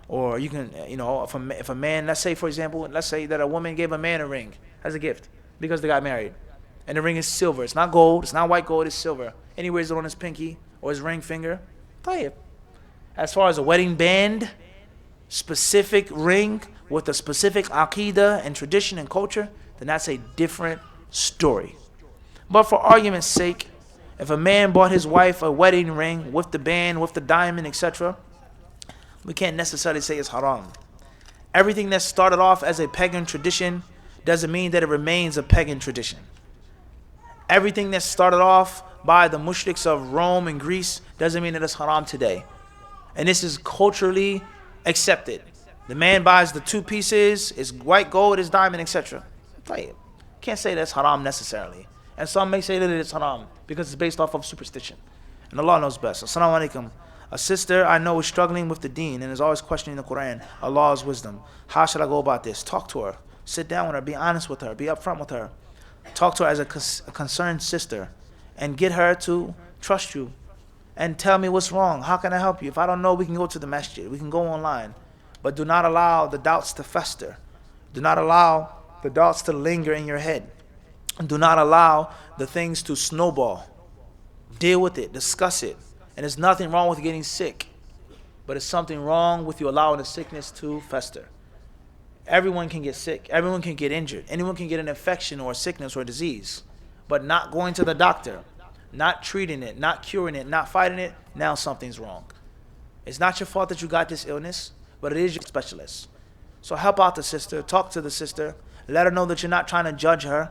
or you can, if a man, let's say for example, let's say that a woman gave a man a ring as a gift because they got married, and the ring is silver. It's not gold. It's not white gold. It's silver. And he wears it on his pinky or his ring finger. Tayyib. As far as a wedding band, specific ring with a specific aqidah and tradition and culture, then that's a different story. But for argument's sake, if a man bought his wife a wedding ring with the band, with the diamond, etc., we can't necessarily say it's haram. Everything that started off as a pagan tradition doesn't mean that it remains a pagan tradition. Everything that started off by the mushriks of Rome and Greece doesn't mean that it's haram today. And this is culturally accepted. The man buys the two pieces, it's white gold, it's diamond, etc. Can't say that's haram necessarily. And some may say that it's haram because it's based off of superstition. And Allah knows best. Assalamu alaikum. A sister I know is struggling with the deen and is always questioning the Quran, Allah's wisdom. How should I go about this? Talk to her. Sit down with her. Be honest with her. Be upfront with her. Talk to her as a concerned sister and get her to trust you and tell me what's wrong. How can I help you? If I don't know, we can go to the Masjid. We can go online. But do not allow the doubts to fester. Do not allow the doubts to linger in your head. Do not allow the things to snowball. Deal with it. Discuss it. And there's nothing wrong with getting sick. But it's something wrong with you allowing the sickness to fester. Everyone can get sick. Everyone can get injured. Anyone can get an infection or a sickness or a disease. But not going to the doctor, not treating it, not curing it, not fighting it, now something's wrong. It's not your fault that you got this illness, but it is your specialist. So help out the sister, talk to the sister, let her know that you're not trying to judge her,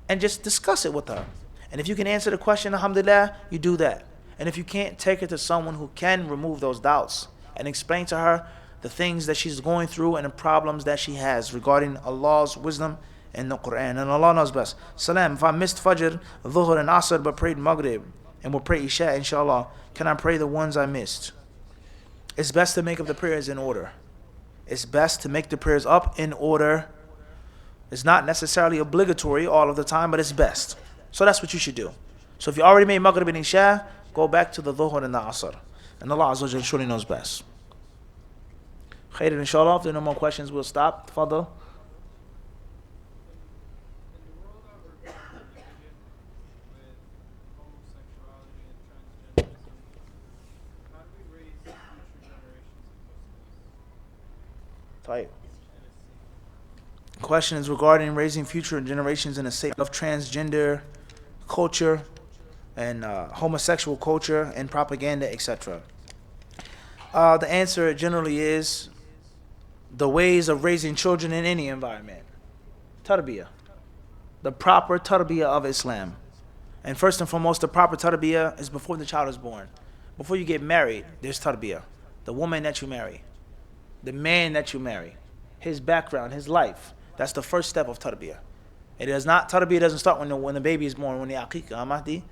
and just discuss it with her. And if you can answer the question, alhamdulillah, you do that. And if you can't, take her to someone who can remove those doubts and explain to her the things that she's going through and the problems that she has regarding Allah's wisdom in the Quran. And Allah knows best. Salam, if I missed Fajr, Dhuhr and Asr but prayed Maghrib and will pray Isha, inshallah, can I pray the ones I missed? It's best to make up the prayers in order. It's best to make the prayers up in order. It's not necessarily obligatory all of the time, but it's best. So that's what you should do. So if you already made Maghrib and Isha, go back to the Dhuhr and the Asr. And Allah Azza wa Jalla surely knows best. Khair, inshallah, if there are no more questions, we'll stop. Fadl. Question is regarding raising future generations in a state of transgender culture and homosexual culture and propaganda, etc. The answer generally is the ways of raising children in any environment. Tarbiyah. The proper tarbiyah of Islam. And first and foremost, the proper tarbiyah is before the child is born. Before you get married, there's tarbiyah. The woman that you marry. The man that you marry. His background, his life. That's the first step of tarbiyah. Tarbiyah doesn't start when the baby is born, when the aqiqah, Mahdi.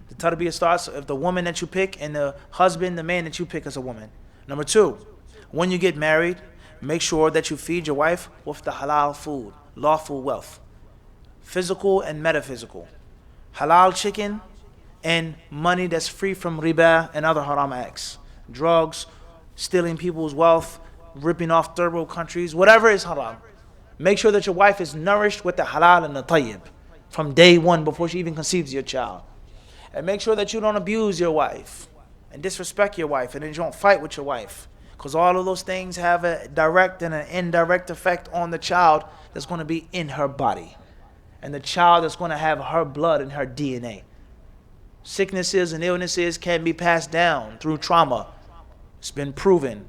The tarbiyah starts if the woman that you pick and the husband, the man that you pick as a woman. Number two, when you get married, make sure that you feed your wife with the halal food, lawful wealth, physical and metaphysical. Halal chicken and money that's free from riba and other haram acts. Drugs, stealing people's wealth, ripping off third world countries, whatever is haram. Make sure that your wife is nourished with the halal and the tayyib from day one before she even conceives your child. And make sure that you don't abuse your wife and disrespect your wife and then you don't fight with your wife. Because all of those things have a direct and an indirect effect on the child that's going to be in her body. And the child that's going to have her blood and her DNA. Sicknesses and illnesses can be passed down through trauma. It's been proven.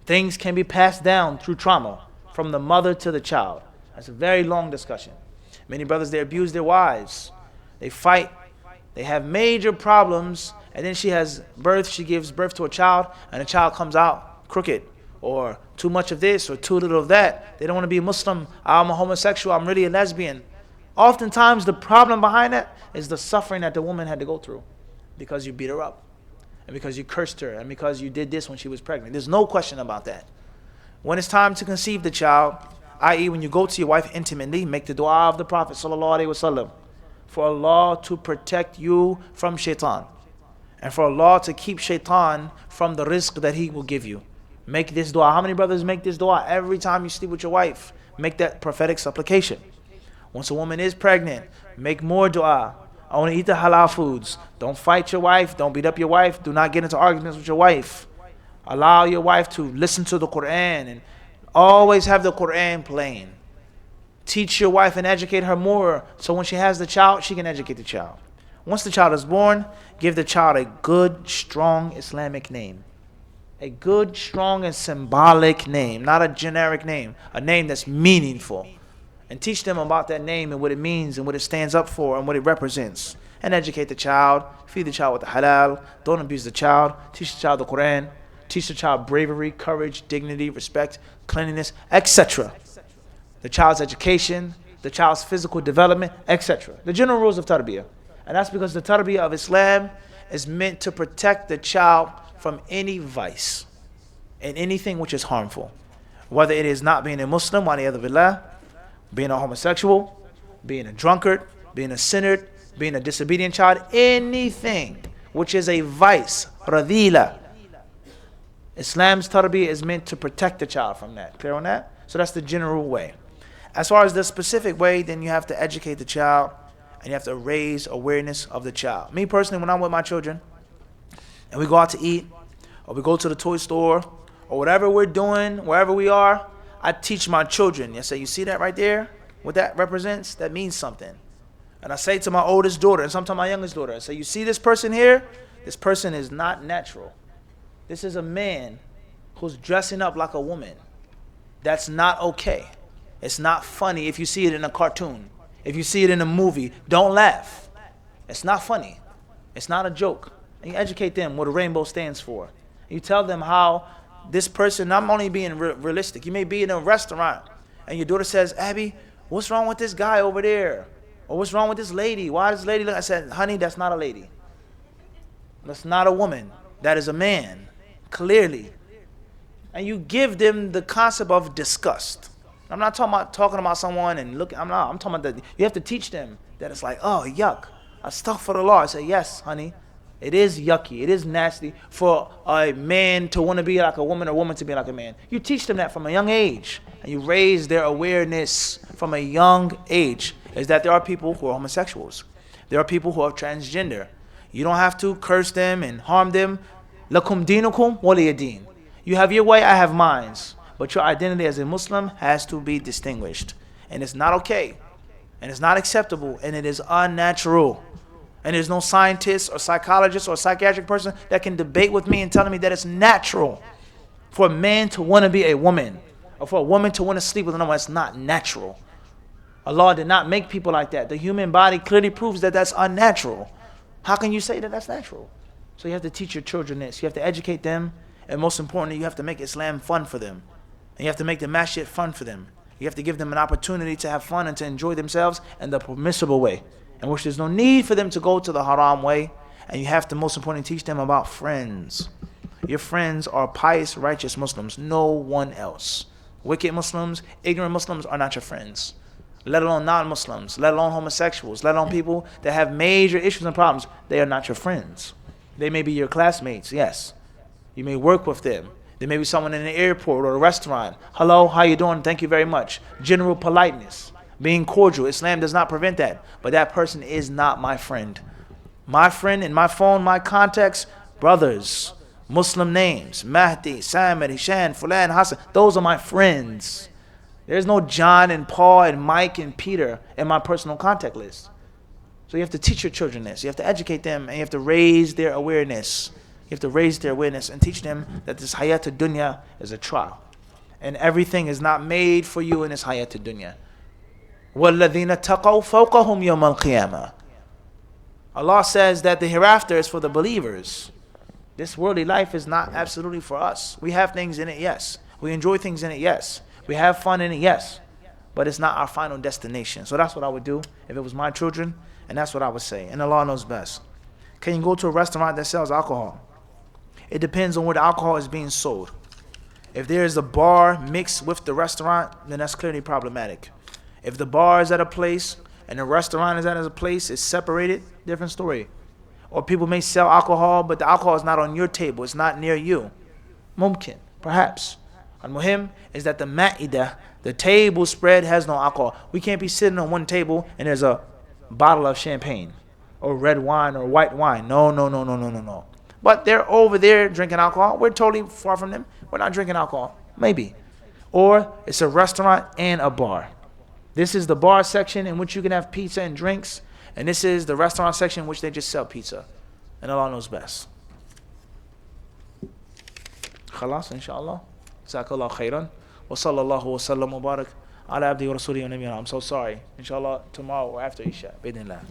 Things can be passed down through trauma from the mother to the child. That's a very long discussion. Many brothers, they abuse their wives. They fight. They have major problems. And then she gives birth to a child, and the child comes out crooked or too much of this or too little of that. They don't want to be a Muslim. I'm a homosexual. I'm really a lesbian. Oftentimes the problem behind that is the suffering that the woman had to go through because you beat her up and because you cursed her and because you did this when she was pregnant. There's no question about that. When it's time to conceive the child, i.e. when you go to your wife intimately, make the dua of the Prophet ﷺ for Allah to protect you from shaitan and for Allah to keep shaitan from the rizq that he will give you. Make this dua. How many brothers make this dua every time you sleep with your wife? Make that prophetic supplication. Once a woman is pregnant, make more dua. I want to eat the halal foods. Don't fight your wife. Don't beat up your wife. Do not get into arguments with your wife. Allow your wife to listen to the Quran and always have the Quran playing. Teach your wife and educate her more so when she has the child, she can educate the child. Once the child is born, give the child a good, strong Islamic name. A good, strong, and symbolic name, not a generic name, a name that's meaningful. And teach them about that name and what it means and what it stands up for and what it represents. And educate the child, feed the child with the halal, don't abuse the child, teach the child the Quran, teach the child bravery, courage, dignity, respect, cleanliness, etc. The child's education, the child's physical development, etc. The general rules of tarbiyah. And that's because the tarbiyah of Islam is meant to protect the child from any vice and anything which is harmful. Whether it is not being a Muslim, waliyadhu billah, being a homosexual, being a drunkard, being a sinner, being a disobedient child, anything which is a vice, radila. Islam's tarbiyah is meant to protect the child from that. Clear on that? So that's the general way. As far as the specific way, then you have to educate the child and you have to raise awareness of the child. Me personally, when I'm with my children and we go out to eat or we go to the toy store or whatever we're doing, wherever we are, I teach my children. I say, you see that right there? What that represents? That means something. And I say to my oldest daughter and sometimes my youngest daughter, I say, you see this person here? This person is not natural. This is a man who's dressing up like a woman. That's not okay. It's not funny if you see it in a cartoon. If you see it in a movie, don't laugh. It's not funny. It's not a joke. And you educate them what a rainbow stands for. You tell them how this person, I'm only being realistic. You may be in a restaurant and your daughter says, Abby, what's wrong with this guy over there? Or what's wrong with this lady? Why does this lady look? I said, honey, that's not a lady. That's not a woman. That is a man, clearly. And you give them the concept of disgust. I'm not talking about someone and look. I'm talking about that. You have to teach them that it's like, oh, yuck. Astaghfirullah. I say, yes, honey. It is yucky. It is nasty for a man to want to be like a woman or a woman to be like a man. You teach them that from a young age. And you raise their awareness from a young age. Is that there are people who are homosexuals. There are people who are transgender. You don't have to curse them and harm them. Lakum dinukum waliyadin. You have your way, I have mine. But your identity as a Muslim has to be distinguished. And it's not okay. And it's not acceptable. And it is unnatural. And there's no scientist or psychologist or psychiatric person that can debate with me and tell me that it's natural for a man to want to be a woman. Or for a woman to want to sleep with another. It's not natural. Allah did not make people like that. The human body clearly proves that that's unnatural. How can you say that that's natural? So you have to teach your children this. You have to educate them. And most importantly, you have to make Islam fun for them. And you have to make the Masjid fun for them. You have to give them an opportunity to have fun and to enjoy themselves in the permissible way, in which there's no need for them to go to the haram way. And you have to, most importantly, teach them about friends. Your friends are pious, righteous Muslims, no one else. Wicked Muslims, ignorant Muslims are not your friends. Let alone non-Muslims, let alone homosexuals, let alone people that have major issues and problems. They are not your friends. They may be your classmates, yes. You may work with them. There may be someone in the airport or a restaurant. Hello, how you doing? Thank you very much. General politeness, being cordial. Islam does not prevent that. But that person is not my friend. My friend in my phone, my contacts, brothers, Muslim names, Mahdi, Samad, Hishan, Fulan, Hassan. Those are my friends. There's no John and Paul and Mike and Peter in my personal contact list. So you have to teach your children this. You have to educate them and you have to raise their awareness. You have to raise their awareness and teach them that this hayat dunya is a trial. And everything is not made for you in this hayat dunya. وَالَّذِينَ تَقَوْا فَوْقَهُمْ يَوْمَ الْقِيَامَةِ. Allah says that the hereafter is for the believers. This worldly life is not absolutely for us. We have things in it, yes. We enjoy things in it, yes. We have fun in it, yes. But it's not our final destination. So that's what I would do if it was my children, and that's what I would say. And Allah knows best. Can you go to a restaurant that sells alcohol? It depends on where the alcohol is being sold. If there is a bar mixed with the restaurant, then that's clearly problematic. If the bar is at a place and the restaurant is at a place, it's separated, different story. Or people may sell alcohol, but the alcohol is not on your table, it's not near you. Mumkin, perhaps. Al-Muhim is that the ma'idah, the table spread, has no alcohol. We can't be sitting on one table and there's a bottle of champagne or red wine or white wine. No. But they're over there drinking alcohol. We're totally far from them. We're not drinking alcohol. Maybe. Or it's a restaurant and a bar. This is the bar section in which you can have pizza and drinks. And this is the restaurant section in which they just sell pizza. And Allah knows best. Khalas, inshallah. Jazakallah khairan. Wa sallallahu wa sallam wa barak ala abdi wa rasuli wa nabiyana. I'm so sorry. Inshallah, tomorrow or after Isha. Bidnillah.